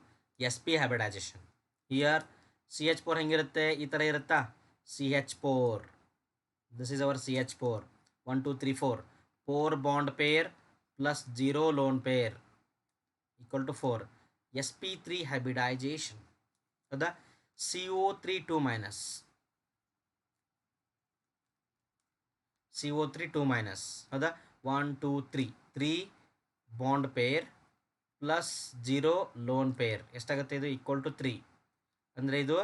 sp hybridization. Here CH4 ಹೆಂಗಿರುತ್ತೆ? ಈ ಥರ ಇರುತ್ತಾ? CH4. This is our CH4. 1 2 3 4. 4 bond pair plus 0 lone pair equal to 4. sp3 hybridization. ಹೌದಾ? CO3 2 minus. CO3 2 minus. ಹೌದಾ? 1 2 3. 3 bond pair plus 0 lone peer ಎಷ್ಟಾಗುತ್ತೆ? ಇದು equal to 3. ಅಂದರೆ ಇದು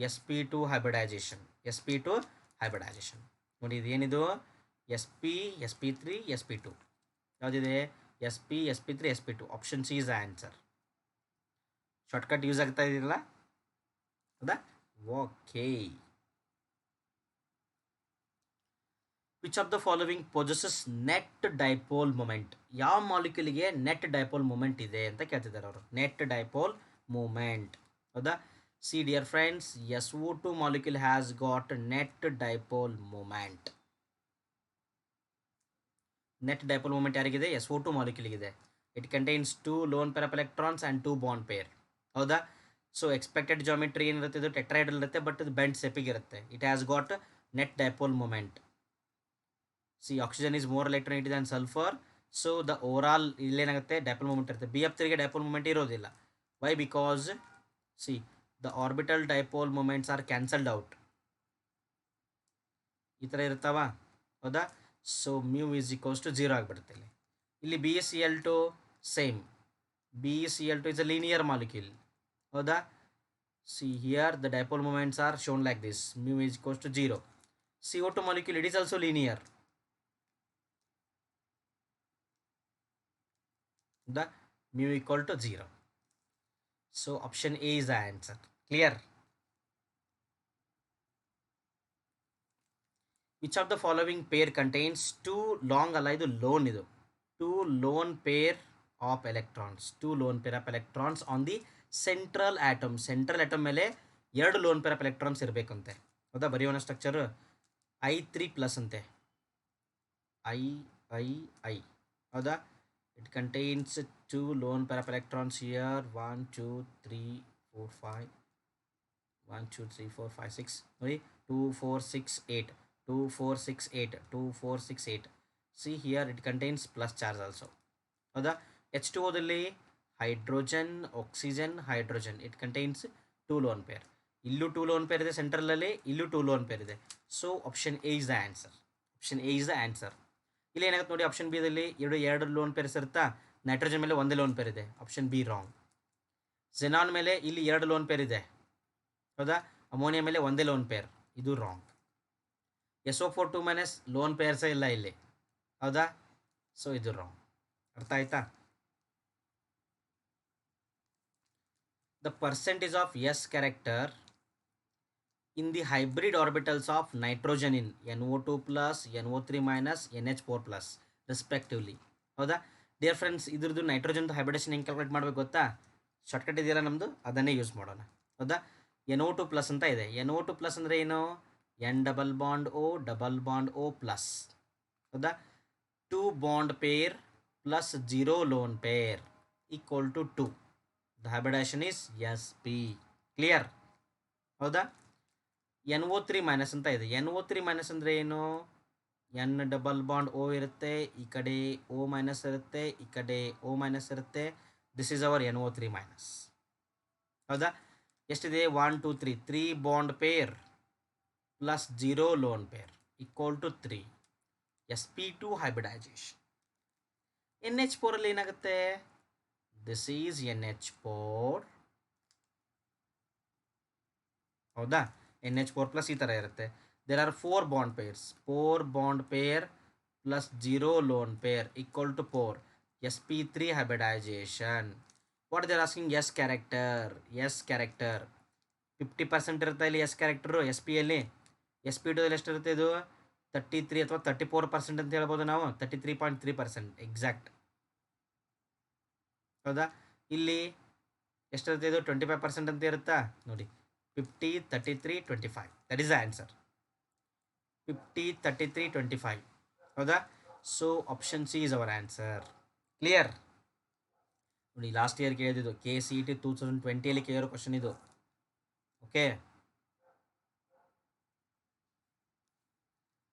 sp2 ಹೈಬ್ರಿಡೈಜೇಷನ್. sp2 ಹೈಬ್ರಿಡೈಜೇಷನ್ ನೋಡಿ. ಇದು ಏನಿದು? sp3 sp2. ಯಾವುದಿದೆ? sp3 sp2. Option C is answer. Shortcut use ಆಗ್ತಾ ಇದೆಯಲ್ಲ, ಹೌದಾ? Okay. Which of the following possesses net dipole moment? ಯಾವ ಮಾಲಿಕ್ಯೂಲ್ಗೆ ನೆಟ್ ಡೈಪೋಲ್ ಮೊಮೆಂಟ್ ಇದೆ ಅಂತ ಕೇಳ್ತಿದ್ದಾರೆ ಅವರು. Net dipole moment. ಹೌದಾ? See dear friends, SO2 molecule has got net dipole moment. Net dipole moment ಯಾರಿಗಿದೆ? SO2 ಮಾಲಿಕ್ಯೂಲ್ಗಿದೆ. It contains 2 lone pair of electrons and 2 bond pair. ಹೌದಾ? ಸೊ ಎಕ್ಸ್ಪೆಕ್ಟೆಡ್ ಜಾಮೆಟ್ರಿ ಏನಿರುತ್ತೆ? ಇದು ಟೆಟ್ರಾಹೆಡ್ರಲ್ ಇರುತ್ತೆ, ಬಟ್ ಇದು bend ಶೇಪಿಗೆ ಇರುತ್ತೆ. It has got net dipole moment. See oxygen is more electronegative than sulphur. So the overall ಇಲ್ಲೇನಾಗುತ್ತೆ? Dipole moment ಇರುತ್ತೆ. BF3ಗೆ ಡೈಪೋಲ್ ಮೂಮೆಂಟ್ ಇರೋದಿಲ್ಲ. Why? Because see the orbital dipole moments are cancelled out. ಈ ಥರ ಇರ್ತಾವ. ಹೌದಾ? So mu is equals to 0 ಆಗಿಬಿಡುತ್ತೆ. ಇಲ್ಲಿ BeCl2 same. BeCl2 is a linear molecule. ಹೌದಾ? See here the dipole moments are shown like this. Mu is equals to 0. CO2 molecule, it is also linear. The mu equal to 0. So option A is the answer. Clear? Which of the following pair contains 2 long allied lone idu 2 lone pair of electrons? 2 lone pair of electrons on the central atom. Central atom ಮೇಲೆ 2 lone pair of electrons ಇರಬೇಕಂತೆ. ಹೌದಾ? ಬರೆಯೋಣ structure. I3 plus ಅಂತೆ. I. ಹೌದಾ? It contains 2 lone pair of electrons here. 1 2 3 4 5. 1 2 3 4 5 6. 2 4 6 8. 2 4 6 8. 2 4 6 8. See here, it contains plus charge also. ಹೌದಾ? H2O hydrogen, oxygen, hydrogen. It contains 2 lone peer. ಇಲ್ಲೂ 2 lone pair ಇದೆ ಸೆಂಟ್ರಲಲ್ಲಿ, ಇಲ್ಲೂ 2 lone pair ಇದೆ. So option A is the answer. Option A is the answer. ಇಲ್ಲಿ ಏನಾಗುತ್ತೆ ನೋಡಿ, option ಬಿದಲ್ಲಿ 2 loan pairs ಇರುತ್ತಾ? Nitrogen ಮೇಲೆ 1 ಲೋನ್ ಪೇರ್ ಇದೆ. Option B wrong. ಝೆನಾನ್ ಮೇಲೆ ಇಲ್ಲಿ 2 ಲೋನ್ ಪೇರ್ ಇದೆ. ಹೌದಾ? ಅಮೋನಿಯಾ ಮೇಲೆ 1 ಲೋನ್ ಪೇರ್. ಇದು ರಾಂಗ್. SO4 2 ಮೈನಸ್ ಲೋನ್ ಪೇರ್ಸೇ ಇಲ್ಲ ಇಲ್ಲಿ. ಹೌದಾ? ಸೊ ಇದು ರಾಂಗ್. ಅರ್ಥ ಆಯ್ತಾ? The percentage of S character in the hybrid orbitals of nitrogen in NO2 plus, NO3 minus, NH4 plus respectively. ಹೌದಾ? ಡಿಯರ್ ಫ್ರೆಂಡ್ಸ್, ಇದ್ರದ್ದು ನೈಟ್ರೋಜನ್ ಹೈಬ್ರಿಡೇಷನ್ ಹೆಂಗೆ ಕ್ಯಾಲ್ಕುಲೇಟ್ ಮಾಡಬೇಕು ಗೊತ್ತಾ? ಶಾರ್ಟ್ಕಟ್ ಇದೆಯಲ್ಲ ನಮ್ಮದು, ಅದನ್ನೇ ಯೂಸ್ ಮಾಡೋಣ. ಹೌದಾ? NO2 ಪ್ಲಸ್ ಅಂತ ಇದೆ. NO2 ಪ್ಲಸ್ ಅಂದರೆ ಏನು? N double bond O double bond O plus. ಹೌದಾ? 2 bond pair plus 0 lone pair equal to 2. The hybridisation is SP. Clear? ಹೌದಾ? NO3 ಮೈನಸ್ ಅಂತ ಇದೆ. NO3 ಮೈನಸ್ ಅಂದರೆ ಏನು? N ಡಬಲ್ ಬಾಂಡ್ O ಇರುತ್ತೆ, ಈ ಕಡೆ O ಮೈನಸ್ ಇರುತ್ತೆ, ಈ ಕಡೆ O ಮೈನಸ್ ಇರುತ್ತೆ. This is our NO3 minus. ಹೌದಾ? ಎಷ್ಟಿದೆ? 1 2 3. 3 bond pair plus 0 lone pair equal to 3. SP2 hybridisation. NH4 ಅಲ್ಲಿ ಏನಾಗುತ್ತೆ? This is NH4. ಹೌದಾ? NH4 ಪ್ಲಸ್ ಈ ಥರ ಇರುತ್ತೆ. There are 4 bond pairs. 4 bond pair plus 0 lone pair equal to 4. SP3 hybridisation. What they're asking? S character. S character 50% ಇರುತ್ತೆ ಇಲ್ಲಿ S character SP ಯಲ್ಲಿ. SP2 ಎಷ್ಟಿರುತ್ತೆ? ಇದು 33 ಅಥವಾ 34% ಅಂತ ಹೇಳ್ಬೋದು ನಾವು. 33.3% ಎಕ್ಸಾಕ್ಟ್. ಹೌದಾ? ಇಲ್ಲಿ ಎಷ್ಟಿರುತ್ತೆ ಇದು? 25% ಅಂತ ಇರುತ್ತಾ ನೋಡಿ. 50, 33, 25. That is the answer. 50, 33, 25. ಹೌದಾ? So option C is our answer. Clear? ನೋಡಿ, ಲಾಸ್ಟ್ ಇಯರ್ ಕೇಳಿದ್ದು KCET 2020 ಕೇಳಿರೋ ಕ್ವಶನ್ ಇದು. Okay.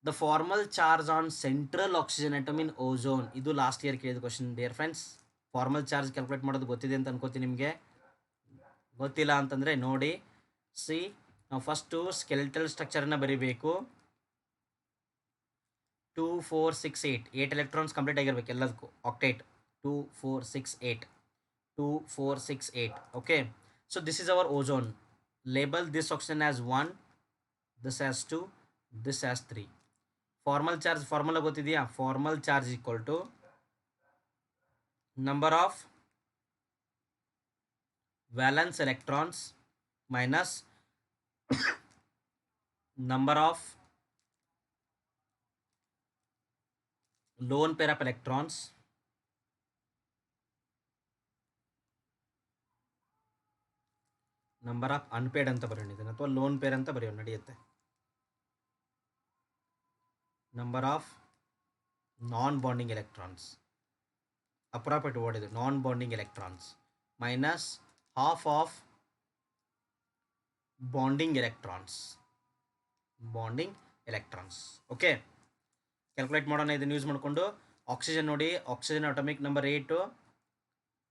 The formal charge on central oxygen atom in ozone. ಇದು ಲಾಸ್ಟ್ ಇಯರ್ ಕೇಳಿದ question dear friends. Formal charge calculate ಮಾಡೋದು ಗೊತ್ತಿದೆ ಅಂತ ಅನ್ಕೋತೀನಿ ನಿಮಗೆ. ಗೊತ್ತಿಲ್ಲ ಅಂತಂದರೆ ನೋಡಿ. ಸಿ, ನಾವು ಫಸ್ಟು ಸ್ಕೆಲಿಟಲ್ ಸ್ಟ್ರಕ್ಚರನ್ನು ಬರೀಬೇಕು. 2, 4, 6, 8 8 ಎಲೆಕ್ಟ್ರಾನ್ಸ್ ಕಂಪ್ಲೀಟ್ ಆಗಿರ್ಬೇಕು ಎಲ್ಲದಕ್ಕೂ. Octet 2, 4, 6, 8 2, 4, 6, 8. Okay. So this is our ozone. Label this oxygen as 1, this as 2, this as 3. Formal charge formula ಗೊತ್ತಿದೆಯಾ? Formal charge equal to number of valence electrons minus number of lone pair of electrons number of unpaired ಅಂತ ಬರೆಯೋಣ ಇದನ್ನು, ಅಥವಾ lone pair ಅಂತ ಬರೆಯೋಣ, ನಡೆಯುತ್ತೆ. Number of non bonding electrons, appropriate word ಇದು, ನಾನ್ bonding electrons minus half of bonding electrons. Okay. Calculate ಮಾಡೋಣ ಇದನ್ನು ಯೂಸ್ ಮಾಡಿಕೊಂಡು. ಆಕ್ಸಿಜನ್ ನೋಡಿ, oxygen atomic number 8,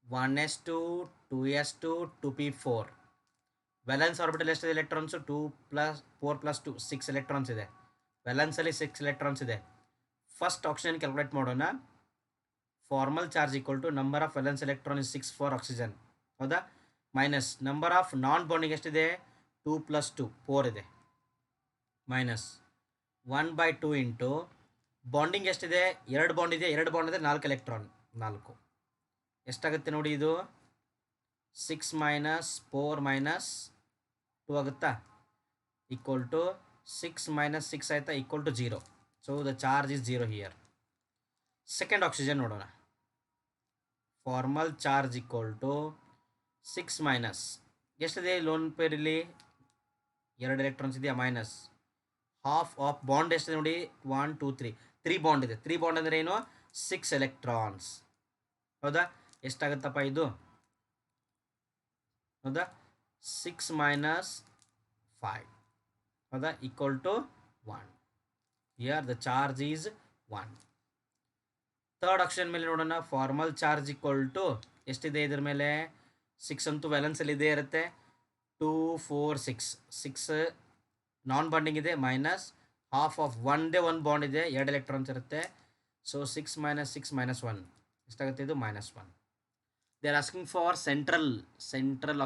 1s2, 2s2, 2p4. Valence orbital ಎಷ್ಟಿದೆ ಎಲೆಕ್ಟ್ರಾನ್ಸು? 2 + 4 + 2 6 ಎಲೆಕ್ಟ್ರಾನ್ಸ್ ಇದೆ. ವ್ಯಾಲೆನ್ಸಲ್ಲಿ 6 ಎಲೆಕ್ಟ್ರಾನ್ಸ್ ಇದೆ. ಫಸ್ಟ್ ಆಕ್ಸಿಜನ್ ಕ್ಯಾಲ್ಕುಲೇಟ್ ಮಾಡೋಣ. Formal charge equal to number of valence electron is 6 for oxygen. ಹೌದಾ? Minus number of non bonding ಎಷ್ಟಿದೆ? 2 + 2 4 ಇದೆ. Minus 1/2 into bonding ಎಷ್ಟಿದೆ? 2 bond ಇದೆ. 2 ಬಾಂಡ್ ಇದೆ, 4 ಎಲೆಕ್ಟ್ರಾನ್. 4 ಎಷ್ಟಾಗುತ್ತೆ ನೋಡಿ ಇದು? 6 - 4 - 2 ಆಗುತ್ತಾ? ಈಕ್ವಲ್ ಟು 6 - 6 ಆಯ್ತಾ? Equal to 0. So the charge is 0 here. Second oxygen ನೋಡೋಣ. Formal charge equal to 6 minus ಎಷ್ಟಿದೆ ಲೋನ್ ಪೇರಲ್ಲಿ? 2 ಎಲೆಕ್ಟ್ರಾನ್ಸ್ ಇದೆಯಾ? ಮೈನಸ್ ಹಾಫ್ ಆಫ್ ಬಾಂಡ್ ಎಷ್ಟಿದೆ ನೋಡಿ? 1, 2, 3 3 ಬಾಂಡ್ ಇದೆ. 3 ಬಾಂಡ್ ಅಂದರೆ ಏನು? 6 ಎಲೆಕ್ಟ್ರಾನ್ಸ್. ಹೌದಾ? ಎಷ್ಟಾಗುತ್ತಪ್ಪ ಇದು? ಹೌದಾ? 6 - 5 ಹೌದಾ? Equal to 1. Here the charge is 1. Third oxygen ಮೇಲೆ ನೋಡೋಣ. ಫಾರ್ಮಲ್ ಚಾರ್ಜ್ ಈಕ್ವಲ್ ಟು ಎಷ್ಟಿದೆ ಇದ್ರ ಮೇಲೆ? 6 ಅಂತೂ ವ್ಯಾಲೆನ್ಸಲ್ಲಿ ಇದೇ ಇರುತ್ತೆ. 2, 4, 6 6 ನಾನ್ ಬಾಂಡಿಂಗ್ ಇದೆ. ಮೈನಸ್ ಹಾಫ್ ಆಫ್ ಒಂದೇ ಒಂದು ಬಾಂಡ್ ಇದೆ, 2 ಎಲೆಕ್ಟ್ರಾನ್ಸ್ ಇರುತ್ತೆ. ಸೊ 6 - 6 - 1 ಎಷ್ಟಾಗುತ್ತೆ ಇದು? -1. They are asking for central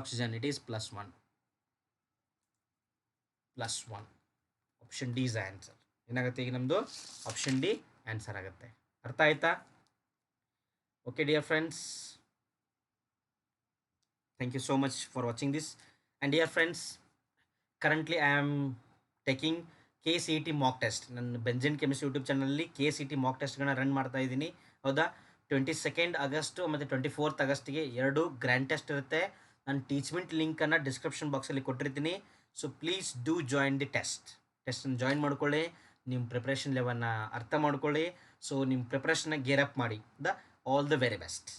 oxygen. It is +1. Option D is answer. ಏನಾಗುತ್ತೆ ಈಗ ನಮ್ಮದು? ಆಪ್ಷನ್ ಡಿ ಆನ್ಸರ್ ಆಗುತ್ತೆ. ಅರ್ಥ ಆಯ್ತಾ? Okay dear friends, thank you so much for watching this. And dear friends, currently I am taking KCET mock test. ನನ್ನ benzene chemistry YouTube ಚಾನಲಲ್ಲಿ KCET mock ಟೆಸ್ಟ್ಗಳನ್ನ run ಮಾಡ್ತಾ ಇದ್ದೀನಿ. ಹೌದಾ? 22 ಆಗಸ್ಟ್ ಮತ್ತು 24 ಆಗಸ್ಟ್ಗೆ 2 ಗ್ರ್ಯಾಂಡ್ ಟೆಸ್ಟ್ ಇರುತ್ತೆ. ನಾನು ಟೀಚ್ಮೆಂಟ್ ಲಿಂಕನ್ನು ಡಿಸ್ಕ್ರಿಪ್ಷನ್ ಬಾಕ್ಸಲ್ಲಿ ಕೊಟ್ಟಿರ್ತೀನಿ. So please do join the ಟೆಸ್ಟನ್ನು ಜಾಯಿನ್ ಮಾಡ್ಕೊಳ್ಳಿ. ನಿಮ್ಮ ಪ್ರಿಪ್ರೇಷನ್ ಲೆವೆಲ್ನ ಅರ್ಥ ಮಾಡ್ಕೊಳ್ಳಿ. ಸೊ ನಿಮ್ಮ ಪ್ರಿಪ್ರೇಷನ್ನ ಗೇರ್ ಅಪ್ ಮಾಡಿ. All the very best.